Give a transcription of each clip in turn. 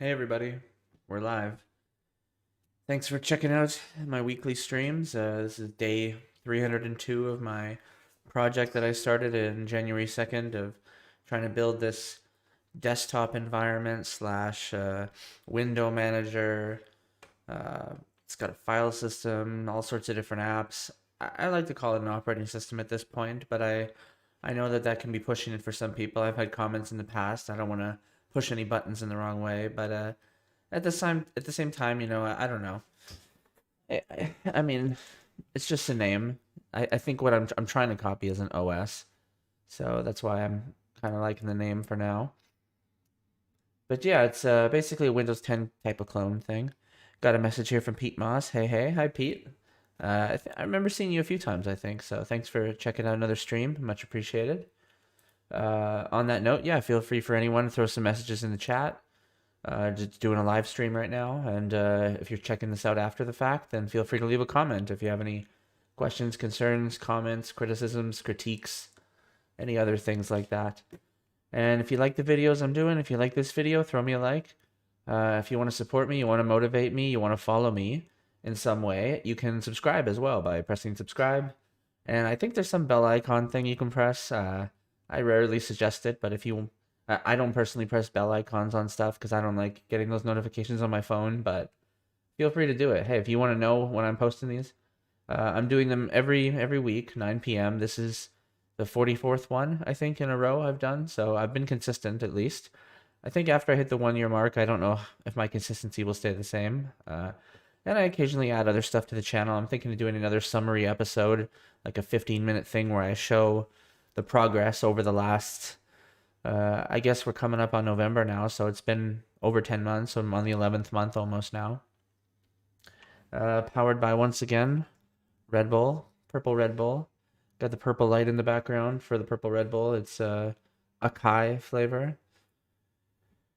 Hey everybody, we're live. Thanks for checking out my weekly streams. This is day 302 of my project that I started in January 2nd of trying to build this desktop environment slash window manager. Uh, it's got a file system, all sorts of different apps. I like to call it an operating system at this point, but I know that that can be pushing it for some people. I've had comments in the past. I don't want to push any buttons in the wrong way, but at the same time, I don't know. I mean, it's just a name. I think what I'm trying to copy is an OS, so that's why I'm kind of liking the name for now. But yeah, it's basically a Windows 10 type of clone thing. Got a message here from Pete Moss. Hey, hi Pete. I remember seeing you a few times, I think. So thanks for checking out another stream. Much appreciated. On that note, yeah, feel free for anyone to throw some messages in the chat. Just doing a live stream right now, and if you're checking this out after the fact, then feel free to leave a comment if you have any questions, concerns, comments, criticisms, critiques, any other things like that. And if you like the videos I'm doing, if you like this video, throw me a like. If you want to support me, you want to motivate me, you want to follow me in some way, you can subscribe as well by pressing subscribe. And I think there's some bell icon thing you can press. I rarely suggest it, but if you I don't personally press bell icons on stuff because I don't like getting those notifications on my phone, but feel free to do it. Hey, if you want to know when I'm posting these, I'm doing them every week, 9 p.m. This is the 44th one, I think, in a row I've done, so I've been consistent at least. I think after I hit the 1 year mark, I don't know if my consistency will stay the same. And I occasionally add other stuff to the channel. I'm thinking of doing another summary episode, like a 15-minute thing where I show the progress over the last I guess we're coming up on November now, so it's been over 10 months, so I'm on the 11th month almost now. Powered by, once again, Red Bull, purple Red Bull. Got the purple light in the background for the purple Red Bull. It's acai flavor.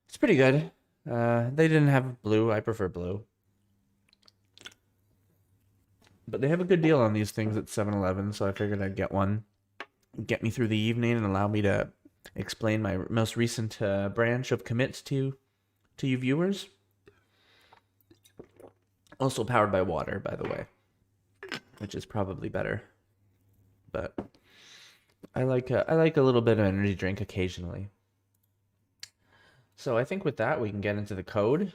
It's pretty good. They didn't have blue. I prefer blue. But they have a good deal on these things at 7-Eleven, so I figured I'd get one. Get me through the evening and allow me to explain my most recent branch of commits to you viewers. Also powered by water, by the way, which is probably better. But I like a little bit of energy drink occasionally. So I think with that we can get into the code.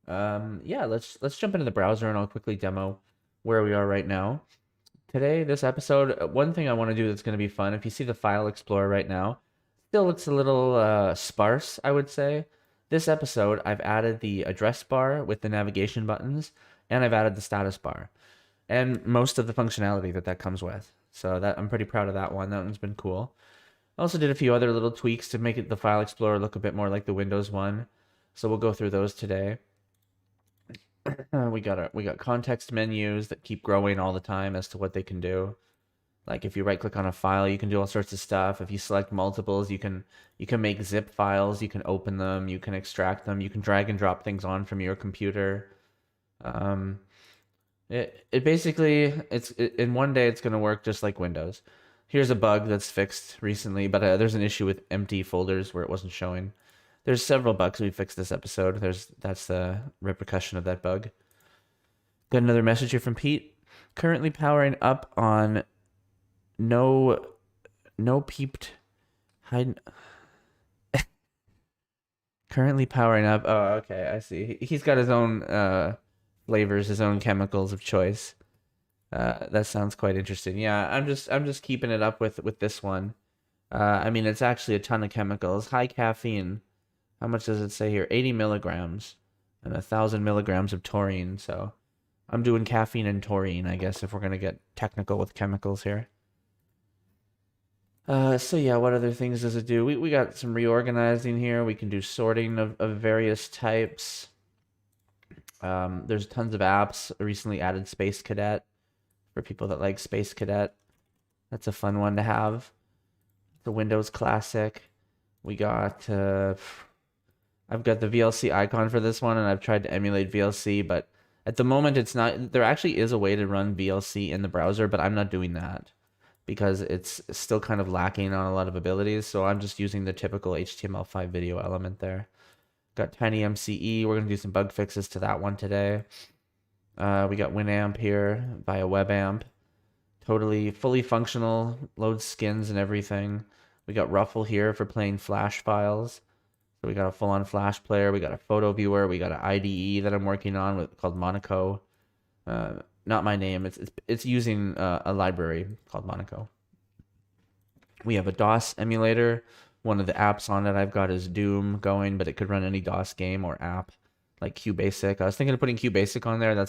Yeah, let's jump into the browser and I'll quickly demo where we are right now. Today, this episode, one thing I want to do that's going to be fun, if you see the file explorer right now, still looks a little sparse, I would say. This episode, I've added the address bar with the navigation buttons, and I've added the status bar, and most of the functionality that comes with. So that I'm pretty proud of that one. That one's been cool. I also did a few other little tweaks to make the file explorer look a bit more like the Windows one. So we'll go through those today. We got context menus that keep growing all the time as to what they can do. Like if you right click on a file, you can do all sorts of stuff. If you select multiples, you can make zip files, you can open them, you can extract them, you can drag and drop things on from your computer. It basically in one day it's gonna work just like Windows. Here's a bug that's fixed recently, but there's an issue with empty folders where it wasn't showing. There's several bugs we fixed this episode. That's the repercussion of that bug. Got another message here from Pete. Currently powering up on no peeped hide. Currently powering up. Oh, okay, I see. He's got his own flavors, his own chemicals of choice. That sounds quite interesting. Yeah, I'm just keeping it up with this one. I mean, it's actually a ton of chemicals. High caffeine. How much does it say here? 80 milligrams and 1,000 milligrams of taurine. So I'm doing caffeine and taurine, I guess, if we're gonna get technical with chemicals here. So yeah, what other things does it do? We got some reorganizing here. We can do sorting of various types. There's tons of apps. I recently added Space Cadet for people that like Space Cadet. That's a fun one to have. The Windows Classic. We got I've got the VLC icon for this one, and I've tried to emulate VLC, but at the moment it's not. There actually is a way to run VLC in the browser, but I'm not doing that because it's still kind of lacking on a lot of abilities. So I'm just using the typical HTML5 video element there. Got TinyMCE. We're going to do some bug fixes to that one today. We got Winamp here via WebAmp. Totally fully functional, loads skins and everything. We got Ruffle here for playing Flash files. So we got a full-on Flash player. We got a photo viewer. We got an IDE that I'm working on called Monaco. Not my name. It's using a library called Monaco. We have a DOS emulator. One of the apps on it I've got is Doom going, but it could run any DOS game or app like QBasic. I was thinking of putting QBasic on there.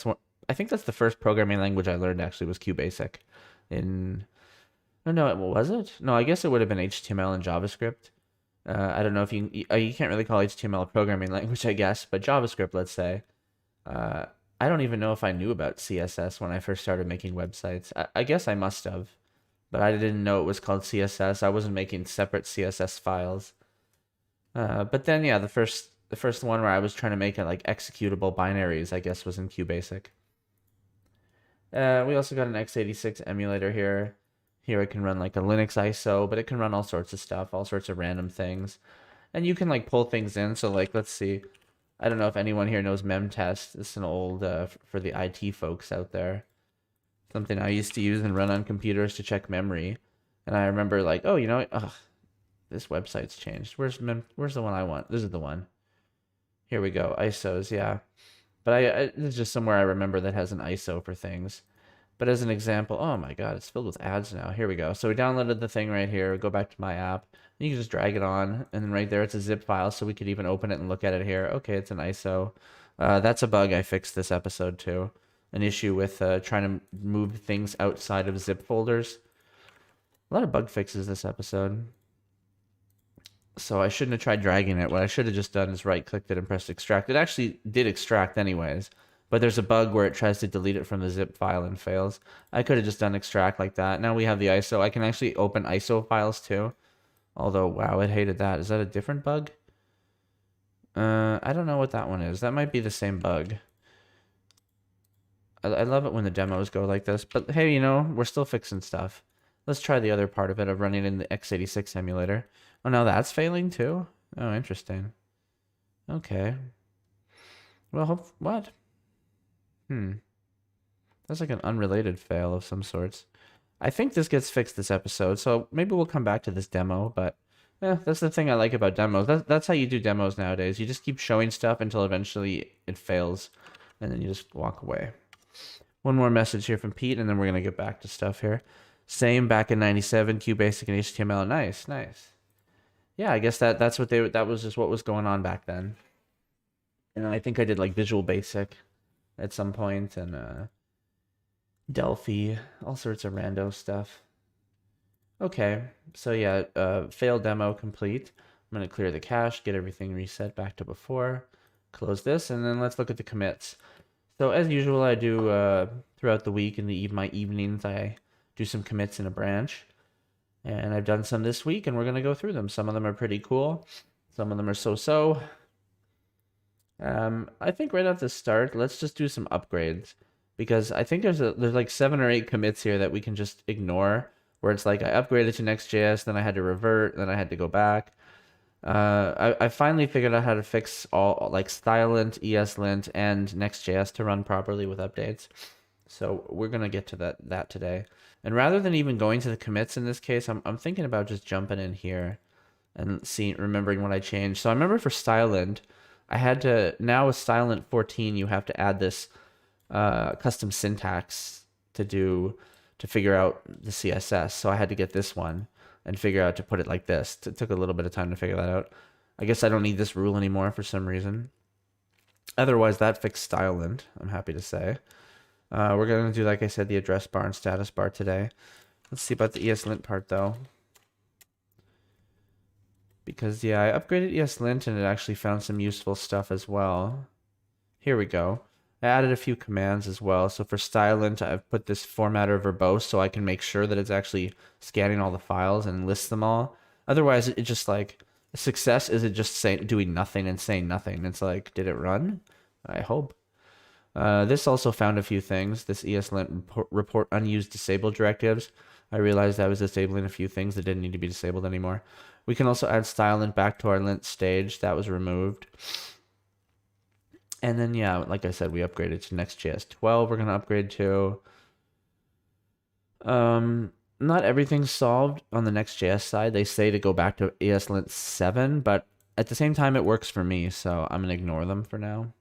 I think that's the first programming language I learned actually was QBasic. No, was it? No, I guess it would have been HTML and JavaScript. I don't know if you can't really call HTML a programming language, I guess, but JavaScript, let's say. I don't even know if I knew about CSS when I first started making websites. I guess I must have, but I didn't know it was called CSS. I wasn't making separate CSS files. But then, yeah, the first one where I was trying to make it like executable binaries, I guess, was in QBasic. We also got an X86 emulator here. Here it can run like a Linux ISO, but it can run all sorts of stuff, all sorts of random things. And you can like pull things in. So like, let's see. I don't know if anyone here knows memtest. This is an old, for the IT folks out there. Something I used to use and run on computers to check memory. And I remember like, oh, you know, this website's changed. Where's the one I want? This is the one. Here we go. ISOs, yeah. But this is just somewhere I remember that has an ISO for things. But as an example, oh my god, it's filled with ads now. Here we go. So we downloaded the thing right here. Go back to my app. And you can just drag it on. And then right there, it's a zip file. So we could even open it and look at it here. Okay, it's an ISO. That's a bug I fixed this episode too. An issue with trying to move things outside of zip folders. A lot of bug fixes this episode. So I shouldn't have tried dragging it. What I should have just done is right-clicked it and pressed extract. It actually did extract anyways. But there's a bug where it tries to delete it from the zip file and fails. I could have just done extract like that. Now we have the ISO. I can actually open ISO files too. Although, wow, it hated that. Is that a different bug? I don't know what that one is. That might be the same bug. I love it when the demos go like this. But hey, you know, we're still fixing stuff. Let's try the other part of it of running in the X86 emulator. Oh, now that's failing too? Oh, interesting. Okay. Well, what? That's like an unrelated fail of some sorts. I think this gets fixed this episode, so maybe we'll come back to this demo, but that's the thing I like about demos. That's how you do demos nowadays. You just keep showing stuff until eventually it fails, and then you just walk away. One more message here from Pete, and then we're going to get back to stuff here. Same back in 97, QBasic and HTML. Nice, nice. Yeah, I guess that was just what was going on back then. And I think I did like Visual Basic at some point, and Delphi, all sorts of rando stuff. Okay, so yeah, failed demo complete. I'm going to clear the cache, get everything reset back to before, close this, and then let's look at the commits. So as usual, I do throughout the week in my evenings, I do some commits in a branch. And I've done some this week, and we're going to go through them. Some of them are pretty cool. Some of them are so-so. I think right at the start, let's just do some upgrades. Because I think there's like 7 or 8 commits here that we can just ignore. Where it's like, I upgraded to Next.js, then I had to revert, then I had to go back. I finally figured out how to fix all like stylint, ESLint, and Next.js to run properly with updates. So we're going to get to that today. And rather than even going to the commits in this case, I'm thinking about just jumping in here and remembering what I changed. So I remember for stylint, I had to, now with stylint 14, you have to add this custom syntax to figure out the CSS. So I had to get this one and figure out to put it like this. It took a little bit of time to figure that out. I guess I don't need this rule anymore for some reason. Otherwise, that fixed stylint, I'm happy to say. We're going to do, like I said, the address bar and status bar today. Let's see about the ESLint part, though. Because, yeah, I upgraded ESLint, and it actually found some useful stuff as well. Here we go. I added a few commands as well. So for stylint, I've put this formatter verbose so I can make sure that it's actually scanning all the files and lists them all. Otherwise, it just like, success is it just doing nothing and saying nothing. It's like, did it run? I hope. This also found a few things. This ESLint report unused disabled directives. I realized I was disabling a few things that didn't need to be disabled anymore. We can also add stylint back to our lint stage. That was removed. And then, yeah, like I said, we upgraded to Next.js 12. We're going to upgrade to. Not everything's solved on the Next.js side. They say to go back to ESLint 7, but at the same time, it works for me, so I'm going to ignore them for now.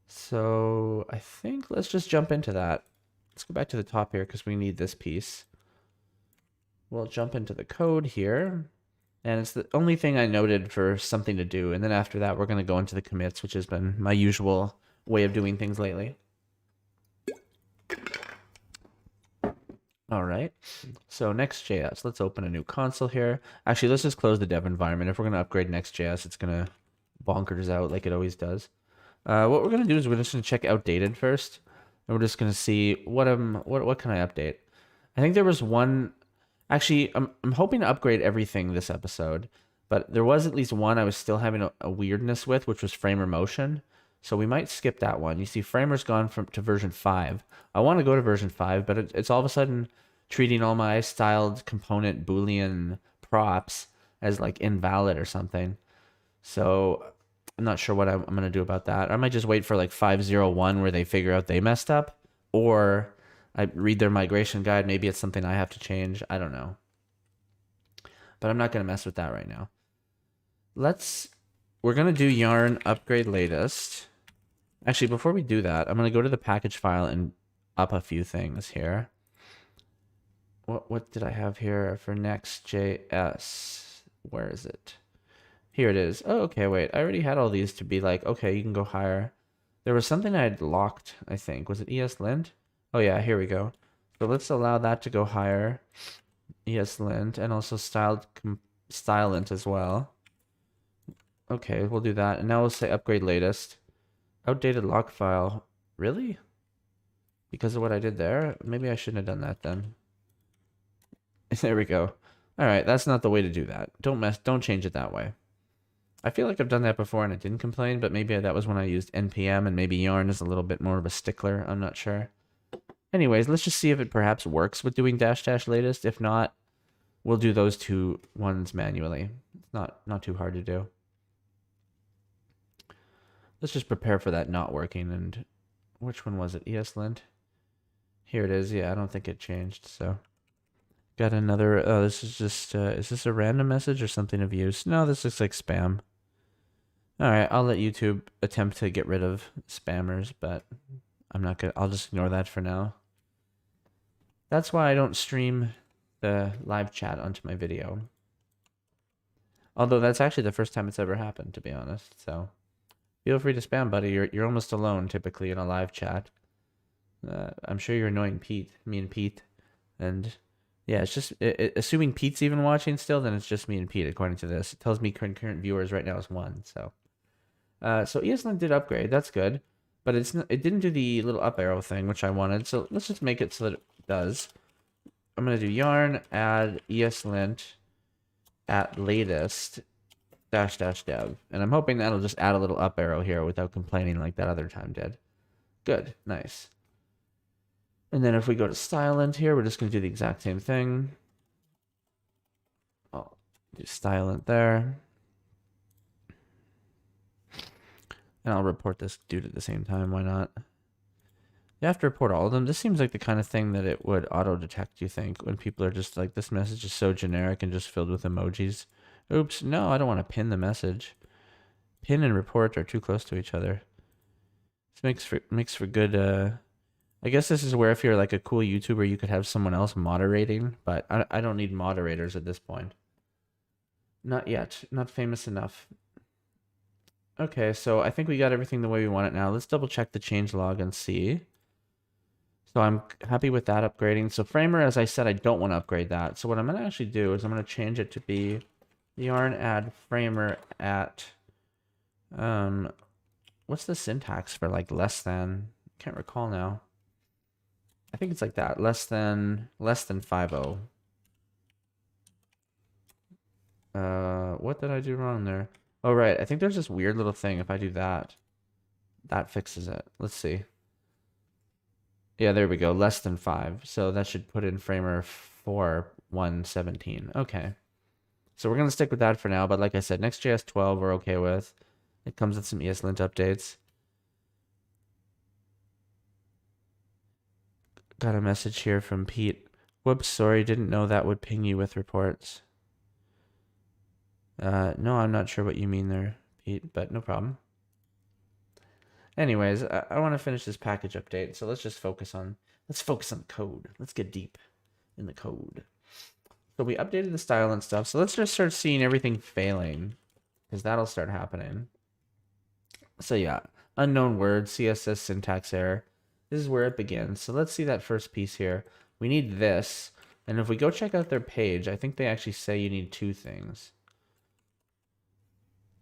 So I think let's just jump into that. Let's go back to the top here because we need this piece. We'll jump into the code here. And it's the only thing I noted for something to do. And then after that, we're going to go into the commits, which has been my usual way of doing things lately. All right. So Next.js, let's open a new console here. Actually, let's just close the dev environment. If we're going to upgrade Next.js, it's going to bonkers out like it always does. What we're going to do is we're just going to check outdated first. And we're just going to see what can I update. I think there was one. Actually, I'm hoping to upgrade everything this episode, but there was at least one I was still having a weirdness with, which was Framer Motion. So we might skip that one. You see, Framer's gone to version 5. I want to go to version 5, but it's all of a sudden treating all my styled component Boolean props as like invalid or something. So I'm not sure what I'm going to do about that. I might just wait for like 5.0.1 where they figure out they messed up, or I read their migration guide. Maybe it's something I have to change. I don't know. But I'm not going to mess with that right now. We're going to do yarn upgrade latest. Actually, before we do that, I'm going to go to the package file and up a few things here. What did I have here for Next.js? Where is it? Here it is. Oh, okay, wait. I already had all these to be like, okay, you can go higher. There was something I had locked, I think. Was it ESLint? Oh yeah, here we go. So let's allow that to go higher. ESLint and also stylint as well. Okay, we'll do that. And now we'll say upgrade latest. Outdated lock file. Really? Because of what I did there? Maybe I shouldn't have done that then. There we go. All right, that's not the way to do that. Don't change it that way. I feel like I've done that before and it didn't complain, but maybe that was when I used npm and maybe yarn is a little bit more of a stickler. I'm not sure. Anyways, let's just see if it perhaps works with doing -- latest. If not, we'll do those two ones manually. It's not too hard to do. Let's just prepare for that not working. And which one was it? ESLint? Here it is. Yeah, I don't think it changed. So got another. Oh, this is just. Is this a random message or something of use? No, this looks like spam. All right, I'll let YouTube attempt to get rid of spammers, but I'm not gonna. I'll just ignore that for now. That's why I don't stream the live chat onto my video. Although that's actually the first time it's ever happened, to be honest. So feel free to spam, buddy. You're almost alone typically in a live chat. I'm sure you're annoying Pete, me and Pete, and yeah, it's just assuming Pete's even watching still. Then it's just me and Pete, according to this. It tells me concurrent viewers right now is 1. So ESLint did upgrade. That's good. But it didn't do the little up arrow thing, which I wanted. So let's just make it so that it does. I'm going to do yarn add ESLint at latest -- dev. And I'm hoping that'll just add a little up arrow here without complaining like that other time did. Good. Nice. And then if we go to stylint here, we're just going to do the exact same thing. I'll do stylint there. And I'll report this dude at the same time. Why not? You have to report all of them. This seems like the kind of thing that it would auto-detect, you think, when people are just like, this message is so generic and just filled with emojis. Oops, no, I don't want to pin the message. Pin and report are too close to each other. This makes for good, I guess this is where if you're like a cool YouTuber, you could have someone else moderating, but I don't need moderators at this point. Not yet. Not famous enough. Okay, so I think we got everything the way we want it now. Let's double check the changelog and see. So I'm happy with that upgrading. So Framer, as I said, I don't want to upgrade that. So what I'm going to actually do is I'm going to change it to be yarn add Framer at, what's the syntax for like less than? Can't recall now. I think it's like that, less than 5.0. What did I do wrong there? Oh, right. I think there's this weird little thing. If I do that, that fixes it. Let's see. Yeah, there we go. Less than 5. So that should put in Framer 4.1.17. Okay. So we're going to stick with that for now. But like I said, Next.js 12 we're okay with. It comes with some ESLint updates. Got a message here from Pete. Whoops, sorry, didn't know that would ping you with reports. No, I'm not sure what you mean there, Pete, but no problem. Anyways, I want to finish this package update, so let's focus on the code. Let's get deep in the code. So we updated the style and stuff, so let's just start seeing everything failing, because that'll start happening. So yeah, unknown word, CSS syntax error. This is where it begins. So let's see that first piece here. We need this, and if we go check out their page, I think they actually say you need two things.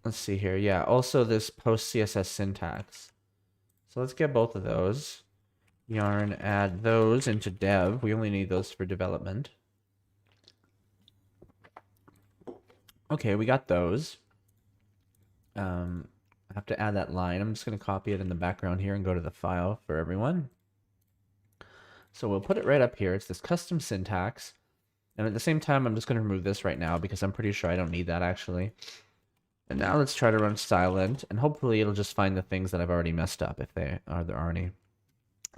Let's see here. Yeah, also this post CSS syntax. So let's get both of those. Yarn add those into dev. We only need those for development. Okay, we got those. I have to add that line. I'm just going to copy it in the background here and go to the file for everyone. So we'll put it right up here. It's this custom syntax. And at the same time, I'm just going to remove this right now because I'm pretty sure I don't need that actually. And now let's try to run stylint, and hopefully it'll just find the things that I've already messed up if there are any.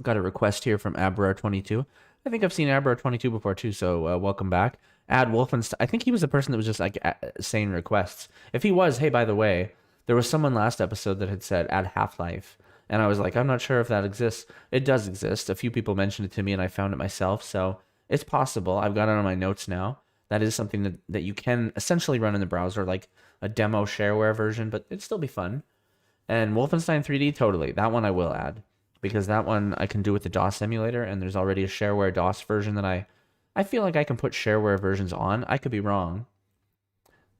Got a request here from Abrar22. I think I've seen Abrar22 before too, so welcome back. Add Wolfenstein. I think he was the person that was just like saying requests. If he was, hey, by the way, there was someone last episode that had said add Half-Life. And I was like, I'm not sure if that exists. It does exist. A few people mentioned it to me and I found it myself. So it's possible. I've got it on my notes now. That is something that you can essentially run in the browser, like a demo shareware version, but it'd still be fun. And Wolfenstein 3D, totally. That one I will add, because that one I can do with the DOS emulator, and there's already a shareware DOS version that I feel like I can put shareware versions on. I could be wrong.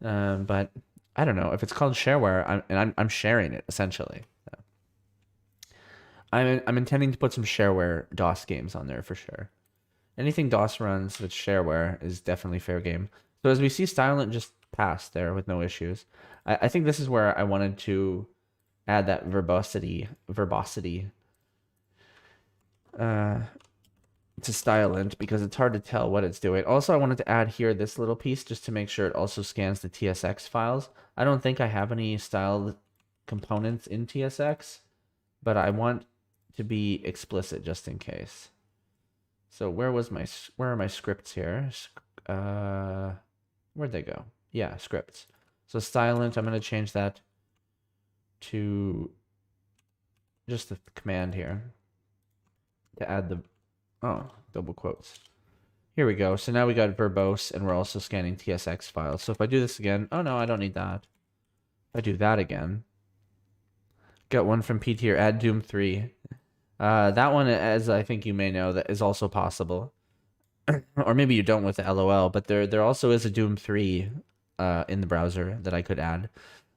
But I don't know. If it's called shareware, I'm sharing it, essentially. So I'm intending to put some shareware DOS games on there for sure. Anything DOS runs that's shareware is definitely fair game. So as we see, stylint just passed there with no issues. I think this is where I wanted to add that verbosity to stylint, because it's hard to tell what it's doing. Also, I wanted to add here this little piece just to make sure it also scans the TSX files. I don't think I have any styled components in TSX, but I want to be explicit just in case. So where are my scripts here? Where'd they go? Yeah, scripts. So stylint, I'm going to change that to just the command here to add the, double quotes. Here we go. So now we got verbose, and we're also scanning TSX files. So if I do this again, oh no, I don't need that. If I do that again, got one from Pete here, add Doom 3. That one, as I think you may know, that is also possible. Or maybe you don't with the LOL, but there also is a Doom 3 in the browser that I could add.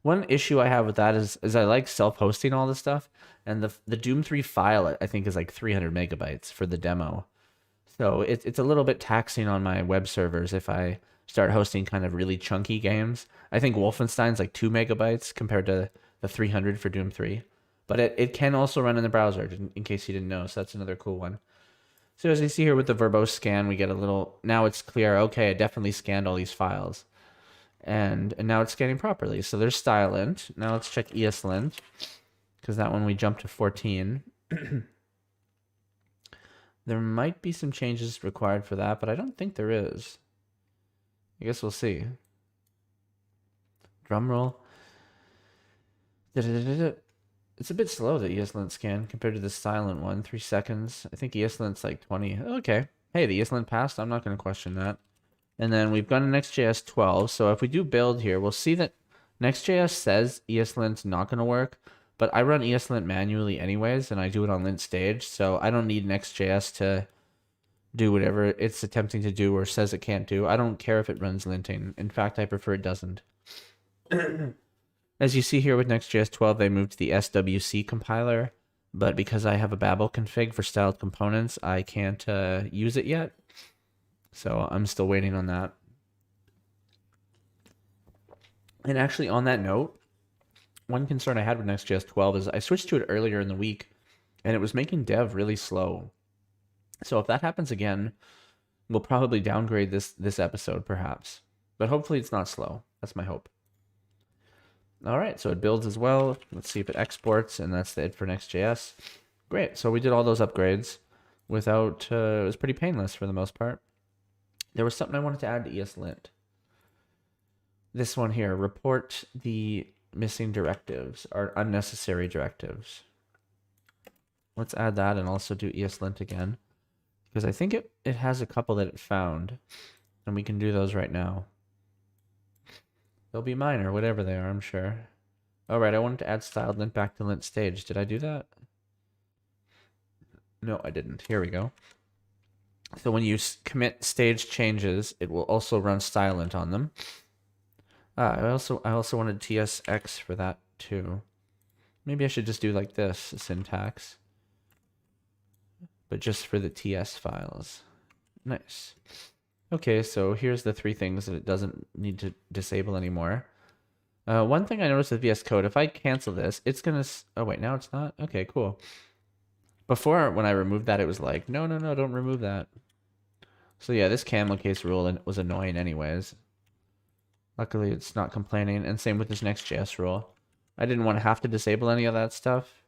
One issue I have with that is I like self-hosting all this stuff, and the Doom 3 file I think is like 300 megabytes for the demo. So it's a little bit taxing on my web servers if I start hosting kind of really chunky games. I think Wolfenstein's like 2 megabytes compared to the 300 for Doom 3. But it can also run in the browser, in case you didn't know, so that's another cool one. So as you see here with the verbose scan, we get a little, now it's clear, okay, I definitely scanned all these files. And now it's scanning properly. So there's stylint. Now let's check ESLint, because that one we jumped to 14. There might be some changes required for that, but I don't think there is. I guess we'll see. Drum roll. It's a bit slow, the ESLint scan, compared to the stylint one. 3 seconds. I think ESLint's like 20. Okay. Hey, the ESLint passed. I'm not going to question that. And then we've got an Next.js 12. So if we do build here, we'll see that Next.js says ESLint's not going to work. But I run ESLint manually anyways, and I do it on lint stage. So I don't need Next.js to do whatever it's attempting to do or says it can't do. I don't care if it runs linting. In fact, I prefer it doesn't. As you see here with Next.js 12, they moved to the SWC compiler, but because I have a Babel config for styled components, I can't use it yet. So I'm still waiting on that. And actually, on that note, one concern I had with Next.js 12 is I switched to it earlier in the week, and it was making dev really slow. So if that happens again, we'll probably downgrade this episode, perhaps. But hopefully it's not slow. That's my hope. All right, so it builds as well. Let's see if it exports, and that's it for Next.js. Great, so we did all those upgrades without, it was pretty painless for the most part. There was something I wanted to add to ESLint. This one here, report the missing directives or unnecessary directives. Let's add that and also do ESLint again, because I think it has a couple that it found, and we can do those right now. They'll be minor, whatever they are, I'm sure. All right, I wanted to add styled lint back to lint stage. Did I do that? No, I didn't. Here we go. So when you commit stage changes, it will also run style lint on them. I also wanted TSX for that too. Maybe I should just do like this syntax, but just for the TS files. Nice. Okay, so here's the 3 things that it doesn't need to disable anymore. One thing I noticed with VS Code, if I cancel this, it's gonna. Oh wait, now it's not. Okay, cool. Before, when I removed that, it was like, no, don't remove that. So yeah, this camel case rule was annoying anyways. Luckily, it's not complaining, and same with this Next.js rule. I didn't want to have to disable any of that stuff.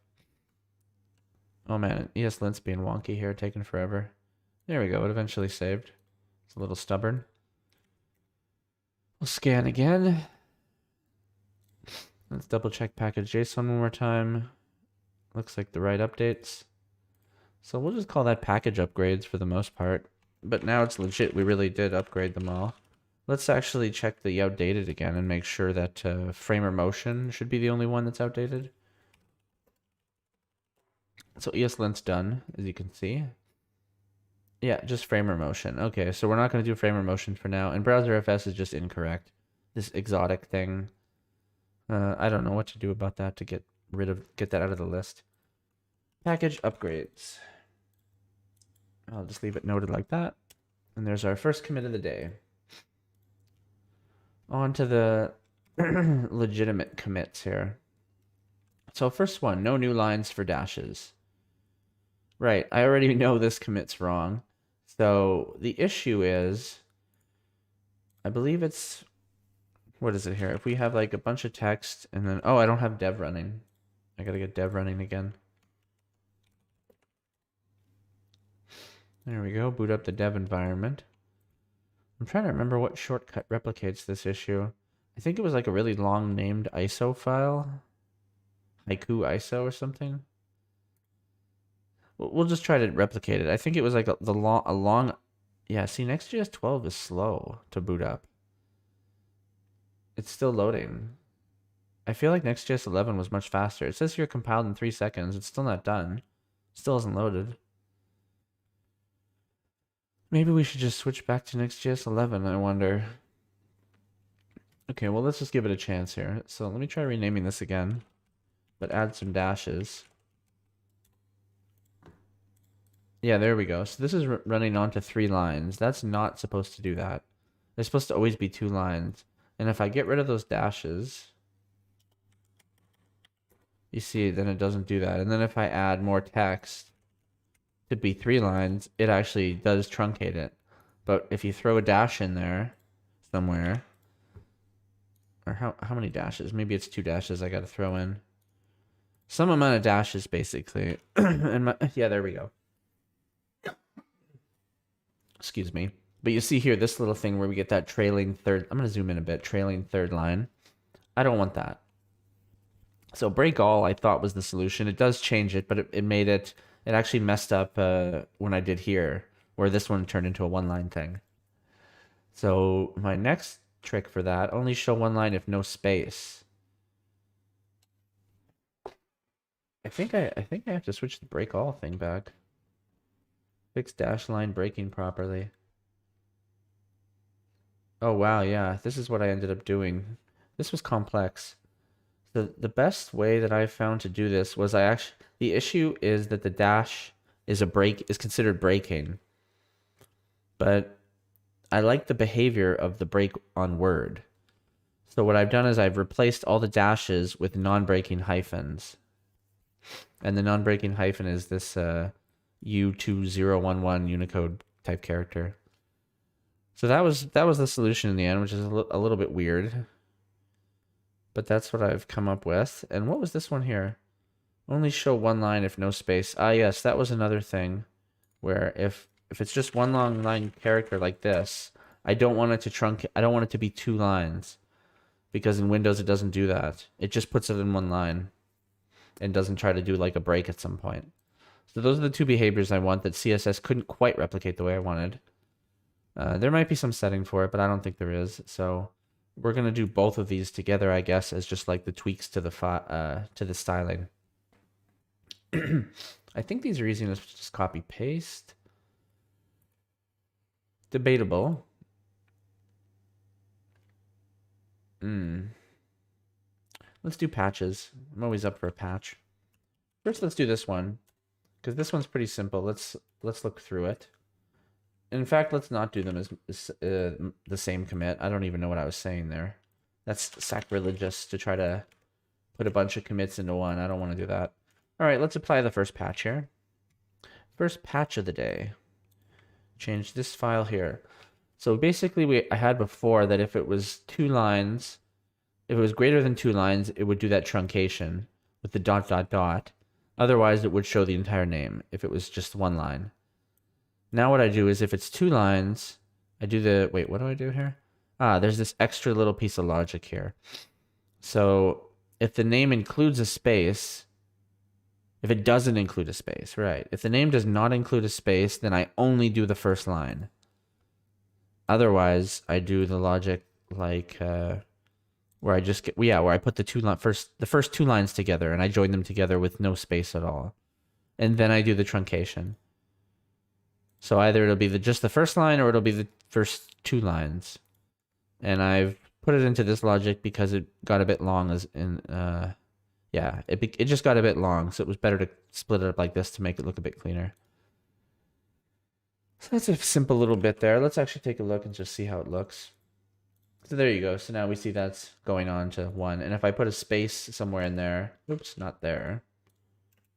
Oh man, ESLint's being wonky here, taking forever. There we go, it eventually saved. It's a little stubborn. We'll scan again. Let's double check package.json one more time. Looks like the right updates. So we'll just call that package upgrades for the most part. But now it's legit, we really did upgrade them all. Let's actually check the outdated again and make sure that framer motion should be the only one that's outdated. So ESLint's done, as you can see. Yeah, just framer motion. Okay, so we're not going to do framer motion for now. And browser.fs is just incorrect. This exotic thing. I don't know what to do about that to get that out of the list. Package upgrades. I'll just leave it noted like that. And there's our first commit of the day. On to the legitimate commits here. So first one, no new lines for dashes. Right, I already know this commit's wrong. So the issue is, I believe it's, what is it here? If we have like a bunch of text and then, oh, I don't have dev running. I gotta get dev running again. There we go, boot up the dev environment. I'm trying to remember what shortcut replicates this issue. I think it was like a really long named ISO file. Haiku ISO or something. We'll just try to replicate it. I think it was like a long... Yeah, see, Next.js 12 is slow to boot up. It's still loading. I feel like Next.js 11 was much faster. It says here compiled in 3 seconds. It's still not done. Still isn't loaded. Maybe we should just switch back to Next.js 11, I wonder. Okay, well, let's just give it a chance here. So let me try renaming this again, but add some dashes. Yeah, there we go. So this is running on to 3 lines. That's not supposed to do that. There's supposed to always be 2 lines. And if I get rid of those dashes, you see, then it doesn't do that. And then if I add more text to be 3 lines, it actually does truncate it. But if you throw a dash in there somewhere, or how many dashes? Maybe it's 2 dashes I got to throw in. Some amount of dashes, basically. And yeah, there we go. Excuse me. But you see here, this little thing where we get that trailing third... I'm going to zoom in a bit. Trailing third line. I don't want that. So break all, I thought, was the solution. It does change it, but it made it... It actually messed up when I did here, where this one turned into a 1-line thing. So my next trick for that, only show 1 line if no space. I think I have to switch the break all thing back. Fix dash line breaking properly. Oh wow, yeah, this is what I ended up doing. This was complex. The best way that I found to do this was the issue is that the dash is considered breaking. But I like the behavior of the break on word. So what I've done is I've replaced all the dashes with non-breaking hyphens. And the non-breaking hyphen is this U2011 Unicode type character. So that was the solution in the end, which is a little bit weird. But that's what I've come up with. And what was this one here? Only show one line if no space. Ah, yes, that was another thing where if it's just one long line character like this, I don't want it to trunk. I don't want it to be 2 lines because in Windows it doesn't do that. It just puts it in 1 line and doesn't try to do like a break at some point. So those are the 2 behaviors I want that CSS couldn't quite replicate the way I wanted. There might be some setting for it, but I don't think there is. So we're gonna do both of these together, I guess, as just like the tweaks to the styling. I think these are easy enough to just copy paste. Debatable. Let's do patches. I'm always up for a patch. First, let's do this one because this one's pretty simple. Let's look through it. In fact, let's not do them as the same commit. I don't even know what I was saying there. That's sacrilegious to try to put a bunch of commits into one. I don't want to do that. All right, let's apply the first patch here. First patch of the day. Change this file here. So basically, I had before that if it was 2 lines, if it was greater than 2 lines, it would do that truncation with the ... Otherwise, it would show the entire name if it was just 1 line. Now what I do is if it's 2 lines, I do the... Wait, what do I do here? There's this extra little piece of logic here. So if the name includes a space... If it doesn't include a space, right. If the name does not include a space, then I only do the first line. Otherwise, I do the logic like where I just get where I put the first 2 lines together and I join them together with no space at all. And then I do the truncation. So either it'll be just the first line or it'll be the first 2 lines. And I've put it into this logic because it got a bit long it just got a bit long, so it was better to split it up like this to make it look a bit cleaner. So that's a simple little bit there. Let's actually take a look and just see how it looks. So there you go. So now we see that's going on to 1. And if I put a space somewhere in there, oops, not there.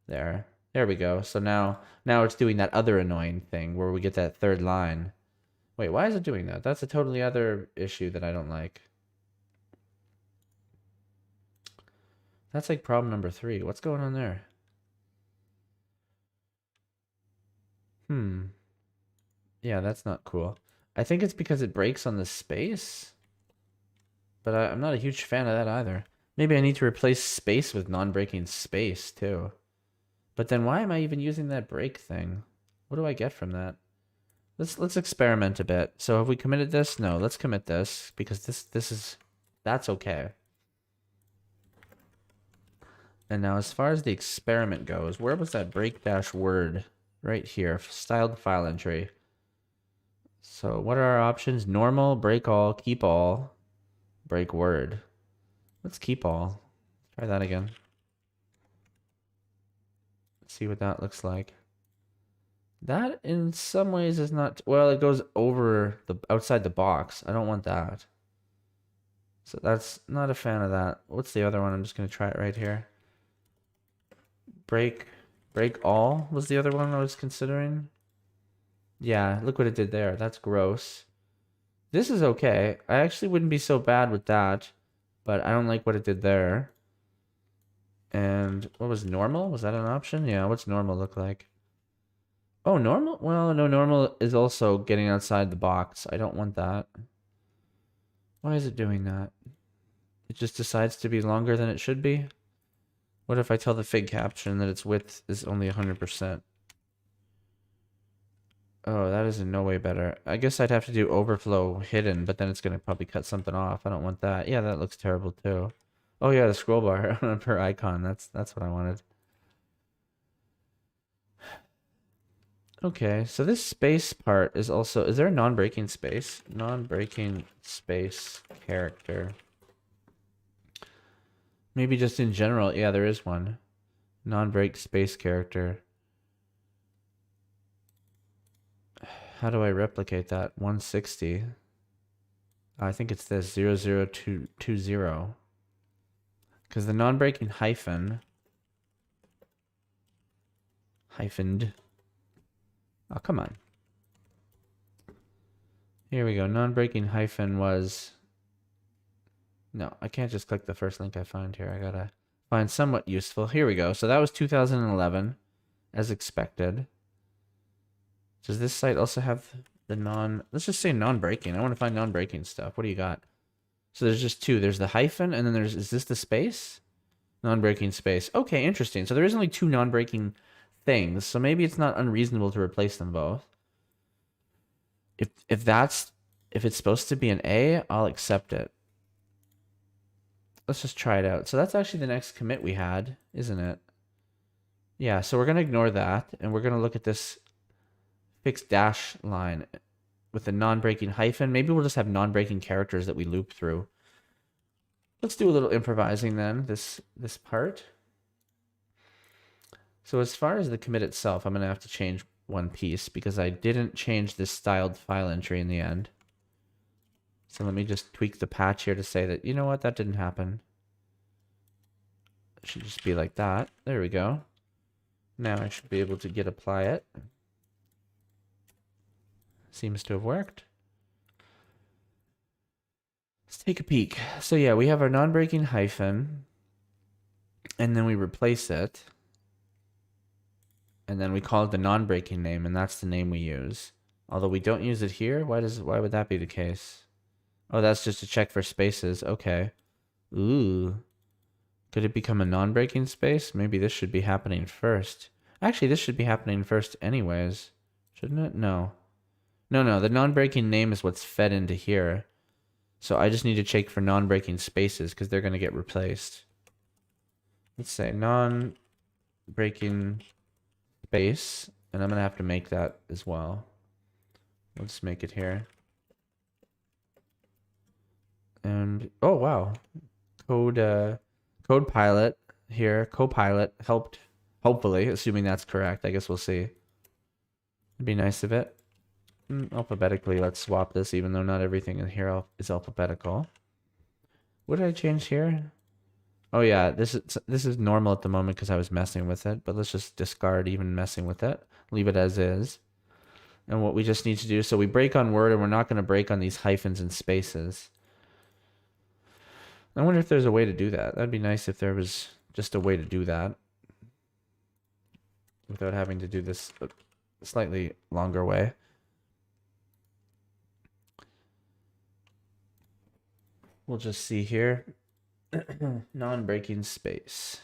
There we go. So now it's doing that other annoying thing where we get that 3rd line. Wait, why is it doing that? That's a totally other issue that I don't like. That's like problem number 3. What's going on there? Yeah, that's not cool. I think it's because it breaks on the space. But I'm not a huge fan of that either. Maybe I need to replace space with non-breaking space too. But then why am I even using that break thing? What do I get from that? Let's experiment a bit. So have we committed this? No, let's commit this because that's okay. And now as far as the experiment goes, where was that break dash word? Right here, styled file entry. So what are our options? Normal, break all, keep all, break word. Let's keep all. Try that again. Let's see what that looks like. That in some ways is not, well, it goes over the outside the box. I don't want that. So that's not a fan of that. What's the other one? I'm just going to try it right here. Break all was the other one I was considering. Yeah, look what it did there. That's gross. This is okay. I actually wouldn't be so bad with that, but I don't like what it did there. And what was normal? Was that an option? Yeah, what's normal look like? Oh, normal? Well, no, normal is also getting outside the box. I don't want that. Why is it doing that? It just decides to be longer than it should be? What if I tell the fig caption that its width is only 100%? Oh, that is in no way better. I guess I'd have to do overflow hidden, but then it's going to probably cut something off. I don't want that. Yeah, that looks terrible too. Oh yeah, the scroll bar per icon. That's what I wanted. Okay, so this space part is also... Is there a non-breaking space? Non-breaking space character. Maybe just in general. Yeah, there is one. Non-break space character. How do I replicate that? 160. I think it's this 00220. Because the non-breaking hyphened. Oh, come on. Here we go. Non-breaking hyphen was No, I can't just click the first link I find here. I gotta find somewhat useful. Here we go. So that was 2011, as expected. Does this site also have the let's just say non-breaking. I want to find non-breaking stuff. What do you got? So there's just two. There's the hyphen, and then is this the space? Non-breaking space. Okay, interesting. So there is only two non-breaking things. So maybe it's not unreasonable to replace them both. If it's supposed to be an A, I'll accept it. Let's just try it out. So that's actually the next commit we had, isn't it? Yeah, so we're going to ignore that, and we're going to look at this fixed dash line with the non-breaking hyphen. Maybe we'll just have non-breaking characters that we loop through. Let's do a little improvising then, this part. So as far as the commit itself, I'm going to have to change one piece because I didn't change this styled file entry in the end. So let me just tweak the patch here to say that, you know what, that didn't happen. It should just be like that. There we go. Now I should be able to apply it. Seems to have worked. Let's take a peek. So yeah, we have our non-breaking hyphen, and then we replace it, and then we call it the non-breaking name, and that's the name we use. Although we don't use it here. Why would that be the case? Oh, that's just to check for spaces. Okay. Ooh. Could it become a non-breaking space? Maybe this should be happening first. Actually, this should be happening first anyways. Shouldn't it? No. No, the non-breaking name is what's fed into here. So I just need to check for non-breaking spaces because they're going to get replaced. Let's say non-breaking space, and I'm going to have to make that as well. Let's make it here. And, oh wow. Code pilot here, Copilot helped, hopefully, assuming that's correct. I guess we'll see. It'd be nice of it. Alphabetically, let's swap this, even though not everything in here is alphabetical. What did I change here? Oh yeah, this is normal at the moment because I was messing with it, but let's just discard even messing with it. Leave it as is. And what we just need to do, so we break on Word, and we're not going to break on these hyphens and spaces. I wonder if there's a way to do that. That'd be nice if there was just a way to do that without having to do this a slightly longer way. We'll just see here. Non-breaking space.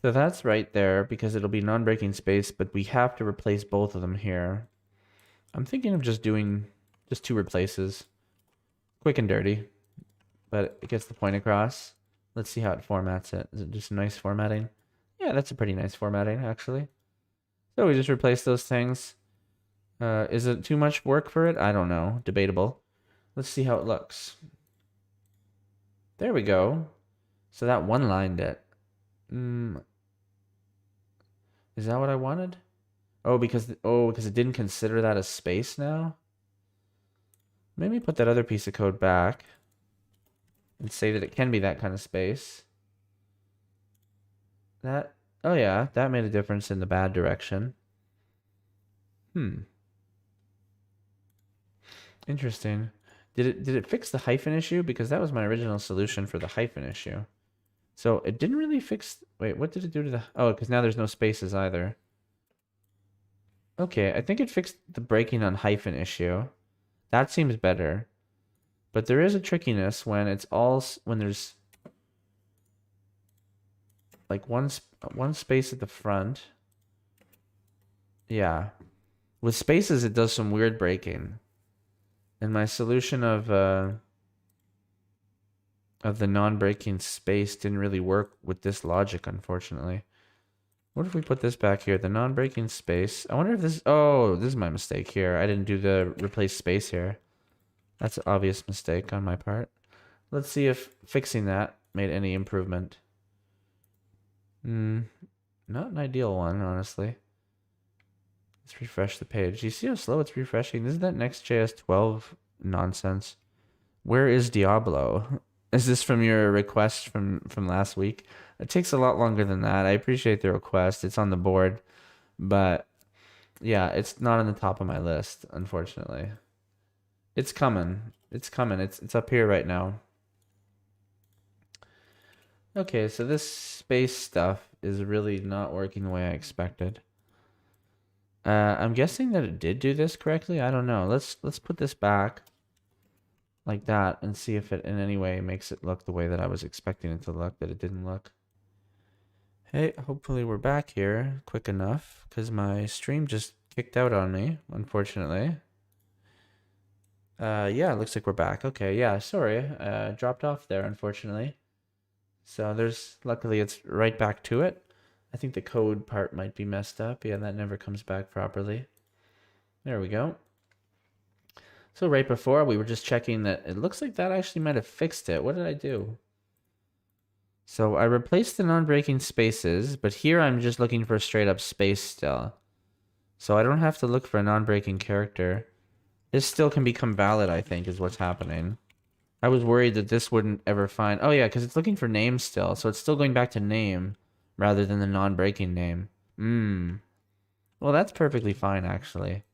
So that's right there because it'll be non-breaking space, but we have to replace both of them here. I'm thinking of just doing just two replaces. Quick and dirty, but it gets the point across. Let's see how it formats it. Is it just nice formatting? Yeah, that's a pretty nice formatting, actually. So we just replace those things. Is it too much work for it? I don't know. Debatable. Let's see how it looks. There we go. So that one-lined it. Is that what I wanted? Oh, because it didn't consider that a space now? Maybe put that other piece of code back and say that it can be that kind of space. That, oh yeah, that made a difference in the bad direction. Interesting. Did it fix the hyphen issue? Because that was my original solution for the hyphen issue. So it didn't really fix... Wait, what did it do to the... Oh, because now there's no spaces either. Okay, I think it fixed the breaking on hyphen issue. That seems better. But there is a trickiness when it's all... When there's... Like one space at the front. Yeah. With spaces, it does some weird breaking. And my solution of the non-breaking space didn't really work with this logic, unfortunately. What if we put this back here? The non-breaking space. I wonder if this... Oh, this is my mistake here. I didn't do the replace space here. That's an obvious mistake on my part. Let's see if fixing that made any improvement. Not an ideal one, honestly. Let's refresh the page. Do you see how slow it's refreshing? Isn't that Next.js 12 nonsense? Where is Diablo? Is this from your request from last week? It takes a lot longer than that. I appreciate the request. It's on the board. But Yeah, it's not on the top of my list, unfortunately. It's coming. It's coming. It's up here right now. Okay, so this space stuff is really not working the way I expected. I'm guessing that it did do this correctly. I don't know. Let's put this back like that and see if it in any way makes it look the way that I was expecting it to look, that it didn't look. Hey, hopefully we're back here quick enough because my stream just kicked out on me, unfortunately. Yeah, it looks like we're back. Okay, yeah, sorry. Dropped off there, unfortunately. So luckily it's right back to it. I think the code part might be messed up. Yeah, that never comes back properly. There we go. So right before we were just checking that it looks like that actually might have fixed it. What did I do? So I replaced the non-breaking spaces, but here I'm just looking for straight up space still. So I don't have to look for a non-breaking character. This still can become valid, I think, is what's happening. I was worried that this wouldn't ever find... Oh, yeah, because it's looking for name still. So it's still going back to name rather than the non-breaking name. Well, that's perfectly fine, actually.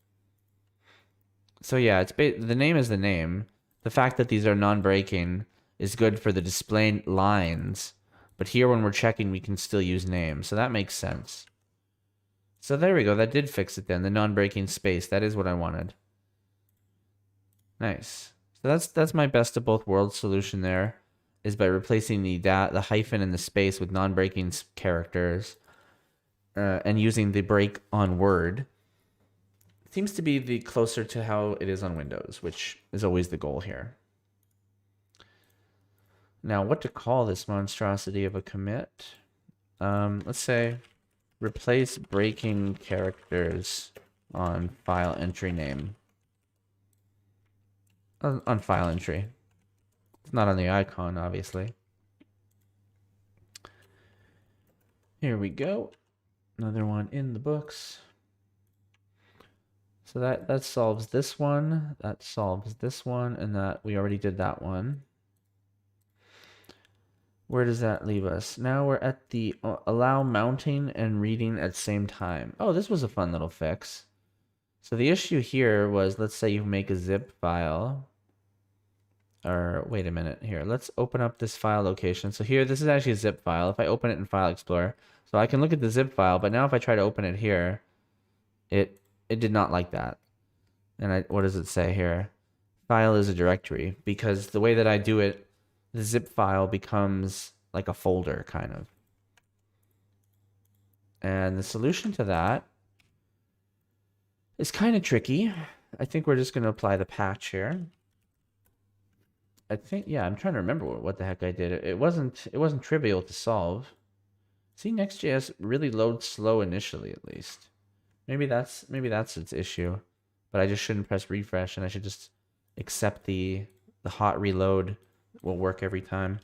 So, yeah, the name is the name. The fact that these are non-breaking is good for the display lines. But here, when we're checking, we can still use name. So that makes sense. So there we go. That did fix it then. The non-breaking space. That is what I wanted. Nice. So that's my best of both worlds solution there, is by replacing the hyphen and the space with non-breaking characters, and using the break on Word. It seems to be the closer to how it is on Windows, which is always the goal here. Now, what to call this monstrosity of a commit? Let's say replace breaking characters on file entry name. On file entry. It's not on the icon, obviously. Here we go. Another one in the books. So that solves this one. That solves this one, and that we already did that one. Where does that leave us? Now we're at the allow mounting and reading at the same time. Oh, this was a fun little fix. So the issue here was, let's say you make a zip file. Or wait a minute here. Let's open up this file location. So here, this is actually a zip file. If I open it in File Explorer, so I can look at the zip file, but now if I try to open it here, it did not like that. And what does it say here? File is a directory, because the way that I do it, the zip file becomes like a folder, kind of. And the solution to that is kind of tricky. I think we're just going to apply the patch here. I think, yeah, I'm trying to remember what the heck I did. It wasn't trivial to solve. See, Next.js really loads slow initially, at least. Maybe that's its issue. But I just shouldn't press refresh, and I should just accept the hot reload will work every time.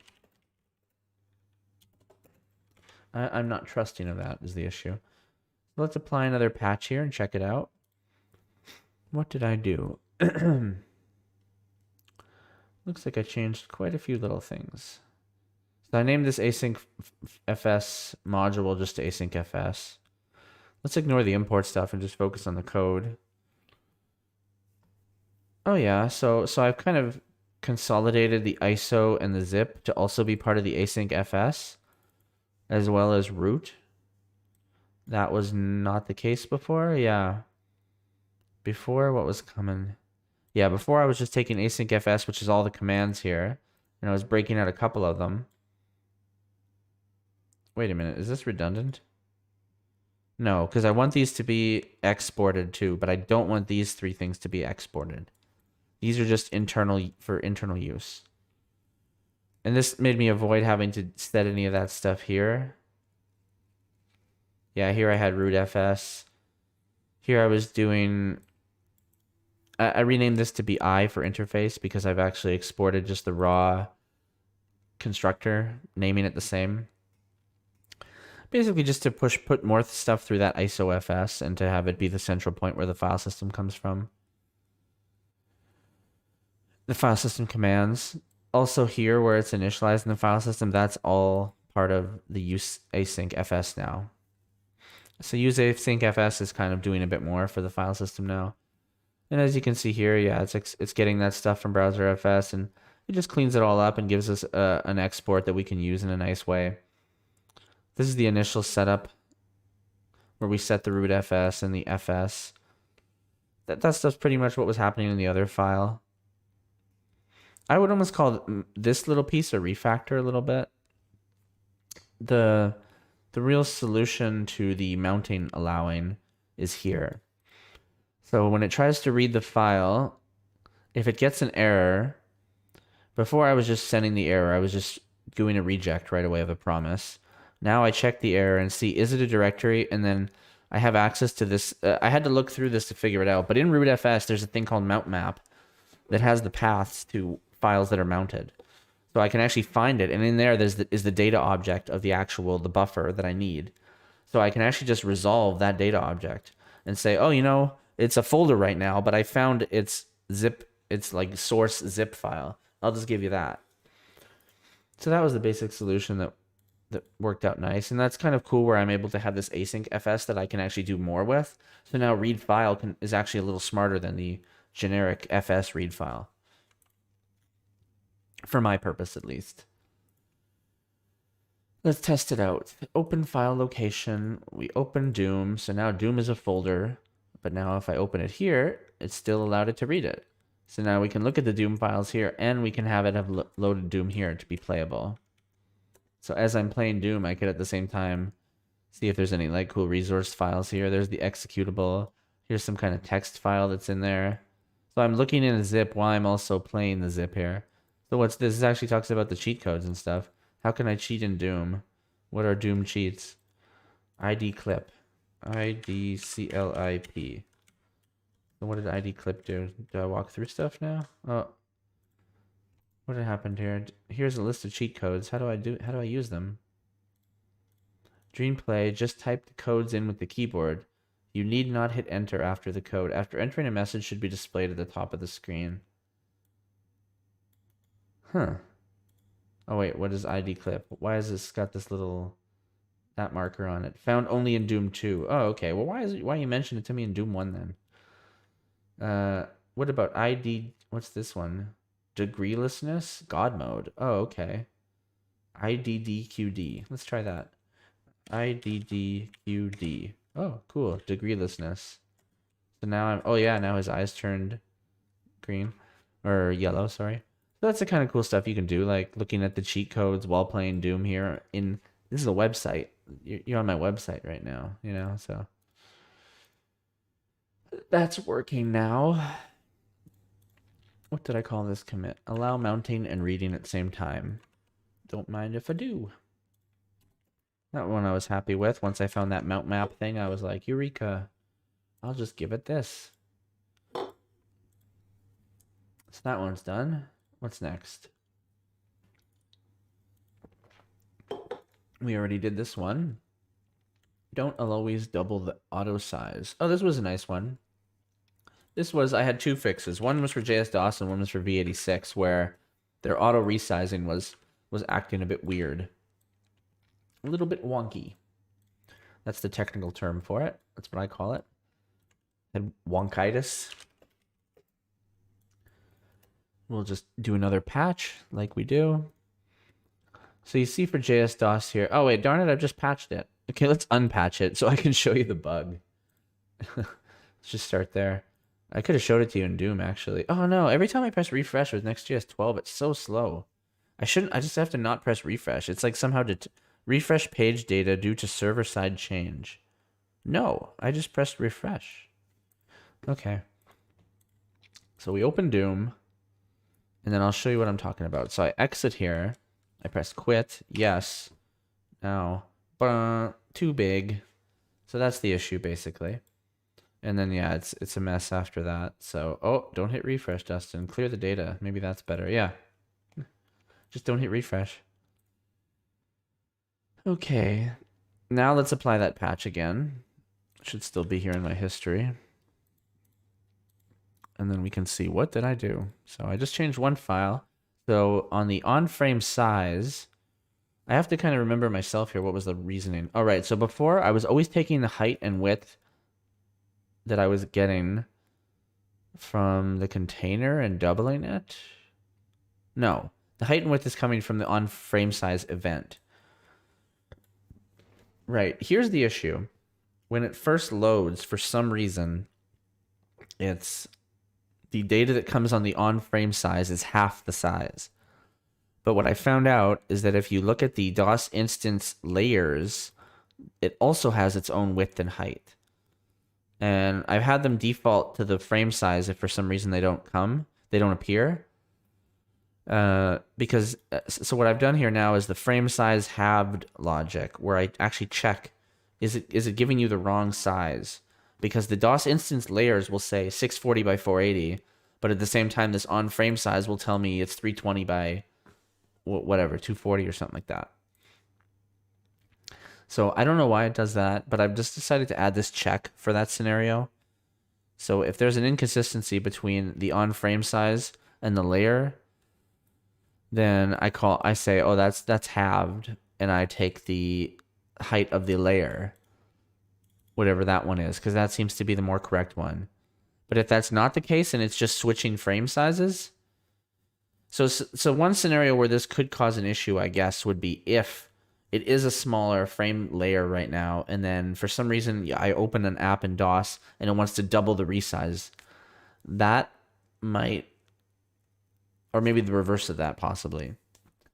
I'm not trusting of that is the issue. Let's apply another patch here and check it out. What did I do? Looks like I changed quite a few little things. So I named this async fs module just to async fs. Let's ignore the import stuff and just focus on the code. Oh yeah, so I've kind of consolidated the ISO and the zip to also be part of the async fs, as well as root. That was not the case before, yeah. Before, what was coming? Yeah, before I was just taking async fs, which is all the commands here, and I was breaking out a couple of them. Wait a minute, is this redundant? No, because I want these to be exported too, but I don't want these three things to be exported. These are just for internal use. And this made me avoid having to set any of that stuff here. Yeah, here I had root fs. Here I was doing... I renamed this to be I for interface because I've actually exported just the raw constructor, naming it the same. Basically just to put more stuff through that ISOFS and to have it be the central point where the file system comes from. The file system commands. Also here where it's initialized in the file system, that's all part of the use async fs now. So use async fs is kind of doing a bit more for the file system now. And as you can see here, yeah, it's getting that stuff from browser fs, and it just cleans it all up and gives us an export that we can use in a nice way. This is the initial setup where we set the root fs and the fs. That stuff's pretty much what was happening in the other file. I would almost call this little piece a refactor a little bit. The real solution to the mounting allowing is here. So when it tries to read the file, if it gets an error, before I was just sending the error, I was just doing a reject right away of a promise. Now I check the error and see, is it a directory? And then I have access to this. I had to look through this to figure it out. But in rootfs, there's a thing called mount map that has the paths to files that are mounted. So I can actually find it. And in there, is the data object of the buffer that I need. So I can actually just resolve that data object and say, oh, you know, it's a folder right now, but I found its like source zip file. I'll just give you that. So that was the basic solution that worked out nice. And that's kind of cool where I'm able to have this async fs that I can actually do more with. So now read file is actually a little smarter than the generic fs read file. For my purpose, at least. Let's test it out. Open file location. We open Doom. So now Doom is a folder. But now if I open it here, it's still allowed it to read it. So now we can look at the Doom files here, and we can have it have loaded Doom here to be playable. So as I'm playing Doom, I could at the same time see if there's any like cool resource files here. There's the executable. Here's some kind of text file that's in there. So I'm looking in a zip while I'm also playing the zip here. So what's this? This actually talks about the cheat codes and stuff. How can I cheat in Doom? What are Doom cheats? ID clip. IDCLIP. So what did ID clip do? Do I walk through stuff now? Oh. What had happened here? Here's a list of cheat codes. How do I use them? Dream play, just type the codes in with the keyboard. You need not hit enter after the code. After entering a message should be displayed at the top of the screen. Huh. Oh wait, what is ID clip? Why has this got this little that marker on it? Found only in Doom 2. Oh, okay. Well, why you mention it to me in Doom 1 then? What about ID? What's this one? Degreelessness? God mode. Oh, okay. IDDQD. Let's try that. IDDQD. Oh, cool. Degreelessness. So now now his eyes turned green. Or yellow, sorry. So that's the kind of cool stuff you can do, like looking at the cheat codes while playing Doom here. This is a website. You're on my website right now, you know, so. That's working now. What did I call this commit? Allow mounting and reading at the same time. Don't mind if I do. That one I was happy with. Once I found that mount map thing, I was like, Eureka. I'll just give it this. So that one's done. What's next? We already did this one. Don't always double the auto size. Oh, this was a nice one. I had two fixes. One was for JS-DOS and one was for V86, where their auto resizing was acting a bit weird. A little bit wonky. That's the technical term for it. That's what I call it. And wonkitis. We'll just do another patch like we do. So you see for JS-DOS here. Oh, wait, darn it, I've just patched it. Okay, let's unpatch it so I can show you the bug. Let's just start there. I could have showed it to you in Doom, actually. Oh, no, every time I press refresh with Next.js 12, it's so slow. I just have to not press refresh. It's like somehow to refresh page data due to server-side change. No, I just pressed refresh. Okay. So we open Doom, and then I'll show you what I'm talking about. So I exit here. I press quit. Yes. Now, too big. So that's the issue, basically. And then, yeah, it's a mess after that. So, oh, don't hit refresh, Dustin. Clear the data. Maybe that's better. Yeah. Just don't hit refresh. Okay. Now let's apply that patch again. It should still be here in my history. And then we can see, what did I do? So I just changed one file. So on the on-frame size, I have to kind of remember myself here. What was the reasoning? All right. So before I was always taking the height and width that I was getting from the container and doubling it. No, the height and width is coming from the on frame size event. Right. Here's the issue. When it first loads, for some reason, it's the data that comes on the on frame size is half the size. But what I found out is that if you look at the DOS instance layers, it also has its own width and height. And I've had them default to the frame size if for some reason they don't appear. Because so what I've done here now is the frame size halved logic, where I actually check, is it giving you the wrong size? Because the DOS instance layers will say 640 by 480, but at the same time, this on frame size will tell me it's 320 by whatever, 240 or something like that. So I don't know why it does that, but I've just decided to add this check for that scenario. So if there's an inconsistency between the on frame size and the layer, then I say, oh, that's halved, and I take the height of the layer, whatever that one is, because that seems to be the more correct one. But if that's not the case and it's just switching frame sizes, so one scenario where this could cause an issue, I guess, would be if it is a smaller frame layer right now, and then for some reason I open an app in DOS and it wants to double the resize. That might, or maybe the reverse of that possibly.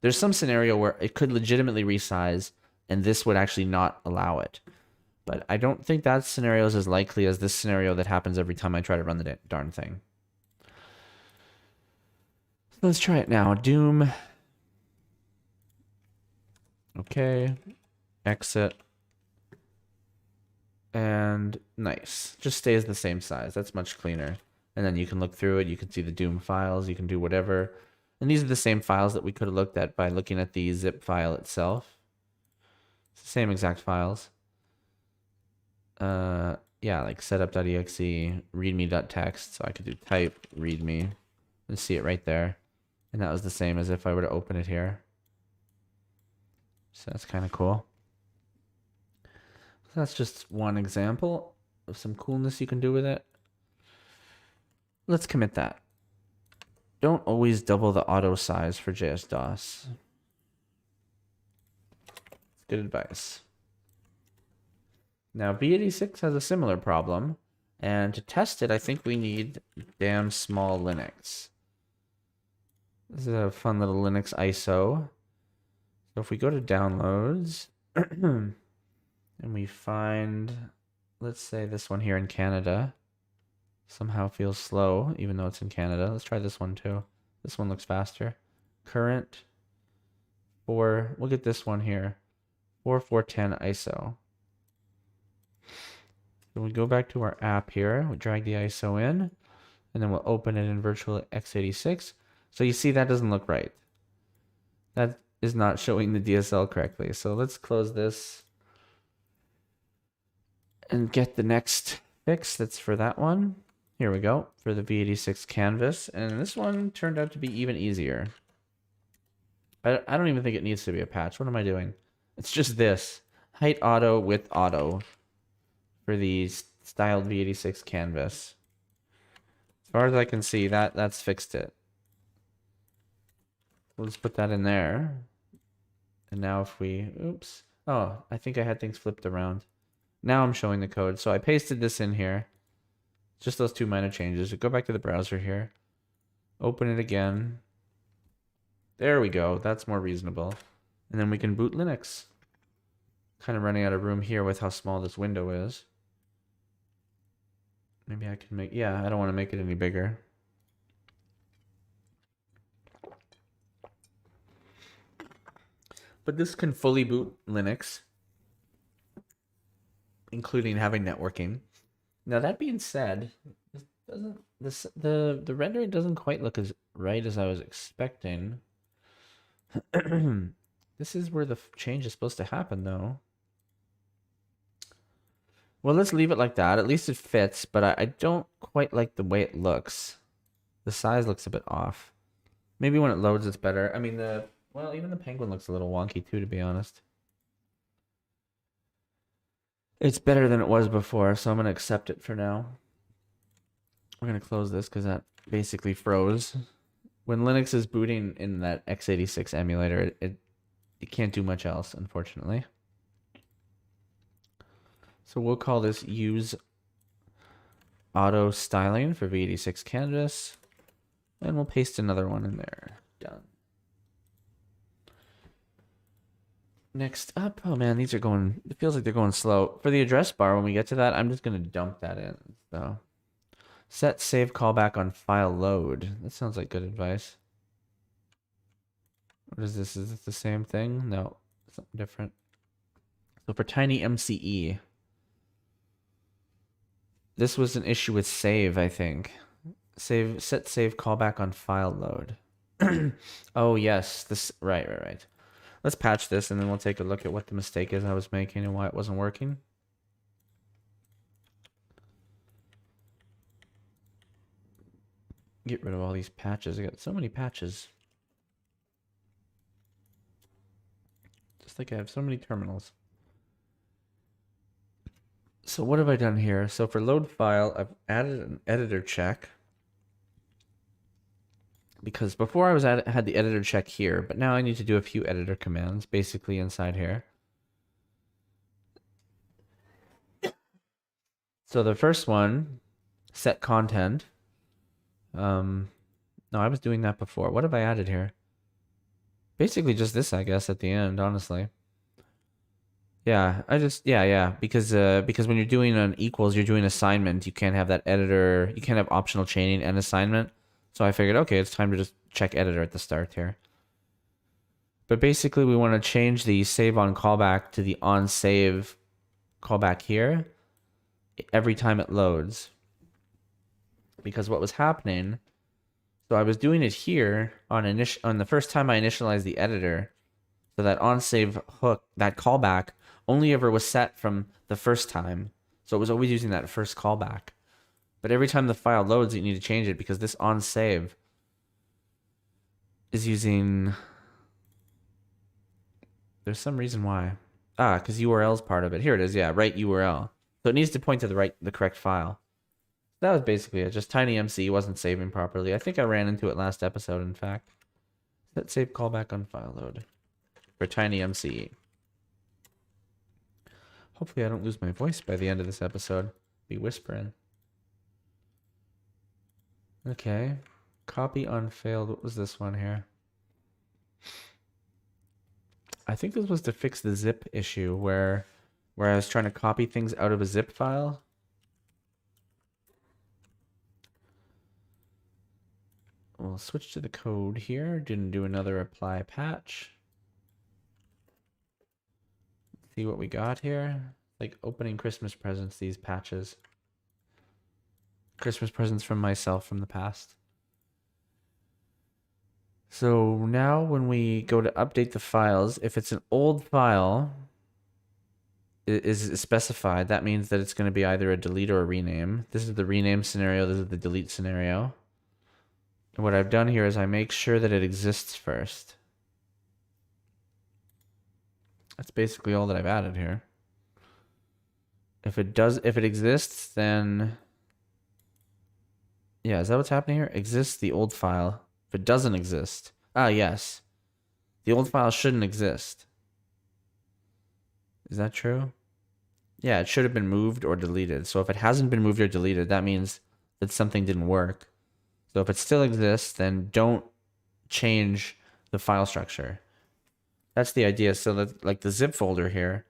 There's some scenario where it could legitimately resize and this would actually not allow it. But I don't think that scenario is as likely as this scenario that happens every time I try to run the darn thing. So let's try it now. Doom. Okay. Exit. And nice. Just stays the same size. That's much cleaner. And then you can look through it. You can see the Doom files. You can do whatever. And these are the same files that we could have looked at by looking at the zip file itself. It's the same exact files. Yeah, like setup.exe, readme.txt. So I could do type readme and see it right there. And that was the same as if I were to open it here. So that's kind of cool. So that's just one example of some coolness you can do with it. Let's commit that. Don't always double the auto size for JS-DOS. It's good advice. Now, V86 has a similar problem, and to test it, I think we need damn small Linux. This is a fun little Linux ISO. So if we go to downloads, and we find, let's say this one here in Canada, somehow feels slow, even though it's in Canada. Let's try this one too. This one looks faster. Current, we'll get this one here, 4410 ISO. So we go back to our app here, we drag the ISO in, and then we'll open it in virtual X86. So you see that doesn't look right. That is not showing the DSL correctly. So let's close this and get the next fix that's for that one. Here we go, for the V86 canvas. And this one turned out to be even easier. I don't even think it needs to be a patch. What am I doing? It's just this. Height auto, width auto. For the styled V86 canvas. As far as I can see, that's fixed it. Let's put that in there. And now if we, oops. Oh, I think I had things flipped around. Now I'm showing the code. So I pasted this in here. Just those two minor changes. Go back to the browser here. Open it again. There we go. That's more reasonable. And then we can boot Linux. Kind of running out of room here with how small this window is. Maybe I can make, yeah, I don't want to make it any bigger. But this can fully boot Linux, including having networking. Now that being said, the rendering doesn't quite look as right as I was expecting. This is where the change is supposed to happen, though. Well, let's leave it like that. At least it fits, but I don't quite like the way it looks. The size looks a bit off. Maybe when it loads, it's better. I mean, Well, even the penguin looks a little wonky too, to be honest. It's better than it was before, so I'm gonna accept it for now. We're gonna close this because that basically froze. When Linux is booting in that X86 emulator, it can't do much else, unfortunately. So we'll call this use auto styling for V86 canvas, and we'll paste another one in there. Done. Next up, oh man, these are going, it feels like they're going slow. For the address bar, when we get to that, I'm just going to dump that in. So set save callback on file load. That sounds like good advice. What is this? Is it the same thing? No, something different. So for tiny MCE, this was an issue with save, I think. Set save callback on file load. Oh yes, this right. Let's patch this and then we'll take a look at what the mistake is I was making and why it wasn't working. Get rid of all these patches. I got so many patches. Just like I have so many terminals. So what have I done here? So for load file, I've added an editor check. Because before I had the editor check here, but now I need to do a few editor commands basically inside here. So the first one, set content. No, I was doing that before. What have I added here? Basically just this, I guess, at the end, honestly. Yeah, because when you're doing an equals, you're doing assignment, you can't have that editor, you can't have optional chaining and assignment. So I figured, okay, it's time to just check editor at the start here. But basically we want to change the save on callback to the on save callback here every time it loads. Because what was happening, so I was doing it here on the first time I initialized the editor. So that on save hook, that callback only ever was set from the first time. So it was always using that first callback. But every time the file loads, you need to change it because this on save is using, there's some reason why. Because URL is part of it. Here it is, yeah, right URL. So it needs to point to the correct file. That was basically it. Just TinyMC wasn't saving properly. I think I ran into it last episode, in fact. Set save callback on file load for TinyMC. Hopefully I don't lose my voice by the end of this episode. Be whispering. Okay. Copy unfailed. What was this one here? I think this was to fix the zip issue where I was trying to copy things out of a zip file. We'll switch to the code here. Didn't do another apply patch. See what we got here. Like opening Christmas presents, these patches. Christmas presents from myself from the past. So now when we go to update the files, if it's an old file is specified, that means that it's going to be either a delete or a rename. This is the rename scenario. This is the delete scenario. And what I've done here is I make sure that it exists first. That's basically all that I've added here. If it exists, then yeah, is that what's happening here? Exists the old file. If it doesn't exist, yes, the old file shouldn't exist. Is that true? Yeah, it should have been moved or deleted. So if it hasn't been moved or deleted, that means that something didn't work. So if it still exists, then don't change the file structure. That's the idea. So that, like the zip folder here,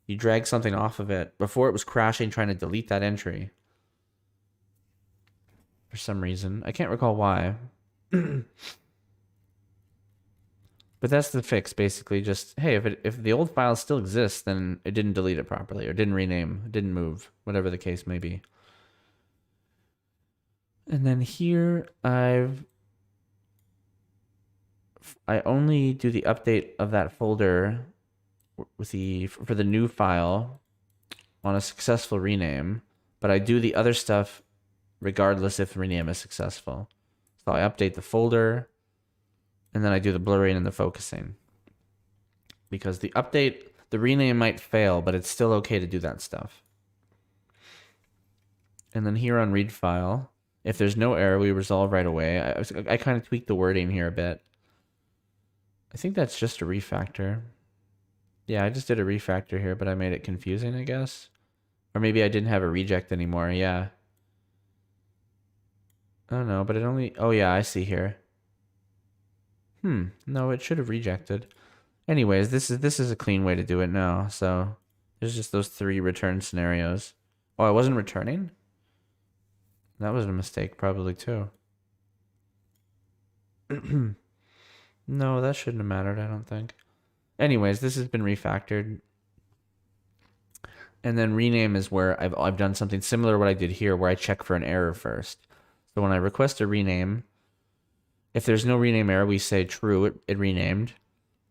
you drag something off of it before it was crashing trying to delete that entry. For some reason. I can't recall why. But that's the fix, basically. Just, hey, if the old file still exists, then it didn't delete it properly, or didn't rename, didn't move, whatever the case may be. And then here, I only do the update of that folder for the new file on a successful rename, but I do the other stuff regardless if the rename is successful. So I update the folder, And then I do the blurring and the focusing. Because the update, the rename might fail, but it's still okay to do that stuff. And then here on read file, if there's no error, we resolve right away. I kind of tweaked the wording here a bit. I think that's just a refactor. Yeah, I just did a refactor here, but I made it confusing, I guess. Or maybe I didn't have a reject anymore, yeah. Oh no, but it only... Oh yeah, I see here. No, it should have rejected. Anyways, this is a clean way to do it now. So there's just those 3 return scenarios. Oh, I wasn't returning? That was a mistake probably too. No, that shouldn't have mattered, I don't think. Anyways, this has been refactored. And then rename is where I've done something similar to what I did here, where I check for an error first. So when I request a rename, if there's no rename error, we say true, it renamed.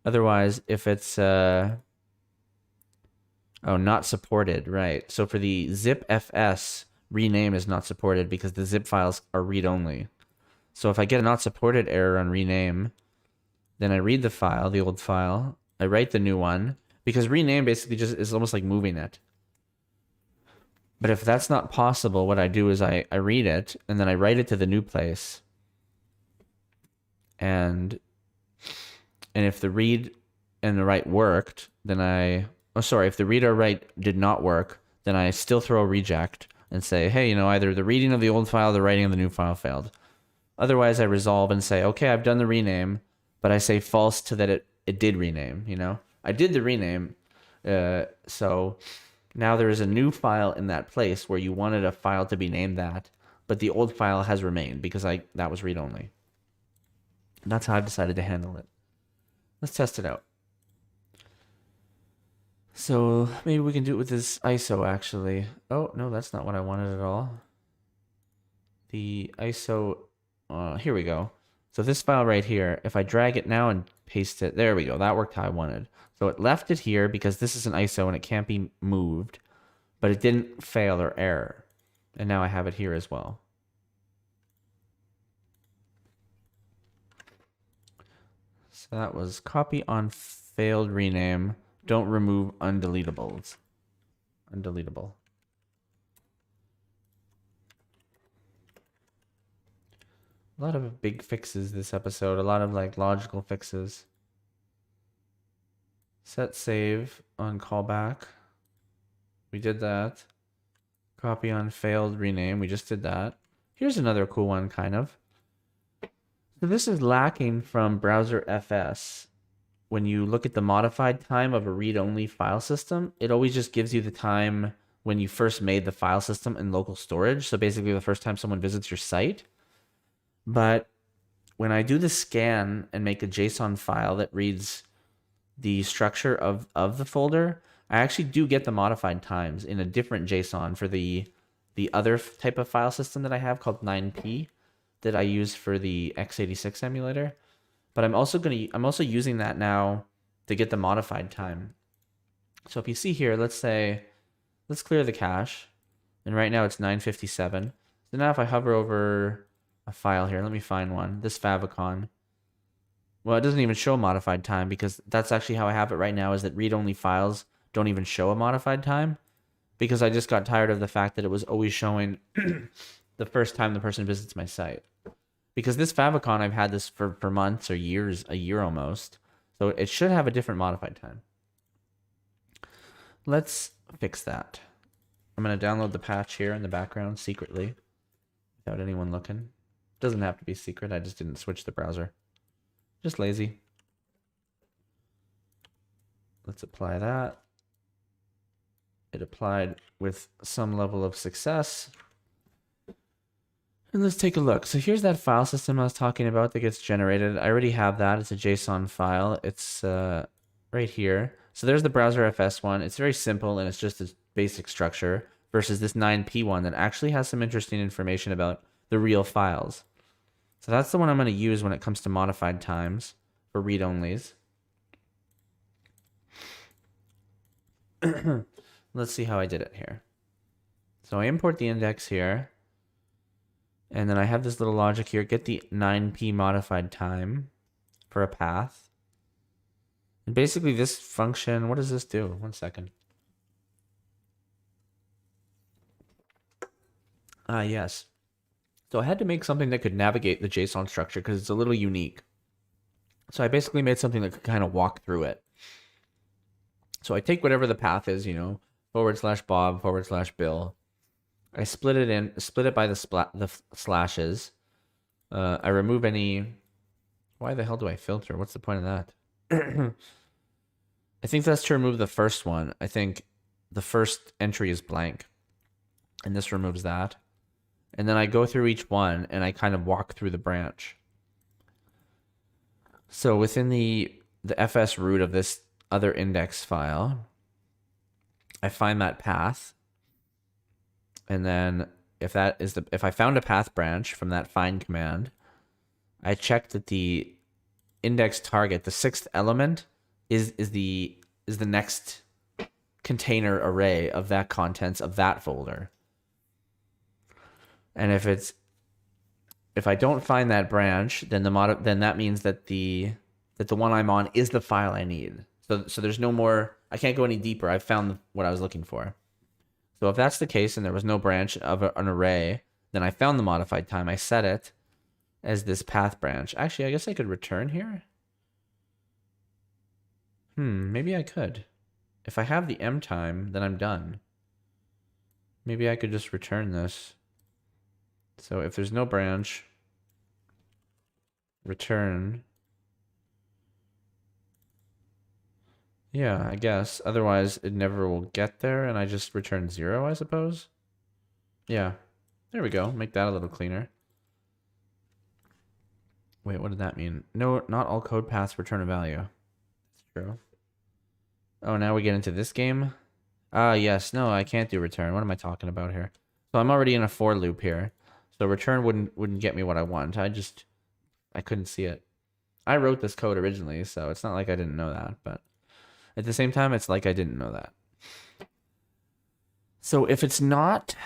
Otherwise, if it's oh, not supported, right? So for the zipfs, rename is not supported because the zip files are read-only. So if I get a not supported error on rename, then I read the file, the old file, I write the new one, because rename basically just is almost like moving it. But if that's not possible, what I do is I read it, and then I write it to the new place. And if the read and the write worked, then if the read or write did not work, then I still throw a reject and say, hey, you know, either the reading of the old file or the writing of the new file failed. Otherwise, I resolve and say, okay, I've done the rename, but I say false to that it did rename, you know? I did the rename, so now there is a new file in that place where you wanted a file to be named that, but the old file has remained because that was read-only. That's how I've decided to handle it. Let's test it out. So maybe we can do it with this ISO actually. Oh, no, that's not what I wanted at all. The ISO, here we go. So this file right here, if I drag it now and paste it, there we go. That worked how I wanted. So it left it here because this is an ISO and it can't be moved, but it didn't fail or error. And now I have it here as well. So that was copy on failed rename. Don't remove undeletables. Undeletable. A lot of big fixes this episode. A lot of like logical fixes. Set save on callback. We did that. Copy on failed rename. We just did that. Here's another cool one, kind of. So this is lacking from browser FS. When you look at the modified time of a read-only file system, it always just gives you the time when you first made the file system in local storage. So basically the first time someone visits your site. But when I do the scan and make a JSON file that reads the structure of the folder, I actually do get the modified times in a different JSON for the other type of file system that I have called 9p that I use for the X86 emulator. But I'm also using that now to get the modified time. So if you see here, let's clear the cache, and right now it's 9:57. So now if I hover over a file here, let me find one. This favicon. Well, it doesn't even show modified time because that's actually how I have it right now. Is that read-only files don't even show a modified time because I just got tired of the fact that it was always showing the first time the person visits my site. Because this favicon, I've had this for months or years, a year almost. So it should have a different modified time. Let's fix that. I'm going to download the patch here in the background secretly without anyone looking. Doesn't have to be secret. I just didn't switch the browser. Just lazy. Let's apply that. It applied with some level of success. And let's take a look. So here's that file system I was talking about that gets generated. I already have that. It's a JSON file. It's right here. So there's the browser FS one. It's very simple and it's just a basic structure versus this 9p one that actually has some interesting information about the real files. So that's the one I'm going to use when it comes to modified times for read-onlys. Let's see how I did it here. So I import the index here. And then I have this little logic here. Get the 9p modified time for a path. And basically this function, what does this do? 1 second. Yes. So I had to make something that could navigate the JSON structure because it's a little unique. So I basically made something that could kind of walk through it. So I take whatever the path is, you know, /Bob, /Bill. I split it by the slashes. I remove any. Why the hell do I filter? What's the point of that? I think that's to remove the first one. I think the first entry is blank. And this removes that. And then I go through each one and I kind of walk through the branch. So within the fs root of this other index file, I find that path. And then if I found a path branch from that find command, I check that the index target, the 6th element, is the next container array of that contents of that folder. And if I don't find that branch, then then that means that the one I'm on is the file I need. So there's no more. I can't go any deeper. I've found what I was looking for. So if that's the case and there was no branch of an array, then I found the modified time. I set it as this path branch. Actually, I guess I could return here. Maybe I could. If I have the M time, then I'm done. Maybe I could just return this. So if there's no branch, return. Yeah, I guess. Otherwise, it never will get there, and I just return 0, I suppose. Yeah. There we go. Make that a little cleaner. Wait, what did that mean? No, not all code paths return a value. That's true. Oh, now we get into this game? Yes. No, I can't do return. What am I talking about here? So I'm already in a for loop here. So return wouldn't get me what I want. I couldn't see it. I wrote this code originally, so it's not like I didn't know that, but at the same time, it's like I didn't know that. So if it's not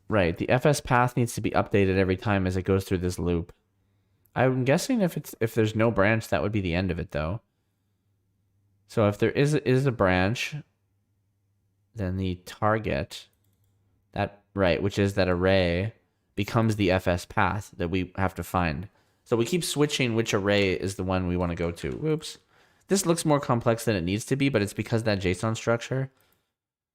right, the FS path needs to be updated every time as it goes through this loop. I'm guessing if there's no branch, that would be the end of it, though. So if there is a branch, then the target, which is that array, becomes the FS path that we have to find. So we keep switching which array is the one we want to go to. Whoops. This looks more complex than it needs to be, but it's because of that JSON structure.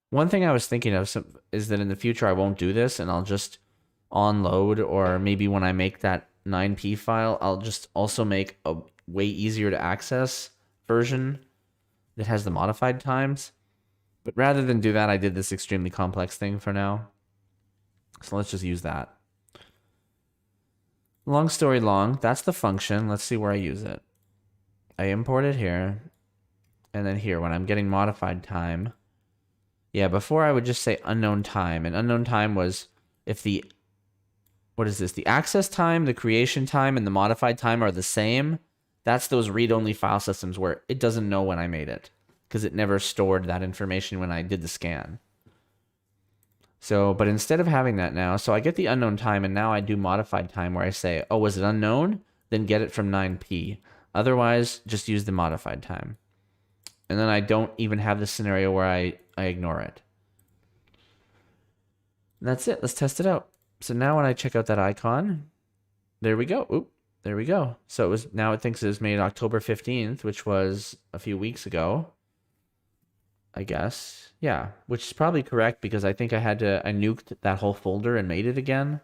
One thing I was thinking of is that in the future I won't do this and I'll just onload, or maybe when I make that 9p file, I'll just also make a way easier to access version that has the modified times. But rather than do that, I did this extremely complex thing for now. So let's just use that. Long story long, that's the function. Let's see where I use it. I import it here. And then here, when I'm getting modified time. Yeah, before I would just say unknown time. And unknown time was if the, what is this? The access time, the creation time, and the modified time are the same. That's those read-only file systems where it doesn't know when I made it, because it never stored that information when I did the scan. So, but instead of having that now, so I get the unknown time, and now I do modified time where I say, oh, was it unknown? Then get it from 9p. Otherwise, just use the modified time. And then I don't even have the scenario where I ignore it. And that's it. Let's test it out. So now when I check out that icon, there we go. Oop, there we go. So now it thinks it was made October 15th, which was a few weeks ago, I guess. Yeah, which is probably correct because I think I nuked that whole folder and made it again.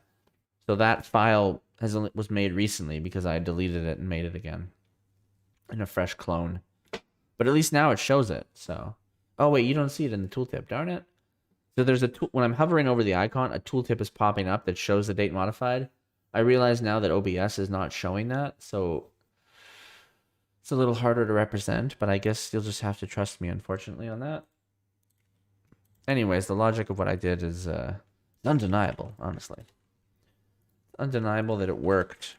So that file was made recently because I deleted it and made it again in a fresh clone. But at least now it shows it. So, oh wait, you don't see it in the tooltip, darn it. So there's when I'm hovering over the icon, a tooltip is popping up that shows the date modified. I realize now that OBS is not showing that, so it's a little harder to represent, but I guess you'll just have to trust me, unfortunately, on that. Anyways, the logic of what I did is undeniable, honestly. Undeniable that it worked,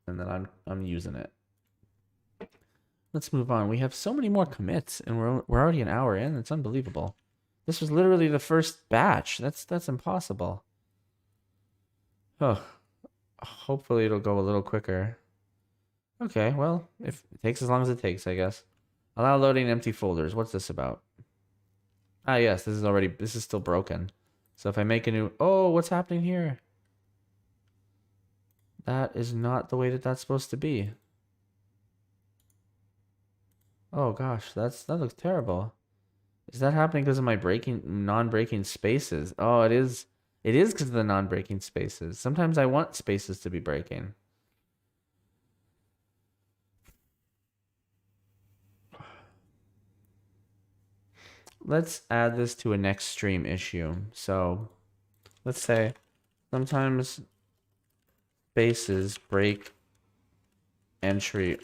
and that I'm using it. Let's move on. We have so many more commits, and we're already an hour in. It's unbelievable. This was literally the first batch. That's impossible. Oh, hopefully it'll go a little quicker. Okay, well, if it takes as long as it takes, I guess. Allow loading empty folders. What's this about? Ah, yes, this is still broken. So if I make a new, oh, what's happening here? That is not the way that that's supposed to be. Oh gosh, that looks terrible. Is that happening because of my non-breaking spaces? Oh, it is. It is because of the non-breaking spaces. Sometimes I want spaces to be breaking. Let's add this to a next stream issue. So let's say sometimes spaces break entry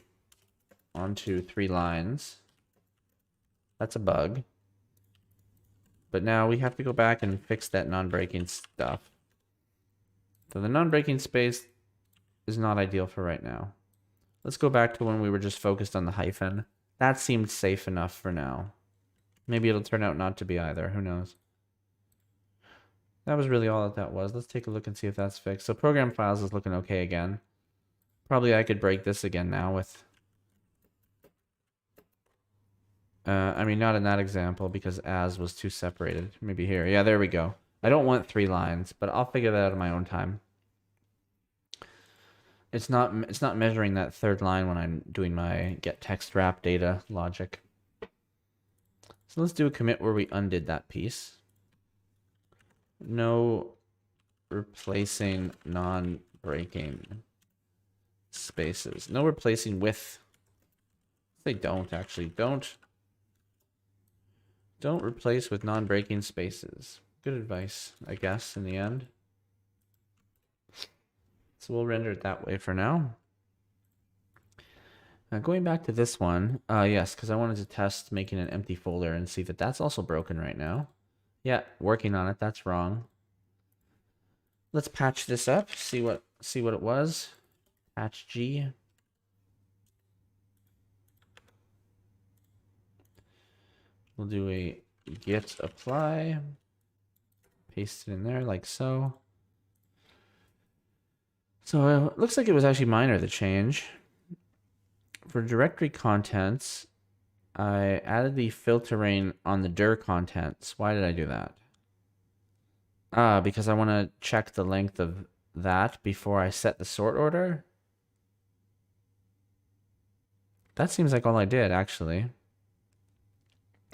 onto 3 lines. That's a bug. But now we have to go back and fix that non-breaking stuff. So the non-breaking space is not ideal for right now. Let's go back to when we were just focused on the hyphen. That seemed safe enough for now. Maybe it'll turn out not to be either. Who knows? That was really all that was. Let's take a look and see if that's fixed. So program files is looking okay again. Probably I could break this again now with... I mean, not in that example because as was too separated. Maybe here. Yeah, there we go. I don't want 3 lines, but I'll figure that out in my own time. It's not measuring that 3rd line when I'm doing my get text wrap data logic. So let's do a commit where we undid that piece. No replacing non-breaking spaces. No replacing with. They don't actually. Don't replace with non-breaking spaces. Good advice, I guess, in the end. So we'll render it that way for now. Now going back to this one, yes, because I wanted to test making an empty folder and see that that's also broken right now. Yeah, working on it. That's wrong. Let's patch this up. See what it was. Patch G. We'll do a git apply. Paste it in there like so. So it looks like it was actually minor, the change. For directory contents, I added the filtering on the dir contents. Why did I do that? Because I want to check the length of that before I set the sort order. That seems like all I did, actually.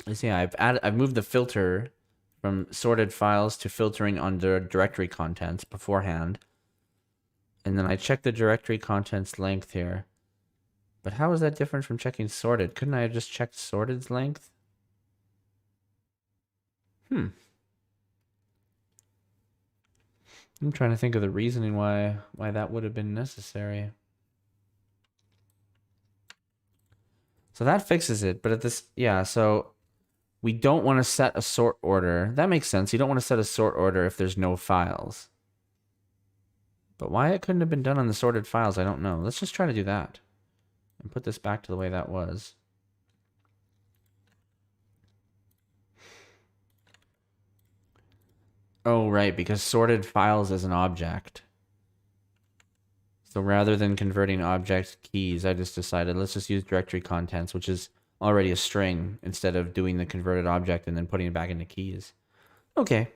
You see, I've moved the filter from sorted files to filtering under directory contents beforehand. And then I checked the directory contents length here. But how is that different from checking sorted? Couldn't I have just checked sorted's length? I'm trying to think of the reasoning why that would have been necessary. So that fixes it, but at this, yeah, so we don't want to set a sort order. That makes sense. You don't want to set a sort order if there's no files. But why it couldn't have been done on the sorted files, I don't know. Let's just try to do that. And put this back to the way that was. Oh, right, because sorted files is an object. So rather than converting object keys, I just decided let's just use directory contents, which is already a string, instead of doing the converted object and then putting it back into keys. Okay.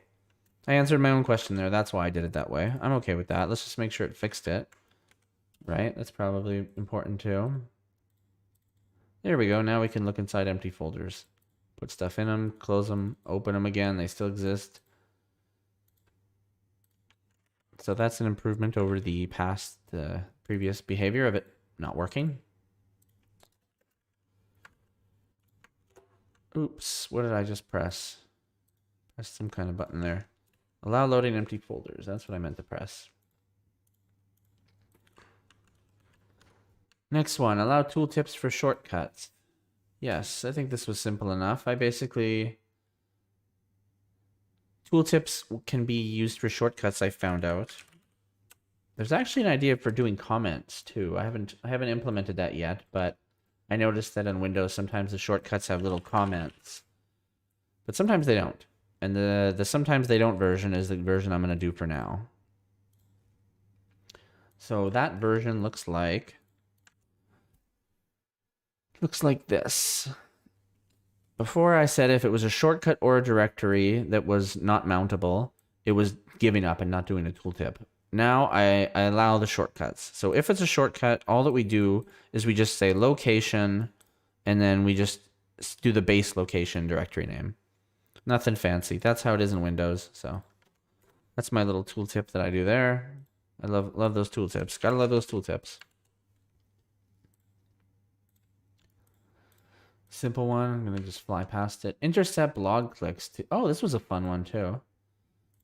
I answered my own question there. That's why I did it that way. I'm okay with that. Let's just make sure it fixed it. Right? That's probably important too. There we go. Now we can look inside empty folders. Put stuff in them, close them, open them again. They still exist. So that's an improvement over the previous behavior of it not working. Oops, what did I just press? Pressed some kind of button there. Allow loading empty folders. That's what I meant to press. Next one, allow tooltips for shortcuts. Yes, I think this was simple enough. Tooltips can be used for shortcuts, I found out. There's actually an idea for doing comments too. I haven't implemented that yet, but I noticed that on Windows sometimes the shortcuts have little comments. But sometimes they don't. And the sometimes they don't version is the version I'm going to do for now. So that version looks like this. Before I said if it was a shortcut or a directory that was not mountable, it was giving up and not doing a tooltip. Now I allow the shortcuts. So if it's a shortcut, all that we do is we just say location, and then we just do the base location directory name. Nothing fancy. That's how it is in Windows. So that's my little tooltip that I do there. I love those tooltips. Gotta love those tooltips. Simple one. I'm gonna just fly past it. Intercept log clicks. Oh, this was a fun one too.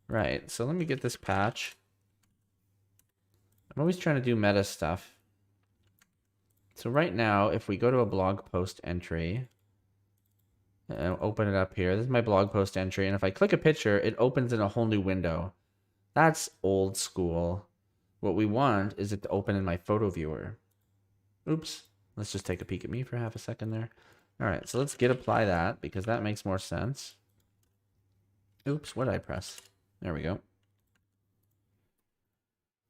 Right. So let me get this patch. I'm always trying to do meta stuff. So right now, if we go to a blog post entry, and open it up here. This is my blog post entry, and if I click a picture, it opens in a whole new window. That's old school. What we want is it to open in my photo viewer. Oops. Let's just take a peek at me for half a second there. All right, so let's git apply that because that makes more sense. Oops, what did I press? There we go.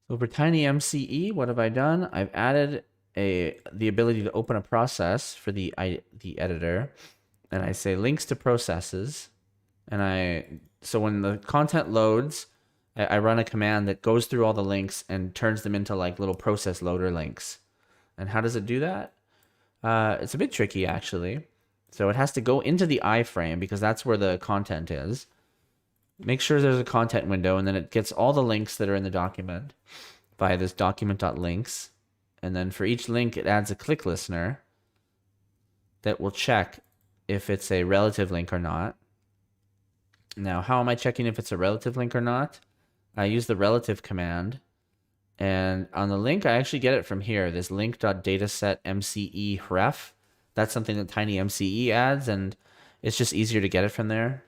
So for TinyMCE, what have I done? I've added the ability to open a process for the editor, and I say links to processes, and so when the content loads, I run a command that goes through all the links and turns them into like little process loader links. And how does it do that? It's a bit tricky actually. So it has to go into the iframe because that's where the content is. Make sure there's a content window, and then it gets all the links that are in the document via this document.links. And then for each link, it adds a click listener that will check if it's a relative link or not. Now, how am I checking if it's a relative link or not? I use the relative command. And on the link, I actually get it from here, this link.datasetMCE_ref. That's something that TinyMCE adds, and it's just easier to get it from there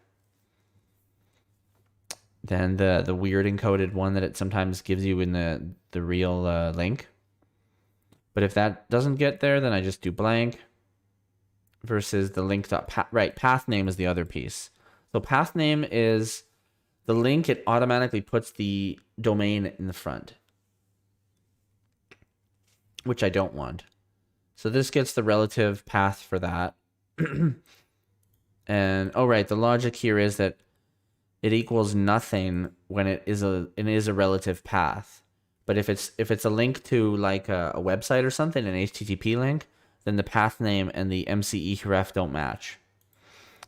than the weird encoded one that it sometimes gives you in the real link. But if that doesn't get there, then I just do blank versus the link.path. Right, path name is the other piece. So path name is the link. It automatically puts the domain in the front, which I don't want. So this gets the relative path for that. And oh right, the logic here is that it equals nothing when it is a relative path. But if it's a link to like a website or something, an HTTP link, then the path name and the MCE ref don't match.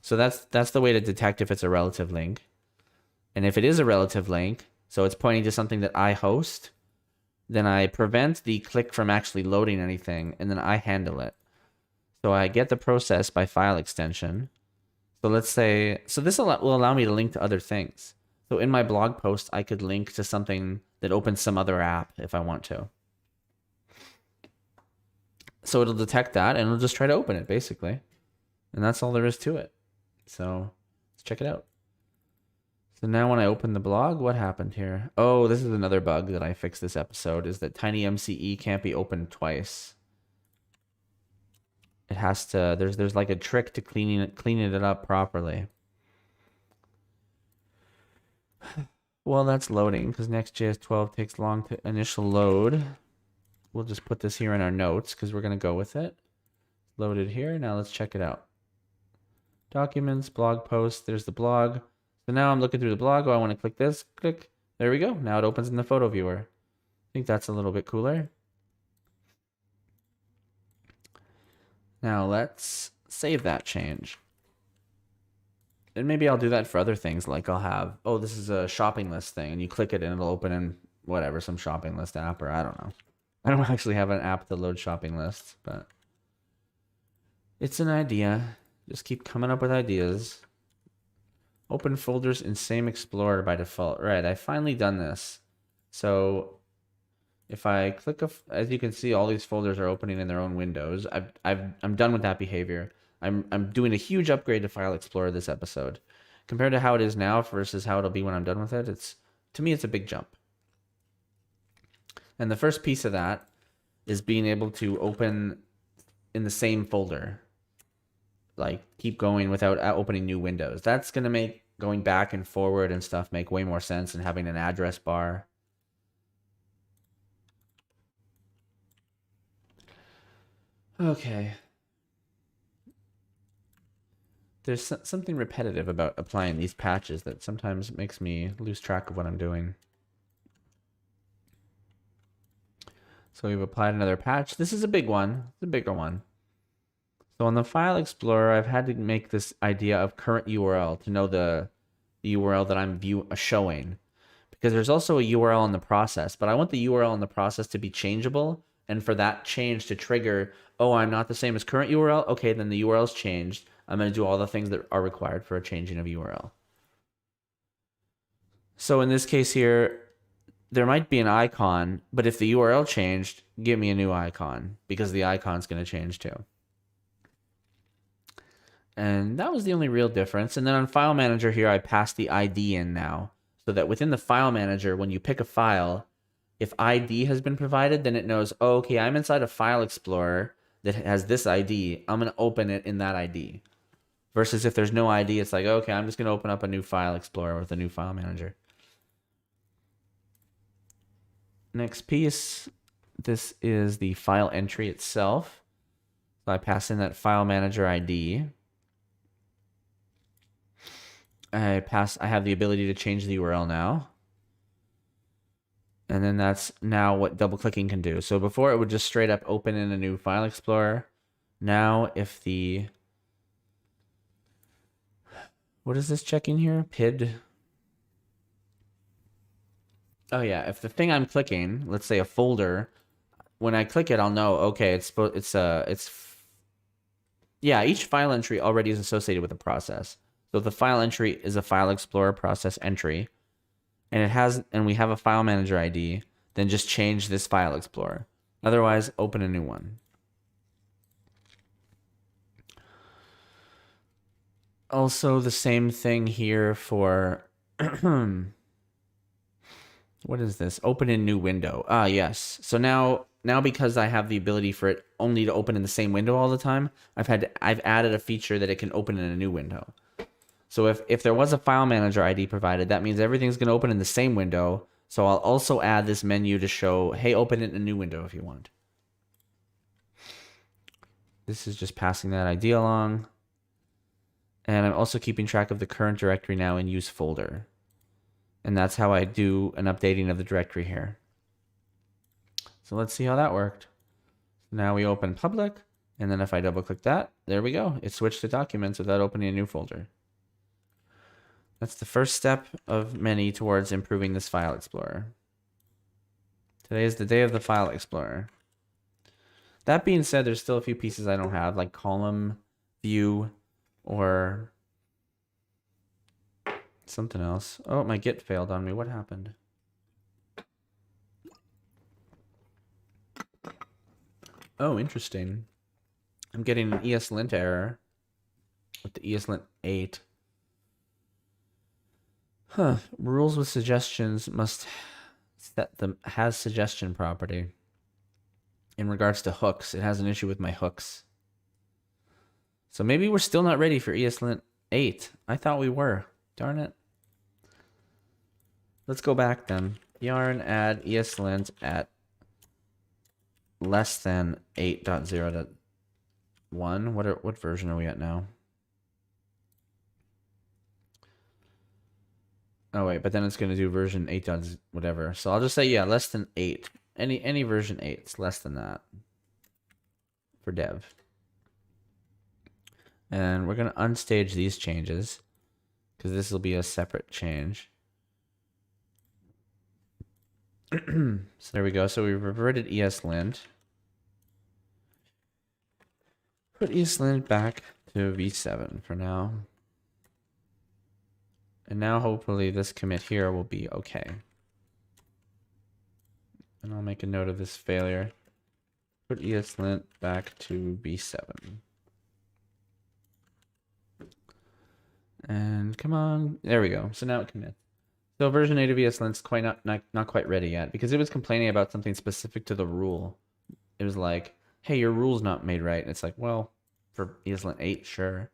So that's the way to detect if it's a relative link. And if it is a relative link, so it's pointing to something that I host, then I prevent the click from actually loading anything, and then I handle it. So I get the process by file extension. So let's say, so this will allow me to link to other things. So in my blog post, I could link to something that opens some other app if I want to. So it'll detect that, and it'll just try to open it, basically. And that's all there is to it. So let's check it out. So now when I open the blog, what happened here? Oh, this is another bug that I fixed this episode, is that TinyMCE can't be opened twice. It has to, there's like a trick to cleaning it up properly. Well, that's loading because Next.js 12 takes long to initial load. We'll just put this here in our notes because we're going to go with it. Loaded here. Now let's check it out. Documents, blog posts. There's the blog. So now I'm looking through the blog. Oh, I want to click this. Click. There we go. Now it opens in the photo viewer. I think that's a little bit cooler. Now let's save that change. And maybe I'll do that for other things. Like I'll have, oh, this is a shopping list thing. And you click it and it'll open in whatever, some shopping list app, or I don't know. I don't actually have an app that loads shopping lists, but it's an idea. Just keep coming up with ideas. Open folders in same Explorer by default. Right, I've finally done this. So if I click, as you can see, all these folders are opening in their own windows. I'm done with that behavior. I'm doing a huge upgrade to File Explorer this episode. Compared to how it is now versus how it'll be when I'm done with it, to me it's a big jump. And the first piece of that is being able to open in the same folder. Like keep going without opening new windows. That's going to make going back and forward and stuff make way more sense than having an address bar. Okay. There's something repetitive about applying these patches that sometimes makes me lose track of what I'm doing. So we've applied another patch. This is a big one. It's a bigger one. So on the File Explorer, I've had to make this idea of current URL to know the URL that I'm showing. Because there's also a URL in the process, but I want the URL in the process to be changeable. And for that change to trigger, oh, I'm not the same as current URL. Okay, then the URL's changed. I'm going to do all the things that are required for a changing of URL. So in this case here, there might be an icon, but if the URL changed, give me a new icon because the icon's going to change too. And that was the only real difference. And then on File Manager here, I passed the ID in now so that within the File Manager, when you pick a file, if ID has been provided, then it knows, oh, okay, I'm inside a File Explorer that has this ID. I'm going to open it in that ID. Versus if there's no ID, it's like, okay, I'm just going to open up a new File Explorer with a new File Manager. Next piece, this is the file entry itself. So I pass in that File Manager ID. I have the ability to change the URL now. And then that's now what double clicking can do. So before it would just straight up open in a new File Explorer. Now if the, what is this checking here? PID. Oh yeah, if the thing I'm clicking, let's say a folder, when I click it, I'll know, okay, yeah, each file entry already is associated with a process. So if the file entry is a File Explorer process entry, and we have a File Manager ID, then just change this File Explorer. Otherwise, open a new one. Also, the same thing here for what is this? Open in new window. Ah, yes. So now because I have the ability for it only to open in the same window all the time, I've added a feature that it can open in a new window. So if there was a File Manager ID provided, that means everything's going to open in the same window. So I'll also add this menu to show, hey, open it in a new window if you want. This is just passing that ID along. And I'm also keeping track of the current directory now in use folder. And that's how I do an updating of the directory here. So let's see how that worked. Now we open public, and then if I double click that, there we go. It switched to documents without opening a new folder. That's the first step of many towards improving this File Explorer. Today is the day of the File Explorer. That being said, there's still a few pieces I don't have, like column view or something else. Oh, my Git failed on me. What happened? Oh, interesting. I'm getting an ESLint error with the ESLint 8. Huh. Rules with suggestions must set the has suggestion property. In regards to hooks, it has an issue with my hooks. So maybe we're still not ready for ESLint 8. I thought we were. Darn it. Let's go back then. Yarn add ESLint at less than 8.0.1. What version are we at now? Oh wait, but then it's gonna do version 8. Whatever. So I'll just say yeah, less than 8. Any version 8. It's less than that for dev. And we're gonna unstage these changes because this will be a separate change. So there we go. So we reverted ESLint. Put ESLint back to v7 for now. And now hopefully this commit here will be okay. And I'll make a note of this failure. Put ESLint back to v7. And come on. There we go. So now it commits. So version 8 of ESLint's quite not quite ready yet because it was complaining about something specific to the rule. It was like, hey, your rule's not made right. And it's like, well, for ESLint 8, sure.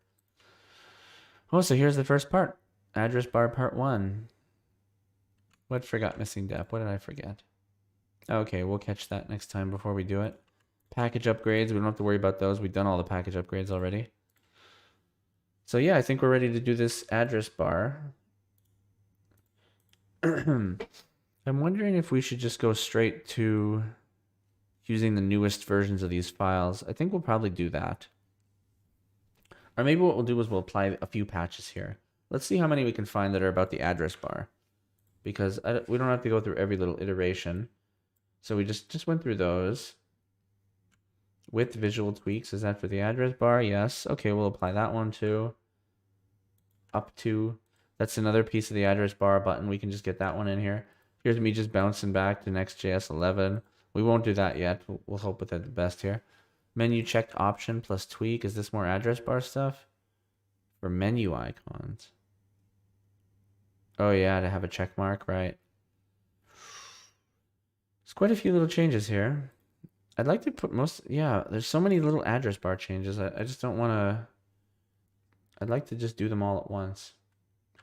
Oh, so here's the first part. Address bar part 1. What forgot missing dep? What did I forget? Okay, we'll catch that next time before we do it. package upgrades. We don't have to worry about those. We've done all the package upgrades already. So yeah, I think we're ready to do this address bar. I'm wondering if we should just go straight to using the newest versions of these files. I think we'll probably do that. Or maybe what we'll do is we'll apply a few patches here. Let's see how many we can find that are about the address bar. Because we don't have to go through every little iteration. So we just went through those. With visual tweaks, is that for the address bar? Yes. Okay, we'll apply that one too. Up to, that's another piece of the address bar button. We can just get that one in here. Here's me just bouncing back to Next.js 11. We won't do that yet. We'll hope with the best here. Menu checked option plus tweak. Is this more address bar stuff? For menu icons. Oh yeah, to have a check mark, right? There's quite a few little changes here. I'd like to put yeah, there's so many little address bar changes. I just don't want to, I'd like to just do them all at once.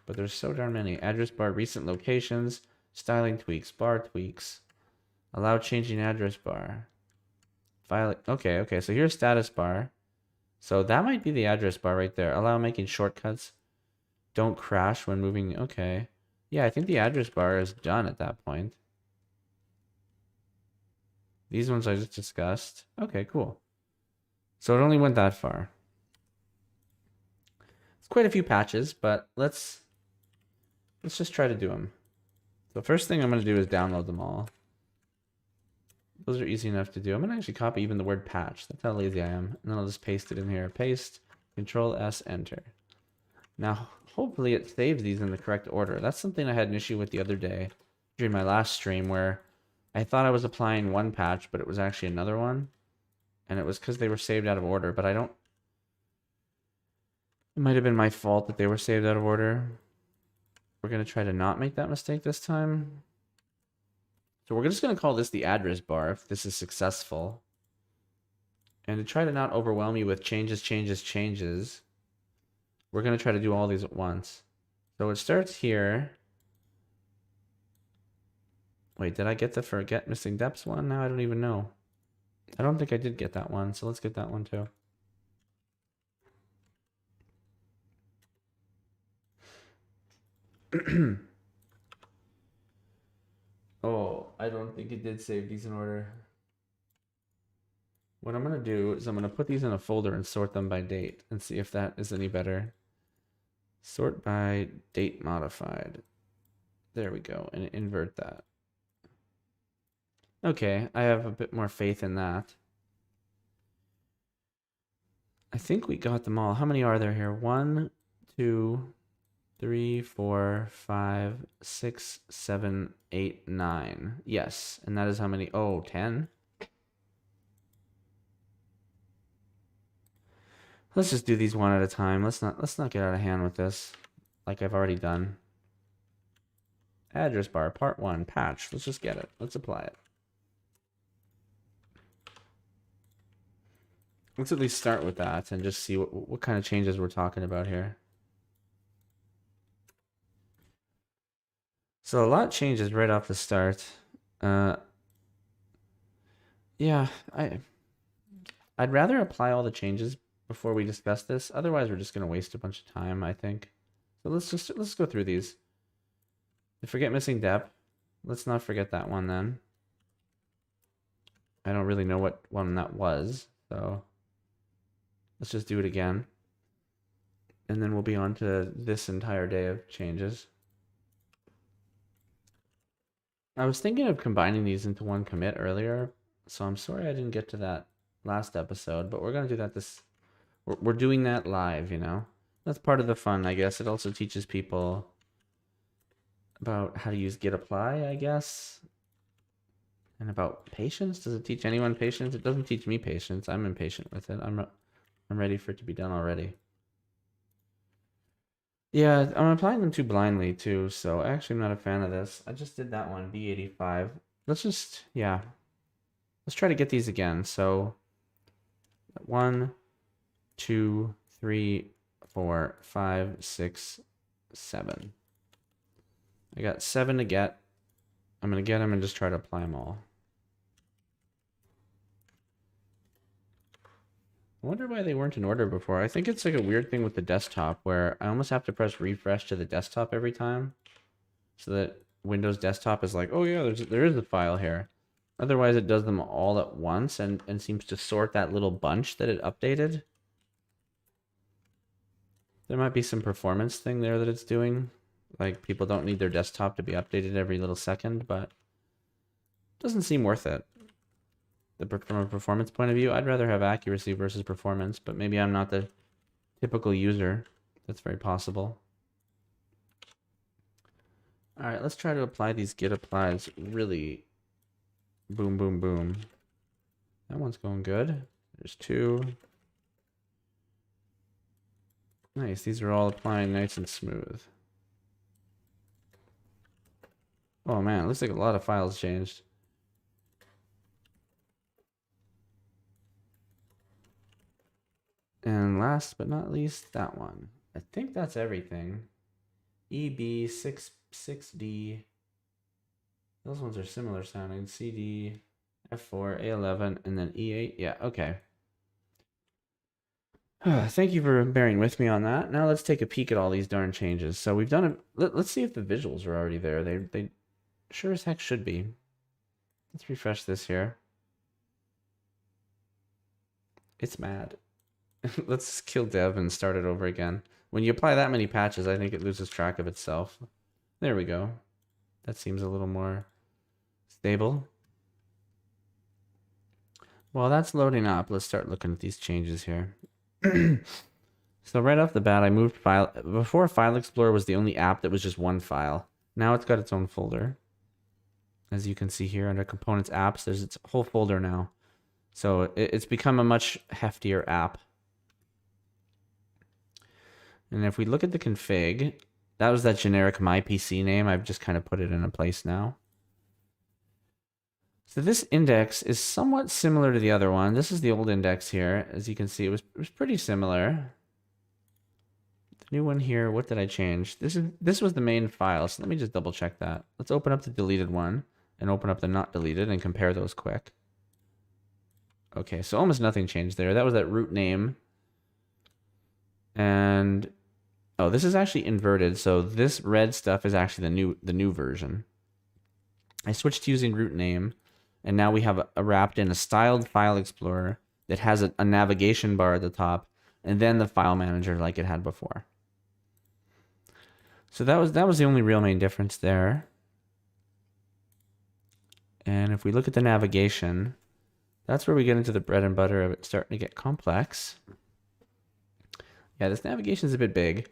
But there's so darn many. Address bar, recent locations, styling tweaks, bar tweaks, allow changing address bar. File, okay, so here's status bar. So that might be the address bar right there. Allow making shortcuts. Don't crash when moving, okay. Yeah, I think the address bar is done at that point. These ones I just discussed. Okay, cool. So it only went that far. It's quite a few patches, but let's just try to do them. The first thing I'm going to do is download them all. Those are easy enough to do. I'm going to actually copy even the word patch. That's how lazy I am. And then I'll just paste it in here. Paste, Control S, Enter. Now, hopefully it saves these in the correct order. That's something I had an issue with the other day during my last stream where I thought I was applying one patch, but it was actually another one. And it was because they were saved out of order, but I don't... It might have been my fault that they were saved out of order. We're going to try to not make that mistake this time. So we're just going to call this the address bar if this is successful. And to try to not overwhelm you with changes, we're going to try to do all these at once. So it starts here. Wait, did I get the forget missing depths one? Now I don't even know. I don't think I did get that one, so let's get that one too. Oh, I don't think it did save these in order. What I'm going to do is I'm going to put these in a folder and sort them by date and see if that is any better. Sort by date modified. There we go, and invert that. Okay, I have a bit more faith in that. I think we got them all. How many are there here? 1, 2, 3, 4, 5, 6, 7, 8, 9. Yes, and that is how many? Oh, 10. Let's just do these one at a time. Let's not get out of hand with this, like I've already done. Address bar, part 1, patch. Let's just get it. Let's apply it. Let's at least start with that and just see what kind of changes we're talking about here. So a lot changes right off the start. Yeah, I'd rather apply all the changes before we discuss this. Otherwise, we're just going to waste a bunch of time, I think. So let's go through these. The forget missing depth. Let's not forget that one then. I don't really know what one that was, so let's just do it again. And then we'll be on to this entire day of changes. I was thinking of combining these into one commit earlier, so I'm sorry I didn't get to that last episode, but we're going to do that we're doing that live, you know? That's part of the fun, I guess. It also teaches people about how to use git apply, I guess. And about patience. Does it teach anyone patience? It doesn't teach me patience. I'm impatient with it. I'm ready for it to be done already. Yeah, I'm applying them too blindly too, so actually I'm not a fan of this. I just did that one, B85. Let's just, yeah. Let's try to get these again. So 1, 2, 3, 4, 5, 6, 7. I got 7 to get. I'm going to get them and just try to apply them all. I wonder why they weren't in order before. I think it's like a weird thing with the desktop where I almost have to press refresh to the desktop every time. So that Windows desktop is like, oh yeah, there is a file here. Otherwise it does them all at once and seems to sort that little bunch that it updated. There might be some performance thing there that it's doing. Like people don't need their desktop to be updated every little second, but it doesn't seem worth it. From a performance point of view, I'd rather have accuracy versus performance, but maybe I'm not the typical user. That's very possible. All right, let's try to apply these git applies really boom, boom, boom. That one's going good. There's 2. Nice, these are all applying nice and smooth. Oh man, it looks like a lot of files changed. And last but not least, that one. I think that's everything. EB6D. Those ones are similar sounding. CD, F4, A11, and then E8. Yeah, okay. Thank you for bearing with me on that. Now let's take a peek at all these darn changes. So we've done it. Let's see if the visuals are already there. They sure as heck should be. Let's refresh this here. It's mad. Let's kill dev and start it over again. When you apply that many patches, I think it loses track of itself. There we go. That seems a little more stable. While that's loading up, let's start looking at these changes here. So right off the bat, I moved file. Before, File Explorer was the only app that was just one file. Now it's got its own folder. As you can see here under Components Apps, there's its whole folder now. So it's become a much heftier app. And if we look at the config, that was that generic my PC name. I've just kind of put it in a place now. So this index is somewhat similar to the other one. This is the old index here. As you can see, it was pretty similar. The new one here, what did I change? This was the main file, so let me just double check that. Let's open up the deleted one and open up the not deleted and compare those quick. Okay, so almost nothing changed there. That was that root name. And oh, this is actually inverted. So this red stuff is actually the new version. I switched to using root name, and now we have wrapped in a styled file explorer that has a navigation bar at the top, and then the file manager like it had before. So that was the only real main difference there. And if we look at the navigation, that's where we get into the bread and butter of it starting to get complex. Yeah, this navigation is a bit big,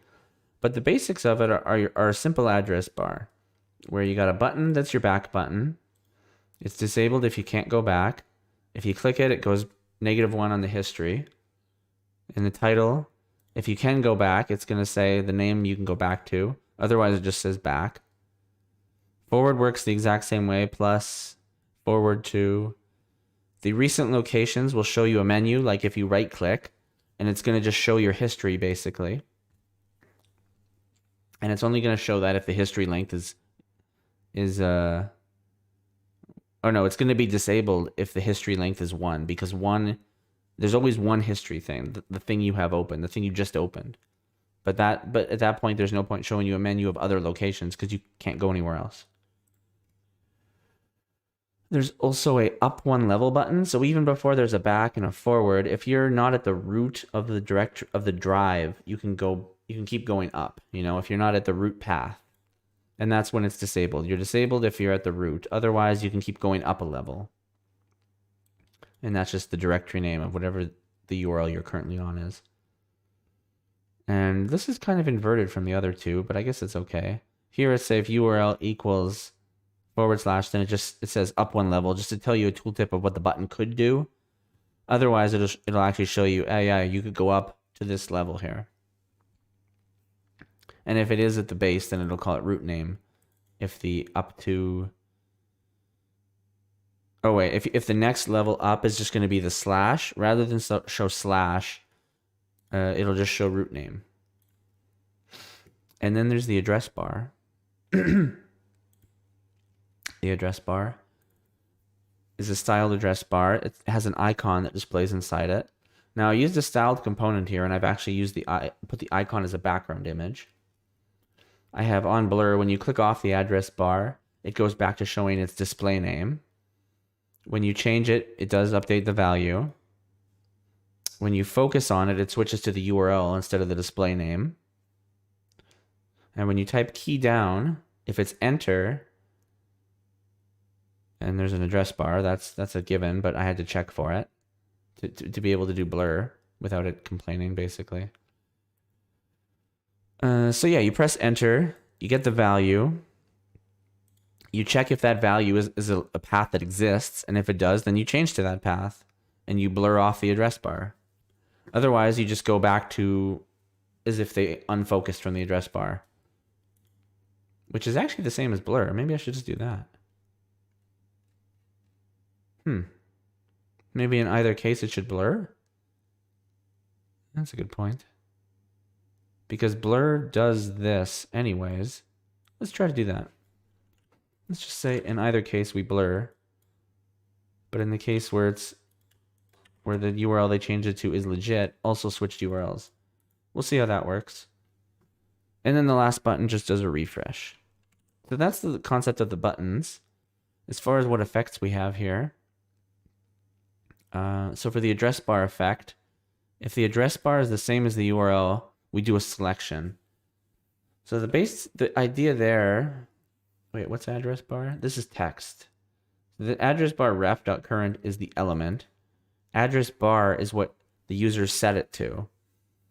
but the basics of it are a simple address bar where you got a button that's your back button. It's disabled if you can't go back. If you click it, it goes -1 on the history. In the title, if you can go back, it's going to say the name you can go back to. Otherwise, it just says back. Forward works the exact same way, plus, forward to. The recent locations will show you a menu, like if you right click, and it's going to just show your history basically. And it's only going to show that if the history length is oh no, it's going to be disabled if the history length is 1, because there's always one history thing, the thing you have open, the thing you just opened. But at that point, there's no point showing you a menu of other locations because you can't go anywhere else. There's also a up 1 level button. So even before there's a back and a forward, if you're not at the root of the drive, you can keep going up, if you're not at the root path. And that's when it's disabled. You're disabled if you're at the root. Otherwise, you can keep going up a level. And that's just the directory name of whatever the URL you're currently on is. And this is kind of inverted from the other two, but I guess it's okay. Here it's say if URL equals / then it says up 1 level just to tell you a tooltip of what the button could do. Otherwise, it'll actually show you, yeah, you could go up to this level here. And if it is at the base, then it'll call it root name. If the up to... Oh wait, if the next level up is just going to be the slash, rather than show slash, it'll just show root name. And then there's the address bar. The address bar is a styled address bar. It has an icon that displays inside it. Now I used a styled component here, and I've actually used put the icon as a background image. I have on blur. When you click off the address bar, it goes back to showing its display name. When you change it, it does update the value. When you focus on it, it switches to the URL instead of the display name. And when you type key down, if it's enter, and there's an address bar, that's a given, but I had to check for it to be able to do blur without it complaining, basically. So yeah, you press enter, you get the value. You check if that value is a path that exists, and if it does, then you change to that path, and you blur off the address bar. Otherwise, you just go back to as if they unfocused from the address bar, which is actually the same as blur. Maybe I should just do that. Maybe in either case it should blur. That's a good point. Because blur does this anyways. Let's try to do that. Let's just say in either case we blur. But in the case where it's where the URL they changed it to is legit, also switched URLs. We'll see how that works. And then the last button just does a refresh. So that's the concept of the buttons. As far as what effects we have here. So for the address bar effect, if the address bar is the same as the URL, we do a selection. So the idea there, wait, what's address bar? This is text. The address bar ref.current is the element. Address bar is what the user set it to.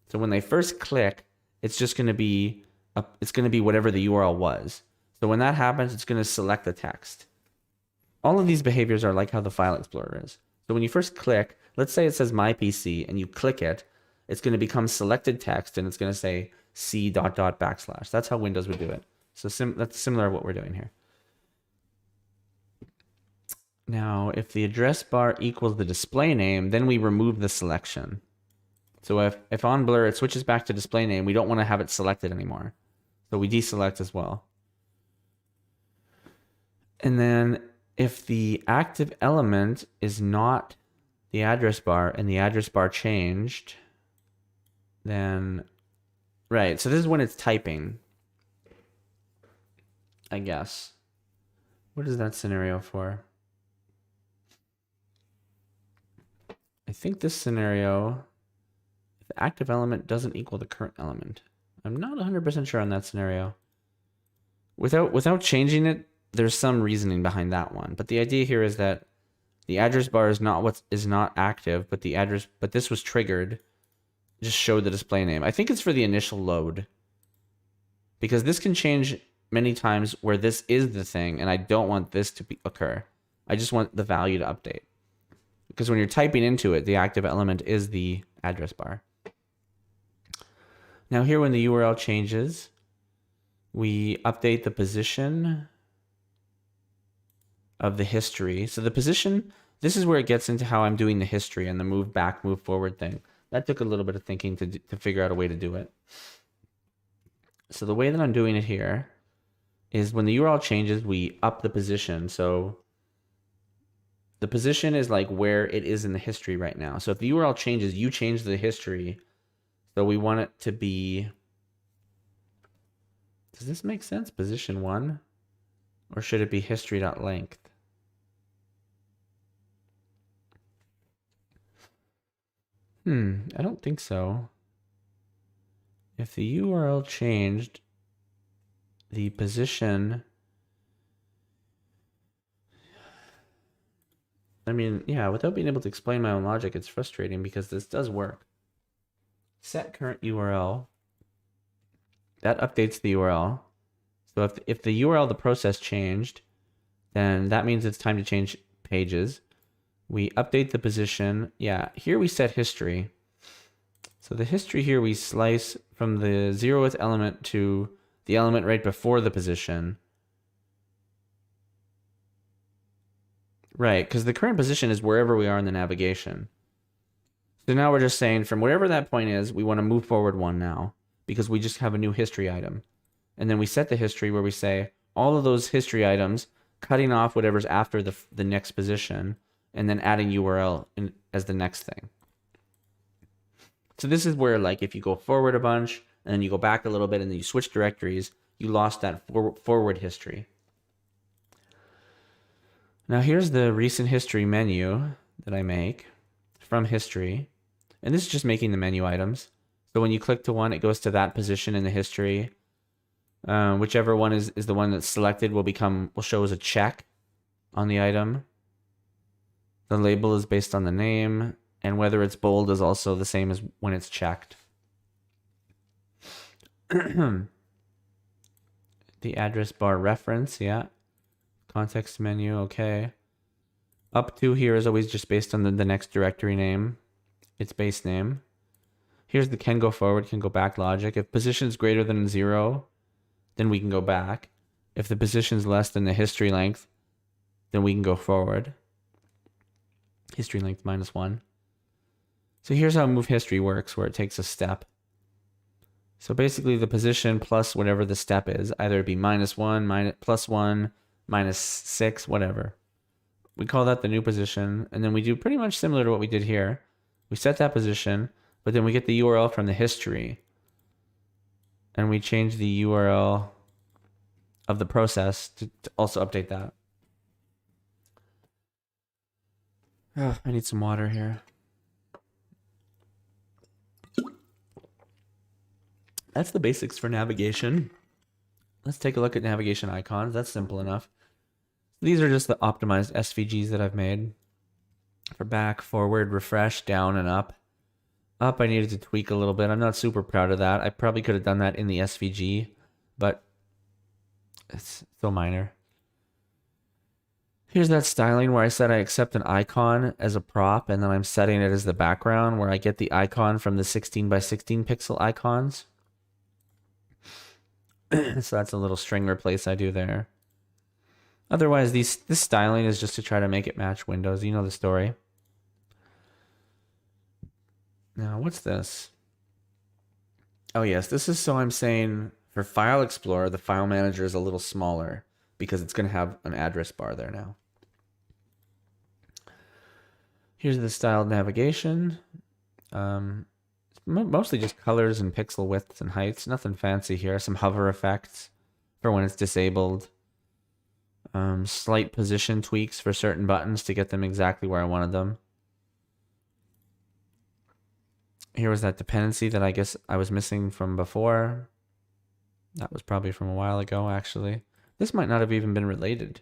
So when they first click, it's just going to be whatever the URL was. So when that happens, it's going to select the text. All of these behaviors are like how the file explorer is. So when you first click, let's say it says my PC and you click it, it's going to become selected text and it's going to say c ... That's how Windows would do it. So that's similar to what we're doing here. Now, if the address bar equals the display name, then we remove the selection. So if on blur it switches back to display name, we don't want to have it selected anymore. So we deselect as well. And then if the active element is not the address bar and the address bar changed, then, right, so this is when it's typing, I guess. What is that scenario for? I think this scenario, if the active element doesn't equal the current element. I'm not 100% sure on that scenario. Without changing it, there's some reasoning behind that one. But the idea here is that the address bar is not active, but this was triggered, just showed the display name. I think it's for the initial load. Because this can change many times where this is the thing, and I don't want this to occur. I just want the value to update. Because when you're typing into it, the active element is the address bar. Now here when the URL changes, we update the position of the history. So the position, this is where it gets into how I'm doing the history and the move back, move forward thing. That took a little bit of thinking to figure out a way to do it. So the way that I'm doing it here is when the URL changes, we up the position. So the position is like where it is in the history right now. So if the URL changes, you change the history. So we want it to be, does this make sense? Position 1? Or should it be history.length? I don't think so. If the URL changed, the position, I mean, yeah, without being able to explain my own logic, it's frustrating because this does work. Set current URL, that updates the URL. So if the URL, the process changed, then that means it's time to change pages. We update the position. Yeah, here we set history. So the history here, we slice from the 0th element to the element right before the position. Right, because the current position is wherever we are in the navigation. So now we're just saying from whatever that point is, we want to move forward 1 now because we just have a new history item. And then we set the history where we say all of those history items, cutting off whatever's after the next position, and then adding URL as the next thing. So this is where, like, if you go forward a bunch and then you go back a little bit and then you switch directories, you lost that forward history. Now here's the recent history menu that I make from history. And this is just making the menu items. So when you click to one, it goes to that position in the history. Whichever one is the one that's selected will show as a check on the item. The label is based on the name, and whether it's bold is also the same as when it's checked. The address bar reference, yeah. Context menu, okay. Up to here is always just based on the next directory name, its base name. Here's the can go forward, can go back logic. If position is greater than 0, then we can go back. If the position is less than the history length, then we can go forward. History length -1. So here's how move history works, where it takes a step. So basically the position plus whatever the step is, either it be -1, +1, -6, whatever. We call that the new position, and then we do pretty much similar to what we did here. We set that position, but then we get the URL from the history, and we change the URL of the process to also update that. Oh, I need some water here. That's the basics for navigation. Let's take a look at navigation icons. That's simple enough. These are just the optimized SVGs that I've made for back, forward, refresh, down, and up. Up, I needed to tweak a little bit. I'm not super proud of that. I probably could have done that in the SVG, but it's so minor. Here's that styling where I said I accept an icon as a prop, and then I'm setting it as the background, where I get the icon from the 16 by 16 pixel icons. So that's a little string replace I do there. Otherwise, this styling is just to try to make it match Windows. You know the story. Now, what's this? Oh yes, this is so I'm saying for File Explorer, the file manager is a little smaller because it's going to have an address bar there now. Here's the styled navigation. Mostly just colors and pixel widths and heights. Nothing fancy here. Some hover effects for when it's disabled. Slight position tweaks for certain buttons to get them exactly where I wanted them. Here was that dependency that I guess I was missing from before. That was probably from a while ago, actually. This might not have even been related.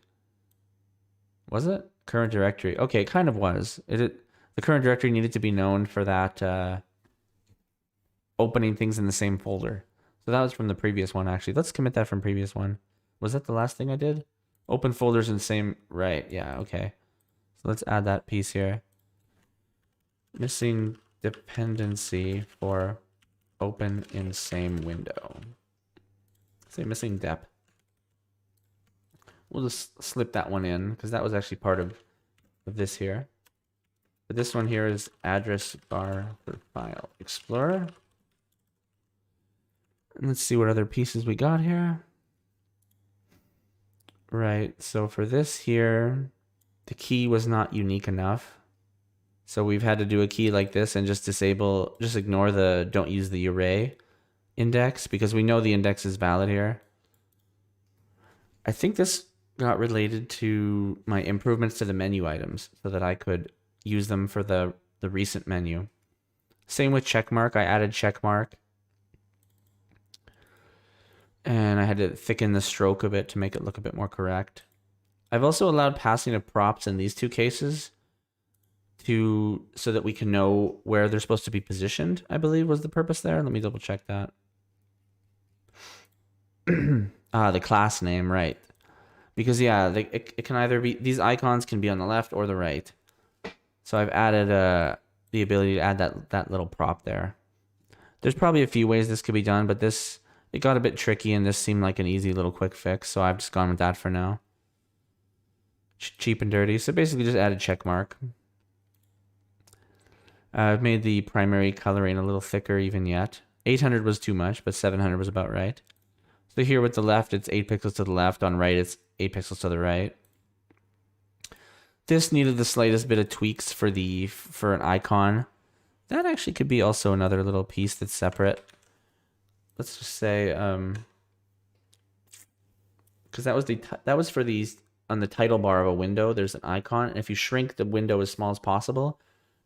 Was it? Current directory. Okay, it kind of was. The current directory needed to be known for that opening things in the same folder. So that was from the previous one, actually. Let's commit that from previous one. Was that the last thing I did? Open folders in same... Right, yeah, okay. So let's add that piece here. Missing dependency for open in same window. Say missing dep. We'll just slip that one in because that was actually part of this here. But this one here is address bar for File Explorer. And let's see what other pieces we got here. Right, so for this here, the key was not unique enough. So we've had to do a key like this and just ignore the don't use the array index because we know the index is valid here. I think this got related to my improvements to the menu items so that I could use them for the recent menu. Same with checkmark. I added checkmark. And I had to thicken the stroke a bit to make it look a bit more correct. I've also allowed passing of props in these two cases so that we can know where they're supposed to be positioned, I believe was the purpose there. Let me double check that. The class name, right. Because yeah, it can either be, these icons can be on the left or the right. So I've added the ability to add that little prop there. There's probably a few ways this could be done, but it got a bit tricky and this seemed like an easy little quick fix, so I've just gone with that for now. Cheap and dirty, so basically just added check mark. I've made the primary coloring a little thicker even yet. 800 was too much, but 700 was about right. So here with the left, it's 8 pixels to the left. On right, it's 8 pixels to the right. This needed the slightest bit of tweaks for an icon. That actually could be also another little piece that's separate. Let's just say, because that was for these on the title bar of a window. There's an icon, and if you shrink the window as small as possible,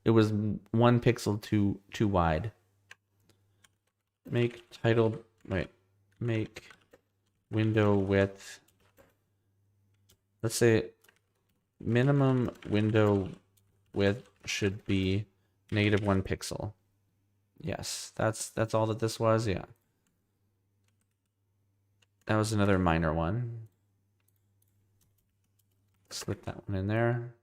it was 1 pixel too wide. Make window width. Let's say minimum window width should be -1 pixel. Yes, that's all that this was. Yeah, that was another minor one. Slip that one in there.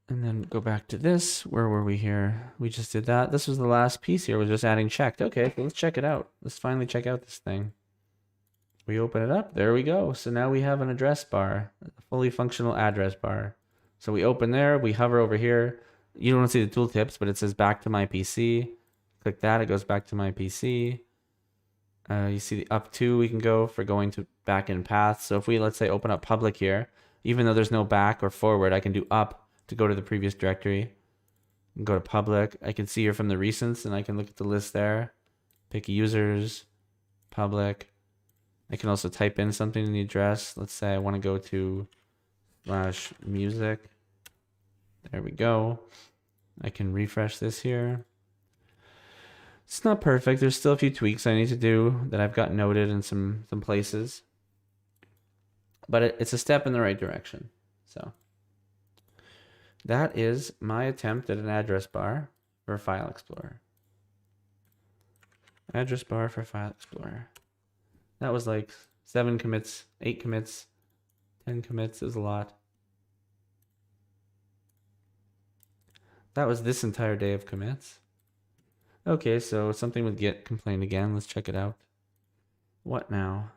And then go back to this. Where were we here? We just did that. This was the last piece here. We're just adding checked. Okay, so let's check it out. Let's finally check out this thing. We open it up. There we go. So now we have an address bar, a fully functional address bar. So we open there. We hover over here. You don't want to see the tooltips, but it says back to my PC. Click that. It goes back to my PC. You see the up to we can go for going to back in path. So if we, let's say, open up public here, even though there's no back or forward, I can do up to go to the previous directory. Go to public. I can see here from the recents, and I can look at the list there. Pick users, public. I can also type in something in the address. Let's say I want to go to /music. There we go. I can refresh this here. It's not perfect. There's still a few tweaks I need to do that I've got noted in some places. But it's a step in the right direction. So that is my attempt at an address bar for File Explorer. Address bar for File Explorer. That was like 7 commits, 8 commits, 10 commits. It was a lot. That was this entire day of commits. Okay, so something with Git complained again. Let's check it out. What now?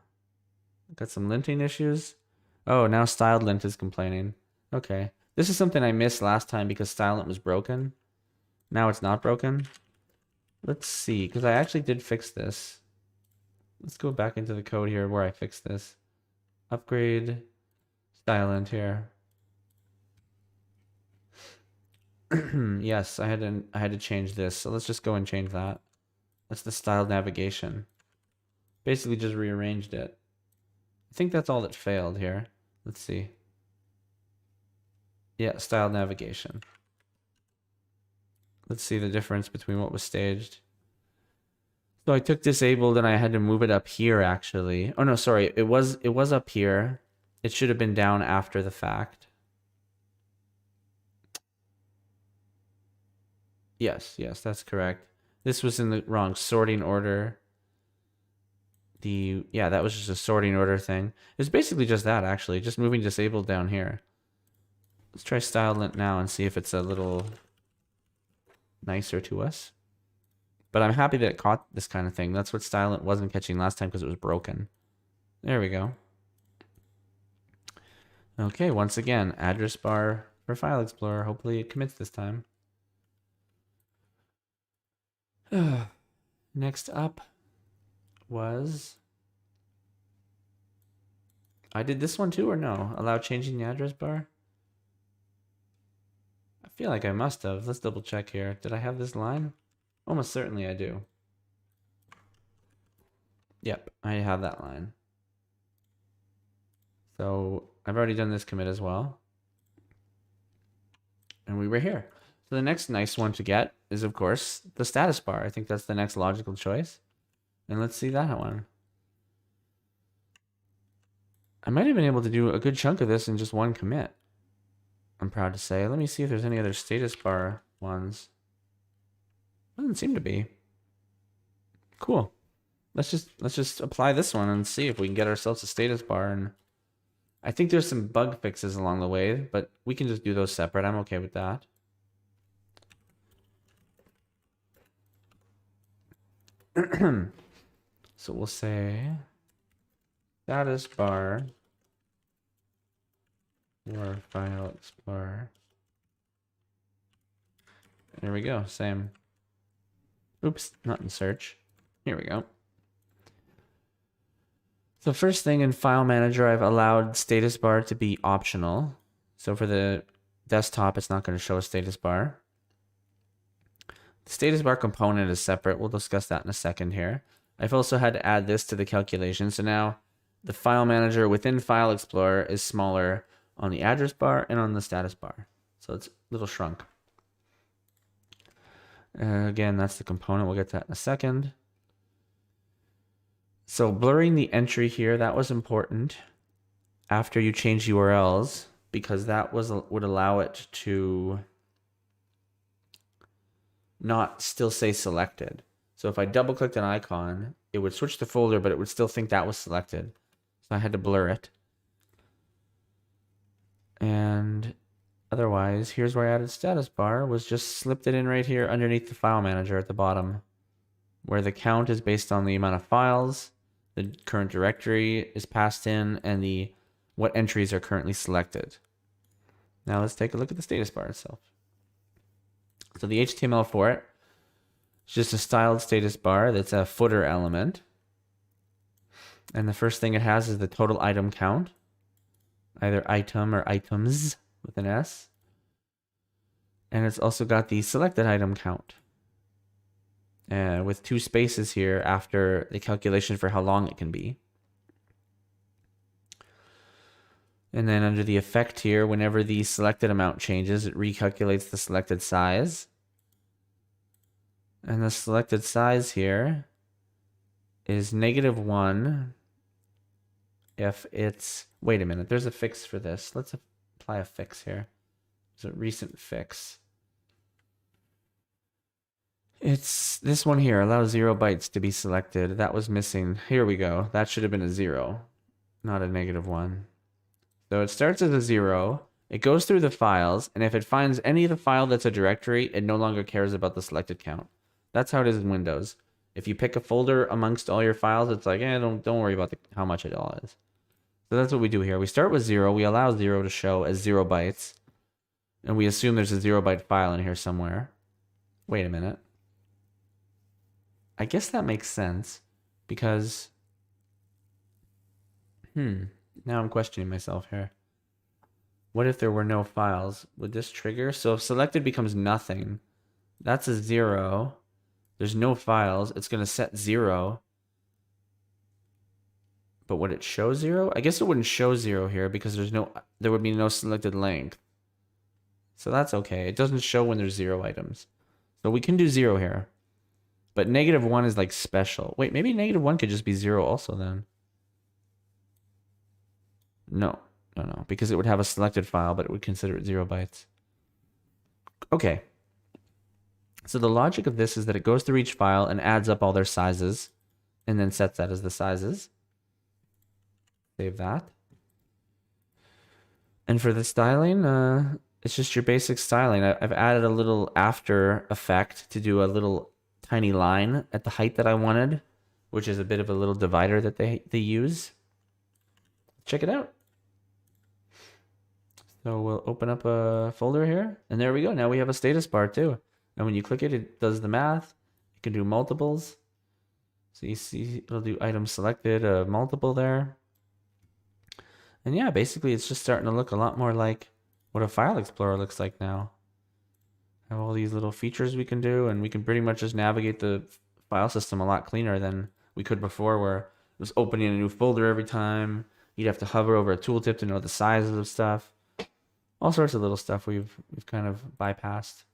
Got some linting issues. Oh, now styled lint is complaining. Okay. This is something I missed last time because styled lint was broken. Now it's not broken. Let's see, because I actually did fix this. Let's go back into the code here where I fixed this. Upgrade style lint here. Yes, I had to change this. So let's just go and change that. That's the styled navigation. Basically just rearranged it. I think that's all that failed here. Let's see. Yeah, styled navigation. Let's see the difference between what was staged. So I took disabled and I had to move it up here actually. Oh no, sorry. It was up here. It should have been down after the fact. Yes, that's correct. This was in the wrong sorting order. Yeah, that was just a sorting order thing. It's basically just that actually, just moving disabled down here. Let's try styled lint now and see if it's a little nicer to us. But I'm happy that it caught this kind of thing. That's what styled lint wasn't catching last time because it was broken. There we go. Okay, once again, address bar for File Explorer. Hopefully it commits this time. Next up was... I did this one too or no? Allow changing the address bar? I feel like I must have. Let's double check here. Did I have this line? Almost certainly I do. Yep, I have that line. So I've already done this commit as well. And we were here. So the next nice one to get is, of course, the status bar. I think that's the next logical choice. And let's see that one. I might have been able to do a good chunk of this in just one commit. I'm proud to say. Let me see if there's any other status bar ones. Doesn't seem to be. Cool. Let's just apply this one and see if we can get ourselves a status bar. And I think there's some bug fixes along the way, but we can just do those separate. I'm okay with that. So we'll say status bar for File Explorer. There we go. Same. Oops, not in search. Here we go. So first thing in File Manager, I've allowed status bar to be optional. So for the desktop, it's not going to show a status bar. The status bar component is separate. We'll discuss that in a second here. I've also had to add this to the calculation. So now the file manager within File Explorer is smaller on the address bar and on the status bar. So it's a little shrunk. Again, that's the component. We'll get to that in a second. So blurring the entry here, that was important after you change URLs, because that would allow it to not still say selected. So if I double clicked an icon, it would switch the folder, but it would still think that was selected. So I had to blur it. And otherwise, here's where I added status bar, was just slipped it in right here underneath the file manager at the bottom, where the count is based on the amount of files, the current directory is passed in, and what entries are currently selected. Now let's take a look at the status bar itself. So the HTML for it is just a styled status bar that's a footer element. And the first thing it has is the total item count, either item or items with an S. And it's also got the selected item count, with 2 spaces here after the calculation for how long it can be. And then under the effect here, whenever the selected amount changes, it recalculates the selected size. And the selected size here is -1 if it's... Wait a minute, there's a fix for this. Let's apply a fix here. There's a recent fix. It's this one here, allow 0 bytes to be selected. That was missing. Here we go. That should have been a 0, not a -1. So it starts as a 0, it goes through the files, and if it finds any of the file that's a directory, it no longer cares about the selected count. That's how it is in Windows. If you pick a folder amongst all your files, it's like, don't worry about how much it all is. So that's what we do here. We start with 0, we allow 0 to show as 0 bytes, and we assume there's a 0 byte file in here somewhere. Wait a minute. I guess that makes sense, because... Now I'm questioning myself here. What if there were no files? Would this trigger? So if selected becomes nothing, that's a 0. There's no files. It's going to set 0. But would it show 0? I guess it wouldn't show 0 here because there would be no selected length. So that's okay. It doesn't show when there's 0 items. So we can do 0 here. But -1 is like special. Wait, maybe -1 could just be 0 also then. No, because it would have a selected file, but it would consider it 0 bytes. Okay. So the logic of this is that it goes through each file and adds up all their sizes, and then sets that as the sizes. Save that. And for the styling, it's just your basic styling. I've added a little after effect to do a little tiny line at the height that I wanted, which is a bit of a little divider that they use. Check it out. So we'll open up a folder here, and there we go. Now we have a status bar too. And when you click it, it does the math. You can do multiples. So you see it'll do item selected, a multiple there. And yeah, basically it's just starting to look a lot more like what a file explorer looks like now. Have all these little features we can do, and we can pretty much just navigate the file system a lot cleaner than we could before, where it was opening a new folder every time. You'd have to hover over a tooltip to know the sizes of stuff. All sorts of little stuff we've kind of bypassed.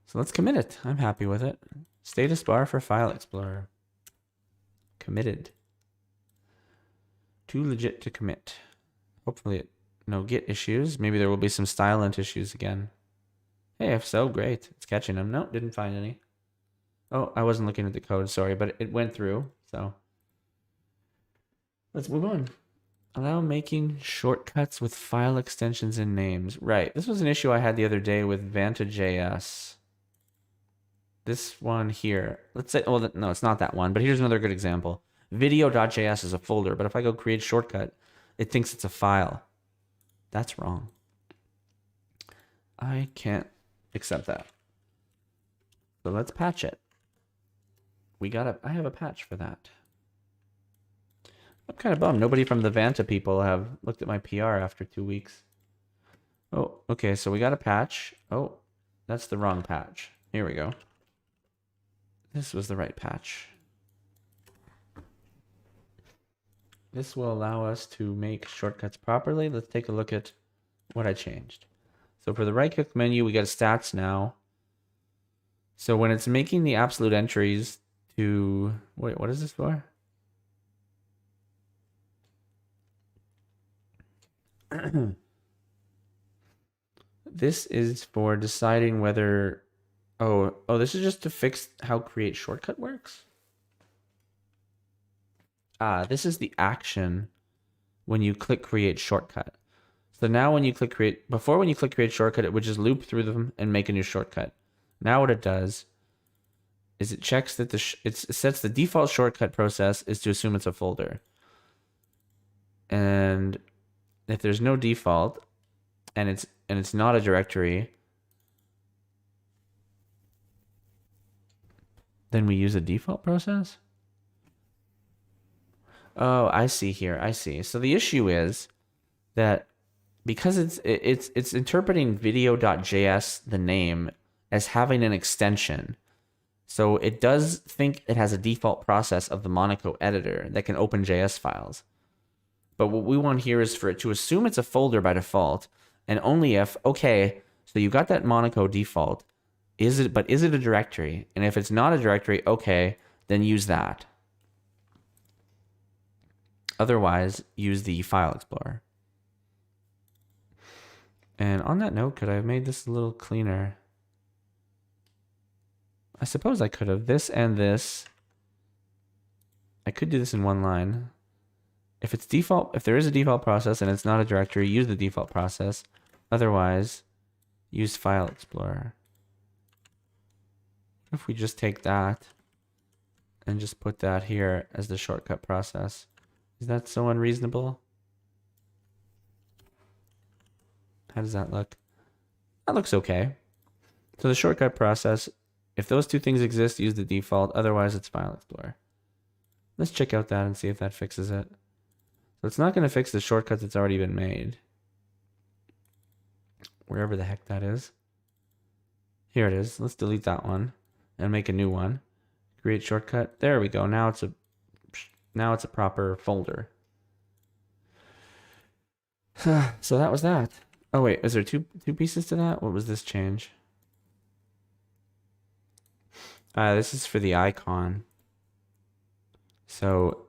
So let's commit it. I'm happy with it. Status bar for File Explorer. Committed. Too legit to commit. Hopefully no Git issues. Maybe there will be some stylint issues again. Hey, if so, great. It's catching them. No, didn't find any. Oh, I wasn't looking at the code, sorry, but it went through, so. Let's move on. Allow making shortcuts with file extensions and names. Right, this was an issue I had the other day with Vanta.js. This one here. Let's say, oh, no, it's not that one, but here's another good example. Video.js is a folder, but if I go create shortcut, it thinks it's a file. That's wrong. I can't accept that. So let's patch it. I have a patch for that. I'm kind of bummed. Nobody from the Vanta people have looked at my PR after 2 weeks. Oh, okay, so we got a patch. Oh, that's the wrong patch. Here we go. This was the right patch. This will allow us to make shortcuts properly. Let's take a look at what I changed. So for the right-click menu, we got stats now. So when it's making the absolute entries to... Wait, what is this for? This is for deciding whether... Oh, this is just to fix how create shortcut works? This is the action when you click create shortcut. So now when you click create... Before when you click create shortcut, it would just loop through them and make a new shortcut. Now what it does is it checks that it sets the default shortcut process is to assume it's a folder. And if there's no default and it's not a directory, then we use a default process? Oh, I see here. I see. So the issue is that because it's interpreting video.js, the name, as having an extension. So it does think it has a default process of the Monaco editor that can open JS files. But what we want here is for it to assume it's a folder by default, and only if, okay, so you got that Monaco default, is it a directory? And if it's not a directory, okay, then use that. Otherwise, use the File Explorer. And on that note, could I have made this a little cleaner? I suppose I could have. This and this. I could do this in one line. If it's default, if there is a default process and it's not a directory, use the default process. Otherwise, use File Explorer. What if we just take that and just put that here as the shortcut process? Is that so unreasonable? How does that look? That looks okay. So the shortcut process, if those two things exist, use the default. Otherwise, it's File Explorer. Let's check out that and see if that fixes it. So it's not going to fix the shortcut that's already been made. Wherever the heck that is. Here it is. Let's delete that one and make a new one. Create shortcut. There we go. Now it's a proper folder. So that was that. Oh wait, is there two pieces to that? What was this change? This is for the icon. So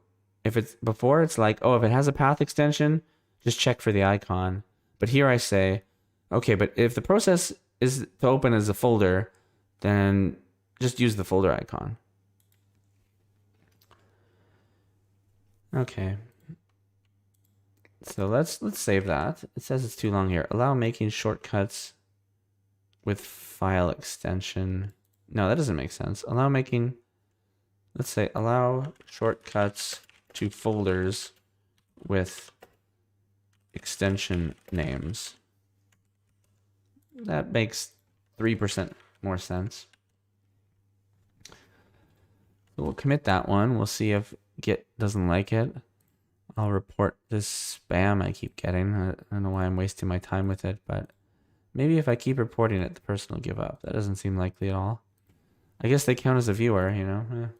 if it's before, it's like, oh, if it has a path extension, just check for the icon. But here I say, okay, but if the process is to open as a folder, then just use the folder icon. Okay. So let's save that. It says it's too long here. Allow making shortcuts with file extension. No, that doesn't make sense. Allow making, let's say allow shortcuts to folders with extension names. That makes 3% more sense. So we'll commit that one. We'll see if Git doesn't like it. I'll report this spam I keep getting. I don't know why I'm wasting my time with it, but maybe if I keep reporting it, the person will give up. That doesn't seem likely at all. I guess they count as a viewer, you know.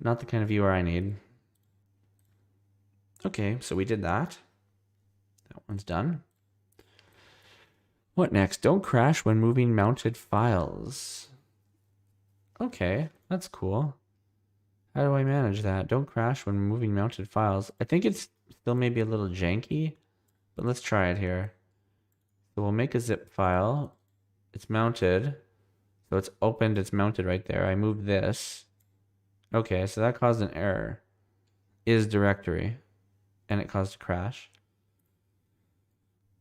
Not the kind of viewer I need. Okay, so we did that. That one's done. What next? Don't crash when moving mounted files. Okay, that's cool. How do I manage that? Don't crash when moving mounted files. I think it's still maybe a little janky, but let's try it here. So we'll make a zip file. It's mounted. So it's opened, it's mounted right there. I moved this. Okay, so that caused an error. Is directory. And it caused a crash.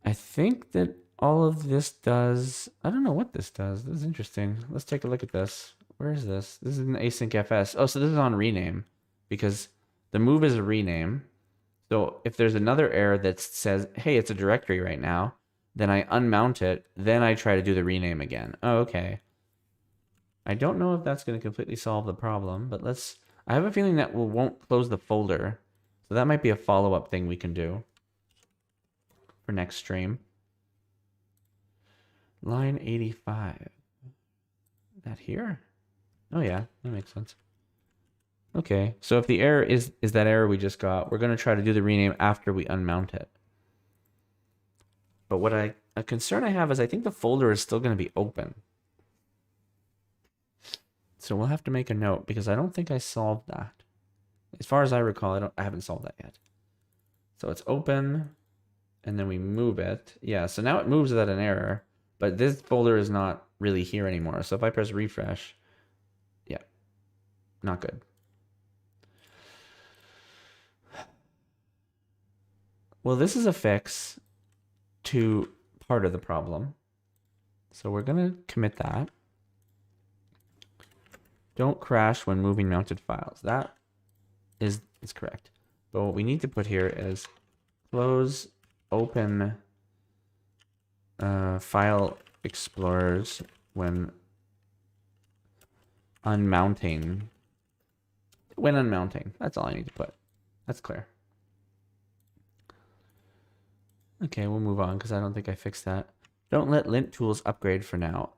I think that all of this does... I don't know what this does. This is interesting. Let's take a look at this. Where is this? This is an async fs. Oh, so this is on rename. Because the move is a rename. So if there's another error that says, hey, it's a directory right now, then I unmount it, then I try to do the rename again. Oh, okay. I don't know if that's going to completely solve the problem, but let's... I have a feeling that we won't close the folder. So So that might be a follow-up thing we can do for next stream. Line 85. That here? Oh yeah, that makes sense. Okay, so if the error is that error we just got, we're going to try to do the rename after we unmount it. But what a concern I have is I think the folder is still going to be open. So we'll have to make a note because I don't think I solved that. As far as I recall, I haven't solved that yet. So it's open, and then we move it. Yeah, so now it moves without an error, but this folder is not really here anymore. So if I press refresh, yeah, not good. Well, this is a fix to part of the problem. So we're going to commit that. Don't crash when moving mounted files. That is correct. But what we need to put here is close open file explorers when unmounting. When unmounting. That's all I need to put. That's clear. Okay, we'll move on because I don't think I fixed that. Don't let lint tools upgrade for now.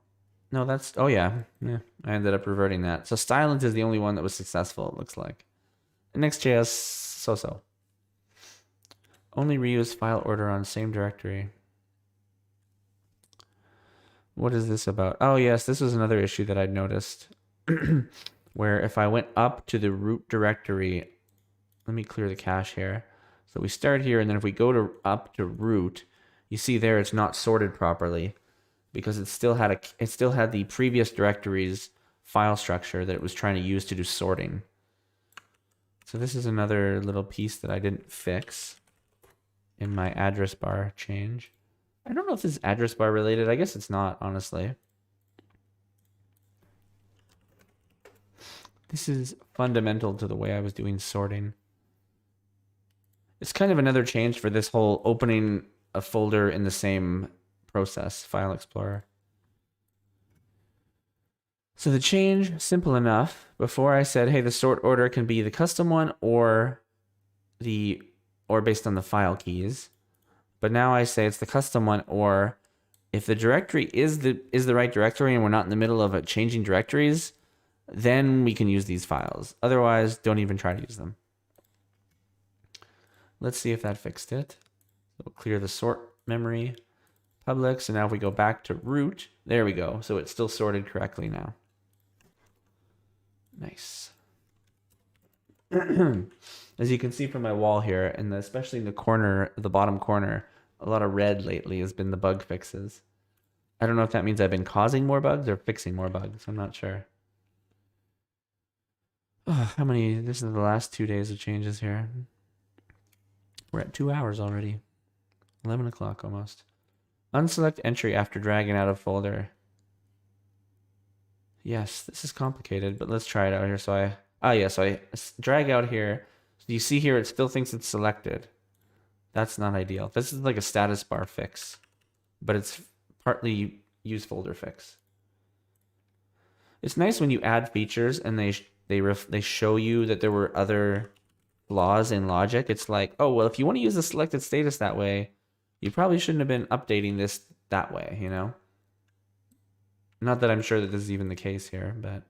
No, that's... Oh, yeah. I ended up reverting that. So stylint is the only one that was successful, it looks like. Next.js, so-so. Only reuse file order on same directory. What is this about? Oh, yes, this was another issue that I'd noticed. Where if I went up to the root directory... Let me clear the cache here. So we start here, and then if we go up to root, you see there it's not sorted properly because it still had the previous directory's file structure that it was trying to use to do sorting. So this is another little piece that I didn't fix in my address bar change. I don't know if this is address bar related. I guess it's not, honestly. This is fundamental to the way I was doing sorting. It's kind of another change for this whole opening a folder in the same process, File Explorer. So the change, simple enough. Before I said, hey, the sort order can be the custom one or based on the file keys. But now I say it's the custom one, or if the directory is the right directory and we're not in the middle of changing directories, then we can use these files. Otherwise, don't even try to use them. Let's see if that fixed it. We'll clear the sort memory, public. So now if we go back to root, there we go. So it's still sorted correctly now. Nice. As you can see from my wall here, and especially in the corner, the bottom corner, a lot of red lately has been the bug fixes. I don't know if that means I've been causing more bugs or fixing more bugs. I'm not sure. Oh, how many? This is the last 2 days of changes here. We're at 2 hours already. 11 o'clock almost. Unselect entry after dragging out of folder. Yes, this is complicated, but let's try it out here. So I drag out here. So you see here, it still thinks it's selected. That's not ideal. This is like a status bar fix, but it's partly use folder fix. It's nice when you add features and they show you that there were other flaws in logic. It's like, oh, well, if you want to use the selected status that way, you probably shouldn't have been updating this that way, you know? Not that I'm sure that this is even the case here, but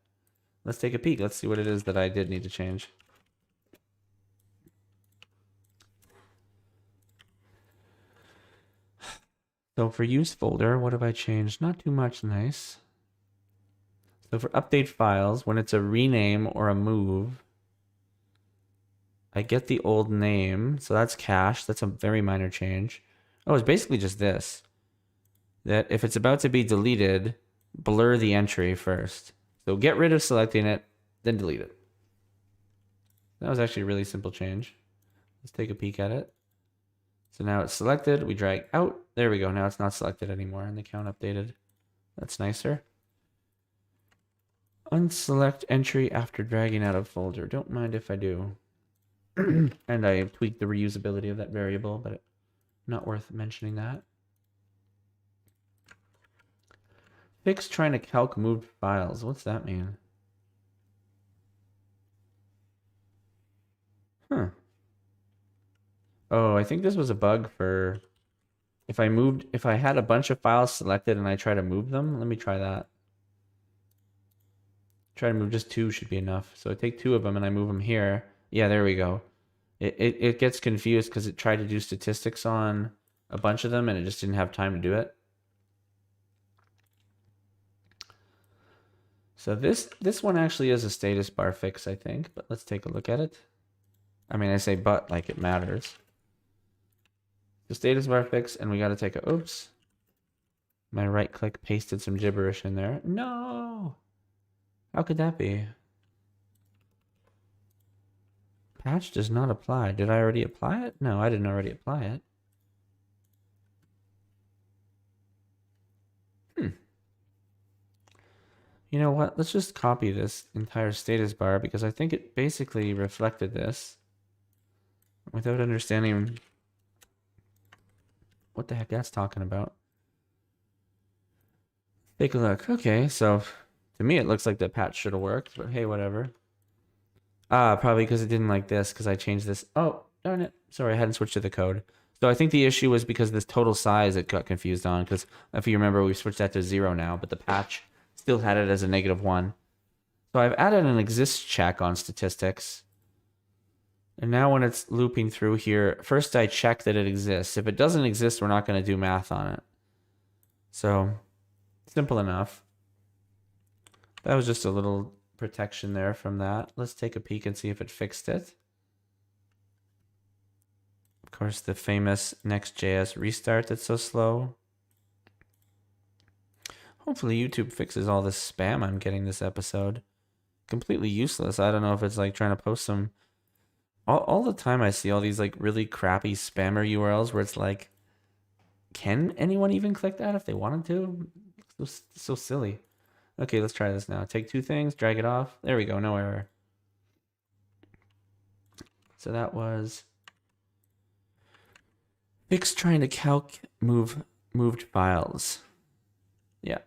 let's take a peek. Let's see what it is that I did need to change. So for use folder, what have I changed? Not too much, nice. So for update files, when it's a rename or a move, I get the old name, so that's cached. That's a very minor change. Oh, it's basically just this. That if it's about to be deleted, blur the entry first. So get rid of selecting it, then delete it. That was actually a really simple change. Let's take a peek at it. So now it's selected, we drag out. There we go, now it's not selected anymore and the count updated. That's nicer. Unselect entry after dragging out of folder. Don't mind if I do. And I tweaked the reusability of that variable, but not worth mentioning that. Fix trying to calc moved files. What's that mean? Huh. Oh, I think this was a bug for if I had a bunch of files selected and I try to move them. Let me try that. Try to move just 2 should be enough. So I take 2 of them and I move them here. Yeah, there we go. It gets confused because it tried to do statistics on a bunch of them and it just didn't have time to do it. So this one actually is a status bar fix, I think, but let's take a look at it. I mean, I say but like it matters. The status bar fix, and we got to take a, oops. My right click pasted some gibberish in there. No! How could that be? Patch does not apply. Did I already apply it? No, I didn't already apply it. You know what? Let's just copy this entire status bar because I think it basically reflected this without understanding what the heck that's talking about. Take a look. Okay, so to me it looks like the patch should have worked, but hey, whatever. Probably because it didn't like this because I changed this. Oh, darn it. Sorry, I hadn't switched to the code. So I think the issue was because this total size it got confused on because if you remember, we switched that to 0 now, but the patch still had it as a -1. So I've added an exists check on statistics. And now when it's looping through here, first I check that it exists. If it doesn't exist, we're not going to do math on it. So simple enough. That was just a little protection there from that. Let's take a peek and see if it fixed it. Of course, the famous Next.js restart that's so slow. Hopefully YouTube fixes all this spam I'm getting this episode. Completely useless. I don't know if it's like trying to post some... All the time I see all these like really crappy spammer URLs where it's like, can anyone even click that if they wanted to? So silly. Okay, let's try this now. Take 2 things, drag it off. There we go, no error. So that was fix trying to calc moved files. Yeah.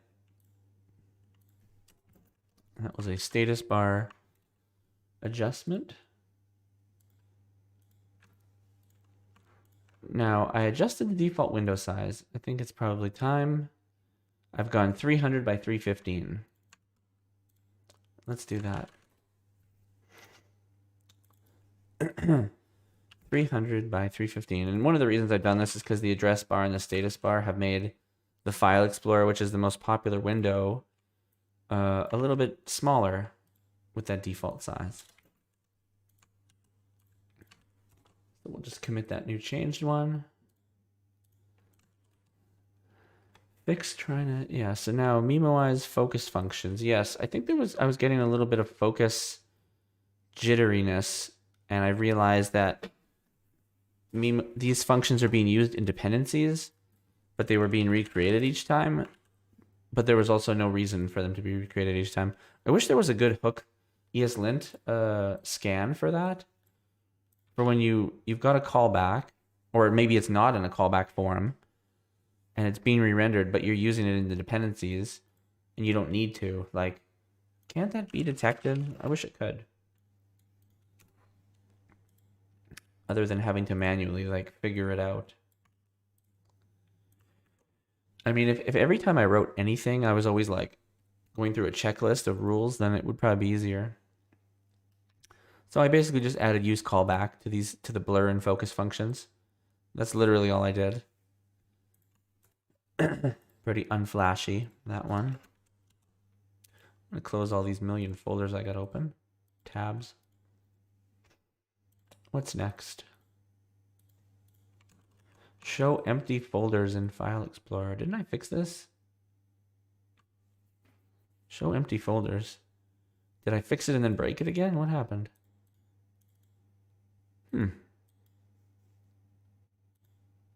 That was a status bar adjustment. Now, I adjusted the default window size. I think it's probably time. I've gone 300 by 315. Let's do that. 300 by 315. And one of the reasons I've done this is because the address bar and the status bar have made the File Explorer, which is the most popular window, a little bit smaller with that default size. So we'll just commit that new changed one. Fix trying to, yeah, so now memoize focus functions. Yes, I think I was getting a little bit of focus jitteriness, and I realized that these functions are being used in dependencies, but they were being recreated each time, but there was also no reason for them to be recreated each time. I wish there was a good hook ESLint scan for that. For when you've got a callback, or maybe it's not in a callback form, and it's being re-rendered, but you're using it in the dependencies, and you don't need to. Like, can't that be detected? I wish it could. Other than having to manually, like, figure it out. I mean, if every time I wrote anything, I was always, like, going through a checklist of rules, then it would probably be easier. So I basically just added use callback to the blur and focus functions. That's literally all I did. Pretty unflashy, that one. I'm gonna close all these million folders I got open. Tabs. What's next? Show empty folders in File Explorer. Didn't I fix this? Show empty folders. Did I fix it and then break it again? What happened?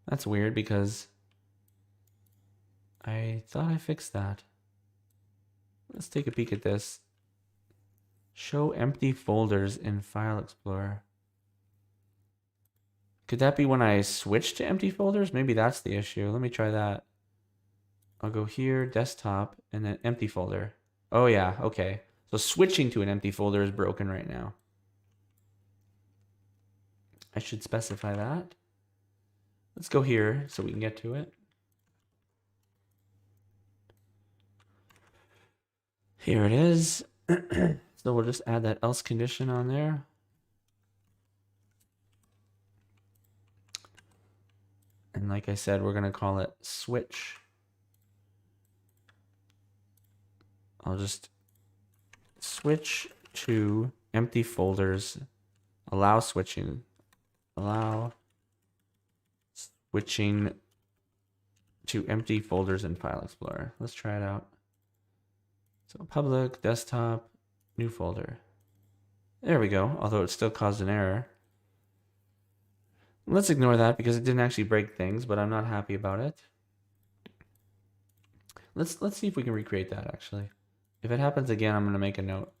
That's weird because I thought I fixed that. Let's take a peek at this. Show empty folders in File Explorer. Could that be when I switch to empty folders? Maybe that's the issue. Let me try that. I'll go here, desktop, and then empty folder. Oh yeah, okay. So switching to an empty folder is broken right now. I should specify that. Let's go here so we can get to it. Here it is. So we'll just add that else condition on there. And like I said, we're going to call it switch. I'll just switch to empty folders. Allow switching. Allow switching to empty folders in File Explorer. Let's try it out. So public, desktop, new folder. There we go, although it still caused an error. Let's ignore that because it didn't actually break things, but I'm not happy about it. Let's see if we can recreate that actually. If it happens again, I'm going to make a note.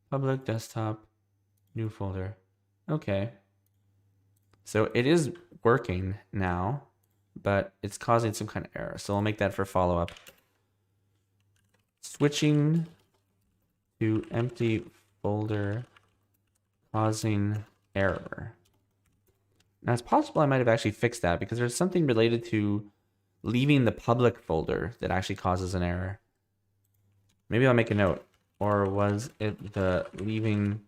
Public, desktop, new folder. Okay. So it is working now, but it's causing some kind of error. So I'll make that for follow-up. Switching to empty folder causing error. Now it's possible I might have actually fixed that because there's something related to leaving the public folder that actually causes an error. Maybe I'll make a note. Or was it the leaving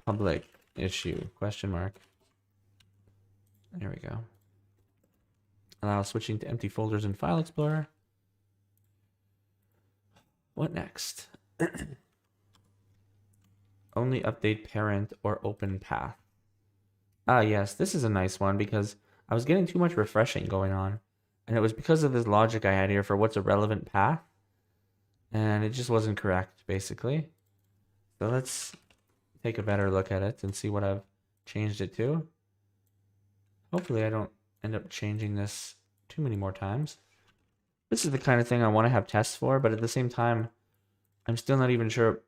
public issue? Question mark. There we go. Allow switching to empty folders in File Explorer. What next? Only update parent or open path. Ah, yes, this is a nice one because I was getting too much refreshing going on. And it was because of this logic I had here for what's a relevant path. And it just wasn't correct, basically. So let's take a better look at it and see what I've changed it to. Hopefully I don't end up changing this too many more times. This is the kind of thing I want to have tests for, but at the same time, I'm still not even sure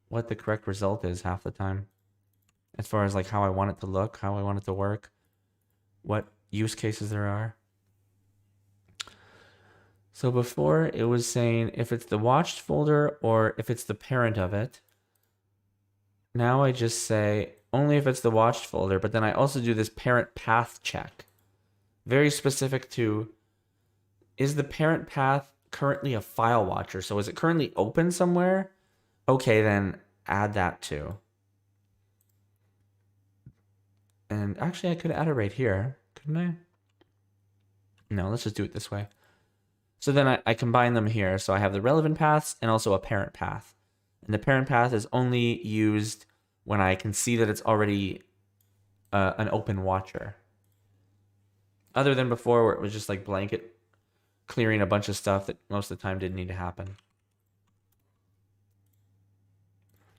what the correct result is half the time. As far as like how I want it to look, how I want it to work, what use cases there are. So before it was saying if it's the watched folder or if it's the parent of it. Now I just say only if it's the watched folder, but then I also do this parent path check. Very specific to, is the parent path currently a file watcher? So is it currently open somewhere? Okay, then add that too. And actually I could add it right here, couldn't I? No, let's just do it this way. So then I combine them here. So I have the relevant paths and also a parent path. And the parent path is only used when I can see that it's already an open watcher. Other than before where it was just like blanket clearing a bunch of stuff that most of the time didn't need to happen.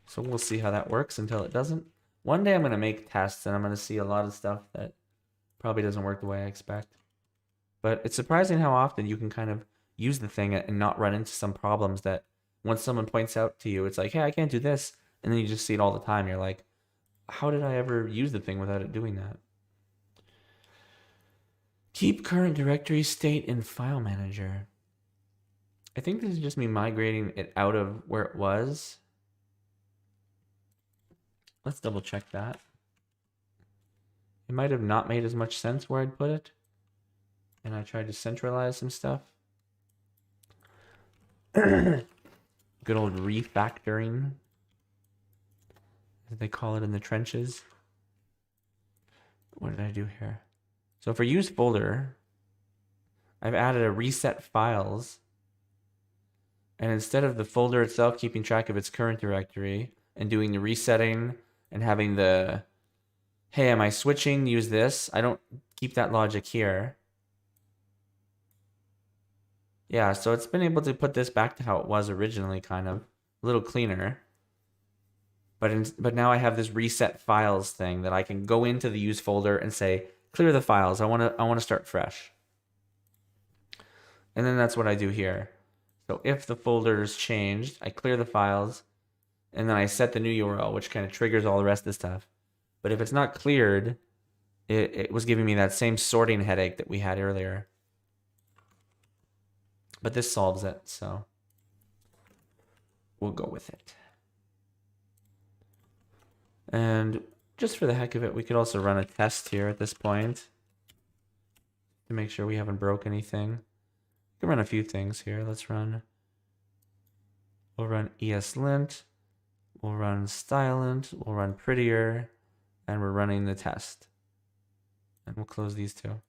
So we'll see how that works until it doesn't. One day I'm going to make tests and I'm going to see a lot of stuff that probably doesn't work the way I expect. But it's surprising how often you can kind of use the thing and not run into some problems that once someone points out to you, it's like, hey, I can't do this. And then you just see it all the time. You're like, how did I ever use the thing without it doing that? Keep current directory state in file manager. I think this is just me migrating it out of where it was. Let's double check that. It might have not made as much sense where I'd put it. And I tried to centralize some stuff. Good old refactoring, as they call it in the trenches. What did I do here? So for use folder, I've added a reset files. And instead of the folder itself keeping track of its current directory and doing the resetting and having the, hey, am I switching? Use this. I don't keep that logic here. Yeah, so it's been able to put this back to how it was originally, kind of a little cleaner. But now I have this reset files thing that I can go into the use folder and say, clear the files. I want to start fresh. And then that's what I do here. So if the folder is changed, I clear the files, and then I set the new URL, which kind of triggers all the rest of the stuff. But if it's not cleared, it was giving me that same sorting headache that we had earlier. But this solves it, so we'll go with it. And just for the heck of it, we could also run a test here at this point. to make sure we haven't broke anything. We can run a few things here. We'll run ESLint, we'll run stylint, we'll run prettier, and we're running the test. And we'll close these two.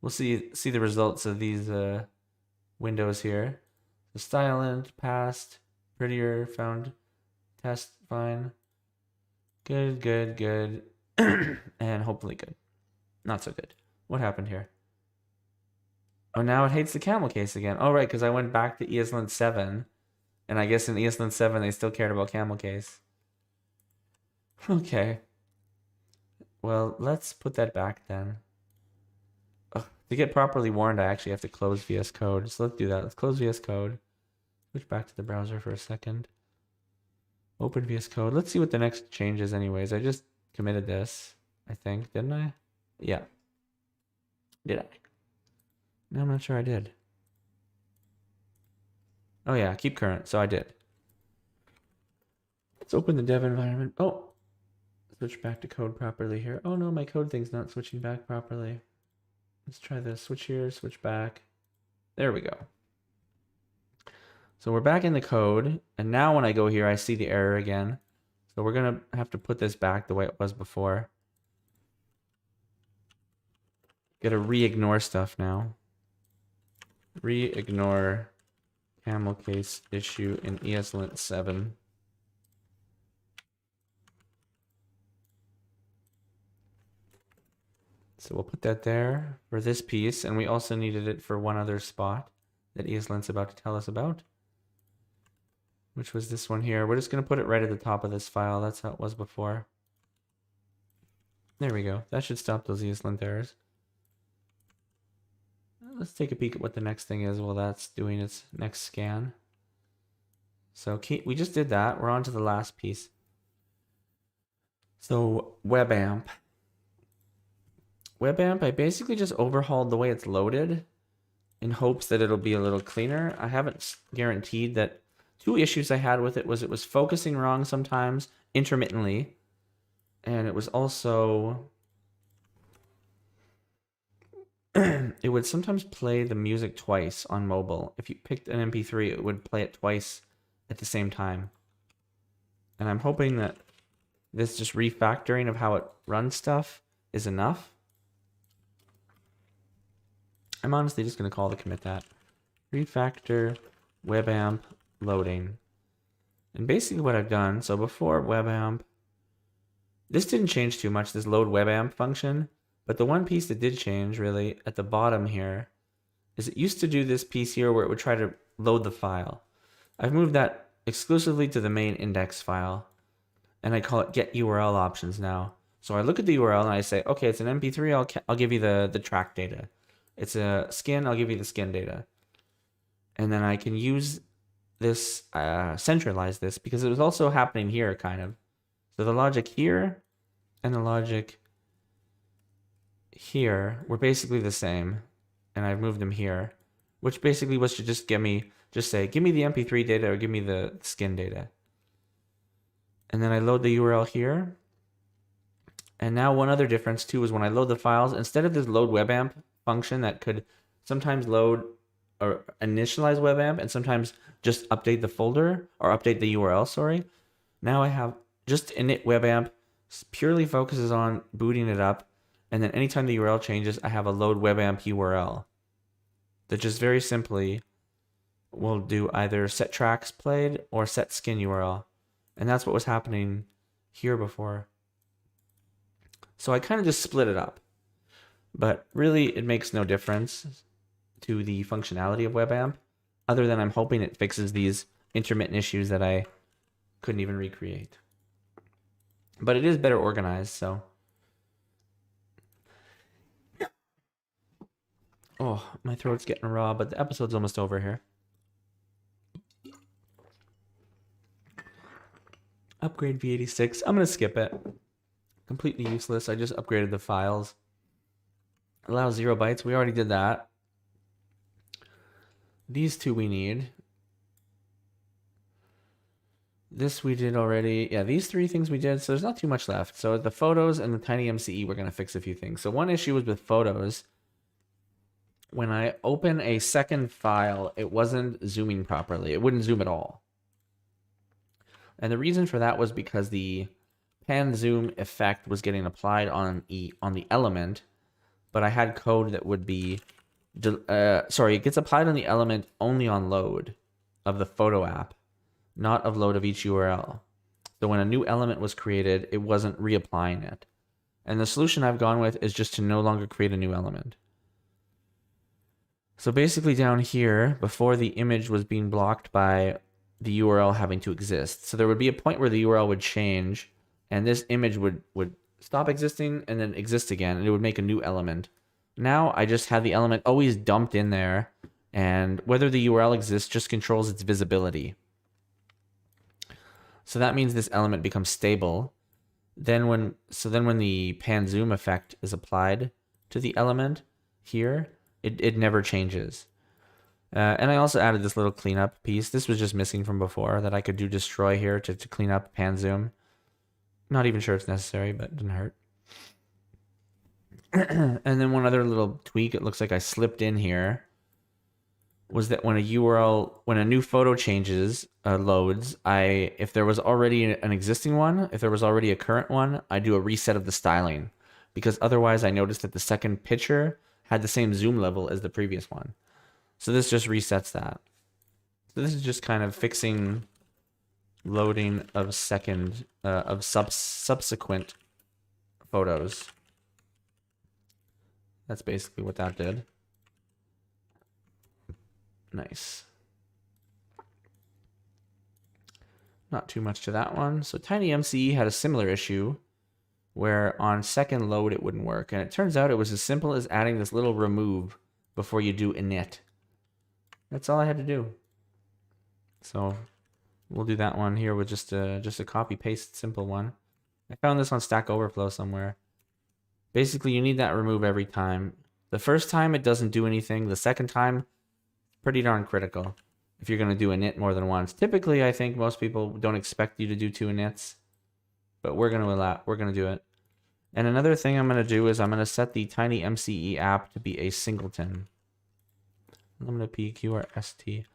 We'll see the results of these windows here. So stylint passed, prettier found, test fine, good, good, good, and hopefully good. Not so good. What happened here? Oh, now it hates the camel case again. Oh, right, because I went back to ESLint 7. And I guess in ESLint 7, they still cared about camel case. Okay. Well, let's put that back then. Ugh, to get properly warned, I actually have to close VS Code. So let's do that. Let's close VS Code. Switch back to the browser for a second. Open VS Code. Let's see what the next change is anyways. I just committed this, I think. Didn't I? Yeah. Did I? No, I'm not sure I did. Oh yeah, keep current. So I did. Let's open the dev environment. Oh, switch back to code properly here. Oh no, my code thing's not switching back properly. Let's try this. Switch here, switch back. There we go. So we're back in the code. And now when I go here, I see the error again. So we're going to have to put this back the way it was before. Got to re-ignore stuff now. Re-ignore camel case issue in ESLint 7. So we'll put that there for this piece, and we also needed it for one other spot that ESLint's about to tell us about, which was this one here. We're just going to put it right at the top of this file. That's how it was before. There we go. That should stop those ESLint errors. Let's take a peek at what the next thing is while that's doing its next scan. So we just did that. We're on to the last piece. So WebAmp. WebAmp, I basically just overhauled the way it's loaded in hopes that it'll be a little cleaner. I haven't guaranteed that. Two issues I had with it was focusing wrong sometimes, intermittently, and it was also it would sometimes play the music twice on mobile. If you picked an MP3, it would play it twice at the same time. And I'm hoping that this just refactoring of how it runs stuff is enough. I'm honestly just going to call the commit that. Refactor WebAmp loading. And basically what I've done, so before WebAmp, this didn't change too much, this load WebAmp function. But the one piece that did change, really, at the bottom here, is it used to do this piece here where it would try to load the file. I've moved that exclusively to the main index file, and I call it get URL options now. So I look at the URL and I say, okay, it's an MP3, I'll give you the track data. It's a skin, I'll give you the skin data. And then I can use this, centralize this, because it was also happening here, kind of. So the logic here and the logic here were basically the same, and I've moved them here, which basically was to just say give me the MP3 data or give me the skin data. And then I load the URL here. And now one other difference too is when I load the files, instead of this load WebAmp function that could sometimes load or initialize WebAmp and sometimes just update the folder or update the URL, sorry. Now I have just init WebAmp, purely focuses on booting it up. And then anytime the URL changes, I have a load WebAmp URL that just very simply will do either set tracks played or set skin URL. And that's what was happening here before. So I kind of just split it up. But really, it makes no difference to the functionality of WebAmp, other than I'm hoping it fixes these intermittent issues that I couldn't even recreate. But it is better organized, so. Oh, my throat's getting raw, but the episode's almost over here. Upgrade V86. I'm going to skip it. Completely useless. I just upgraded the files. Allow 0 bytes. We already did that. These two we need. This we did already. Yeah, these three things we did. So there's not too much left. So the photos and the tiny MCE, we're going to fix a few things. So one issue was with photos. when I open a second file, it wasn't zooming properly. It wouldn't zoom at all. And the reason for that was because the pan zoom effect was getting applied on the element, but I had code that would be, it gets applied on the element only on load of the photo app, not of load of each URL. So when a new element was created, it wasn't reapplying it. And the solution I've gone with is just to no longer create a new element. So basically down here, before the image was being blocked by the URL having to exist. So there would be a point where the URL would change and this image would stop existing and then exist again, and it would make a new element. Now I just have the element always dumped in there, and whether the URL exists just controls its visibility. So that means this element becomes stable. Then when the pan zoom effect is applied to the element here, it never changes. And I also added this little cleanup piece. This was just missing from before, that I could do destroy here to clean up pan zoom. Not even sure it's necessary, but it didn't hurt. And then one other little tweak, it looks like I slipped in here, was that when a new photo changes, loads, if there was already an existing one, if there was already a current one, I do a reset of the styling. Because otherwise I noticed that the second picture had the same zoom level as the previous one. So this just resets that. So this is just kind of fixing loading of subsequent photos. That's basically what that did. Nice. Not too much to that one. So TinyMCE had a similar issue where on second load it wouldn't work. And it turns out it was as simple as adding this little remove before you do init. That's all I had to do. So we'll do that one here with just a copy paste simple one. I found this on Stack Overflow somewhere. Basically, you need that remove every time. The first time it doesn't do anything. The second time, pretty darn critical if you're going to do init more than once. Typically, I think most people don't expect you to do 2 inits, but we're going to do it. And another thing I'm going to do is I'm going to set the TinyMCE app to be a singleton. I'm going to PQRST.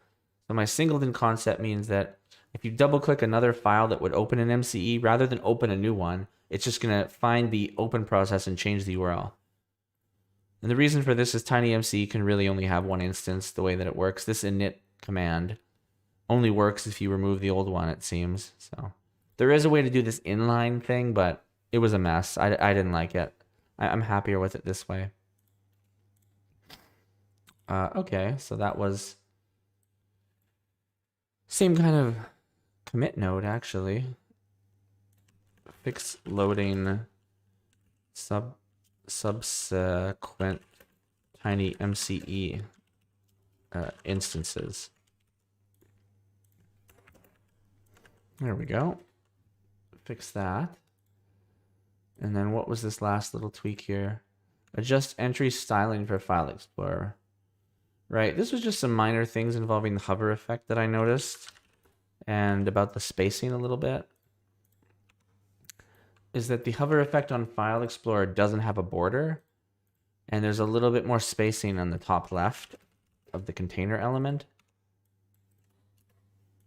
So my singleton concept means that if you double click another file that would open an MCE, rather than open a new one, it's just going to find the open process and change the URL. And the reason for this is TinyMCE can really only have one instance the way that it works. This init command only works if you remove the old one, it seems. So there is a way to do this inline thing, but it was a mess. I didn't like it. I'm happier with it this way. Okay, so that was same kind of commit node, actually. Fix loading subsequent TinyMCE instances. There we go. Fix that. And then what was this last little tweak here? Adjust entry styling for File Explorer. Right, this was just some minor things involving the hover effect that I noticed, and about the spacing a little bit. Is that the hover effect on File Explorer doesn't have a border, and there's a little bit more spacing on the top left of the container element.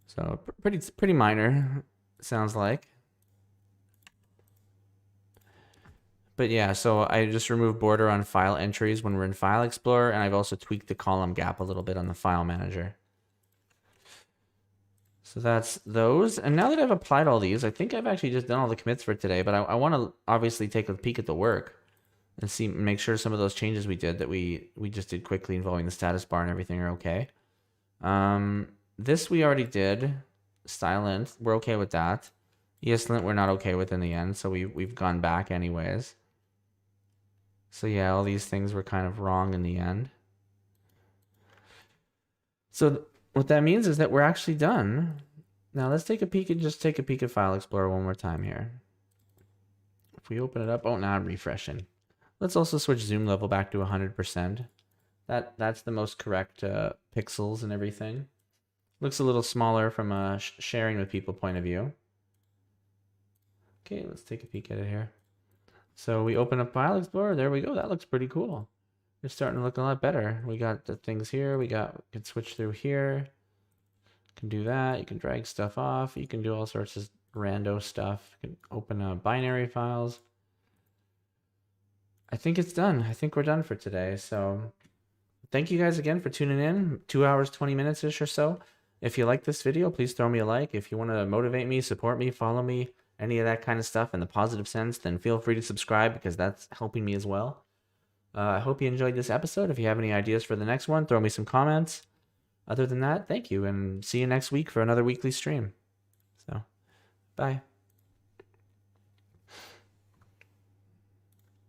So pretty minor, sounds like. But yeah, so I just removed border on file entries when we're in File Explorer, and I've also tweaked the column gap a little bit on the File Manager. So that's those. And now that I've applied all these, I think I've actually just done all the commits for today, but I want to obviously take a peek at the work and make sure some of those changes we did that we just did quickly involving the status bar and everything are okay. This we already did. Stylint, we're okay with that. ESLint we're not okay with in the end, so we've gone back anyways. So yeah, all these things were kind of wrong in the end. So what that means is that we're actually done. Now let's take a peek at File Explorer one more time here. If we open it up, oh, now I'm refreshing. Let's also switch zoom level back to 100%. That's the most correct pixels and everything. Looks a little smaller from a sharing with people point of view. Okay, let's take a peek at it here. So we open up File Explorer. There we go. That looks pretty cool. It's starting to look a lot better. We got the things here. We can switch through here. Can do that. You can drag stuff off. You can do all sorts of rando stuff. You can open binary files. I think it's done. I think we're done for today. So thank you guys again for tuning in. 2 hours, 20 minutes-ish or so. If you like this video, please throw me a like. If you want to motivate me, support me, follow me, any of that kind of stuff in the positive sense, then feel free to subscribe because that's helping me as well. I hope you enjoyed this episode. If you have any ideas for the next one, throw me some comments. Other than that, thank you, and see you next week for another weekly stream. So, bye.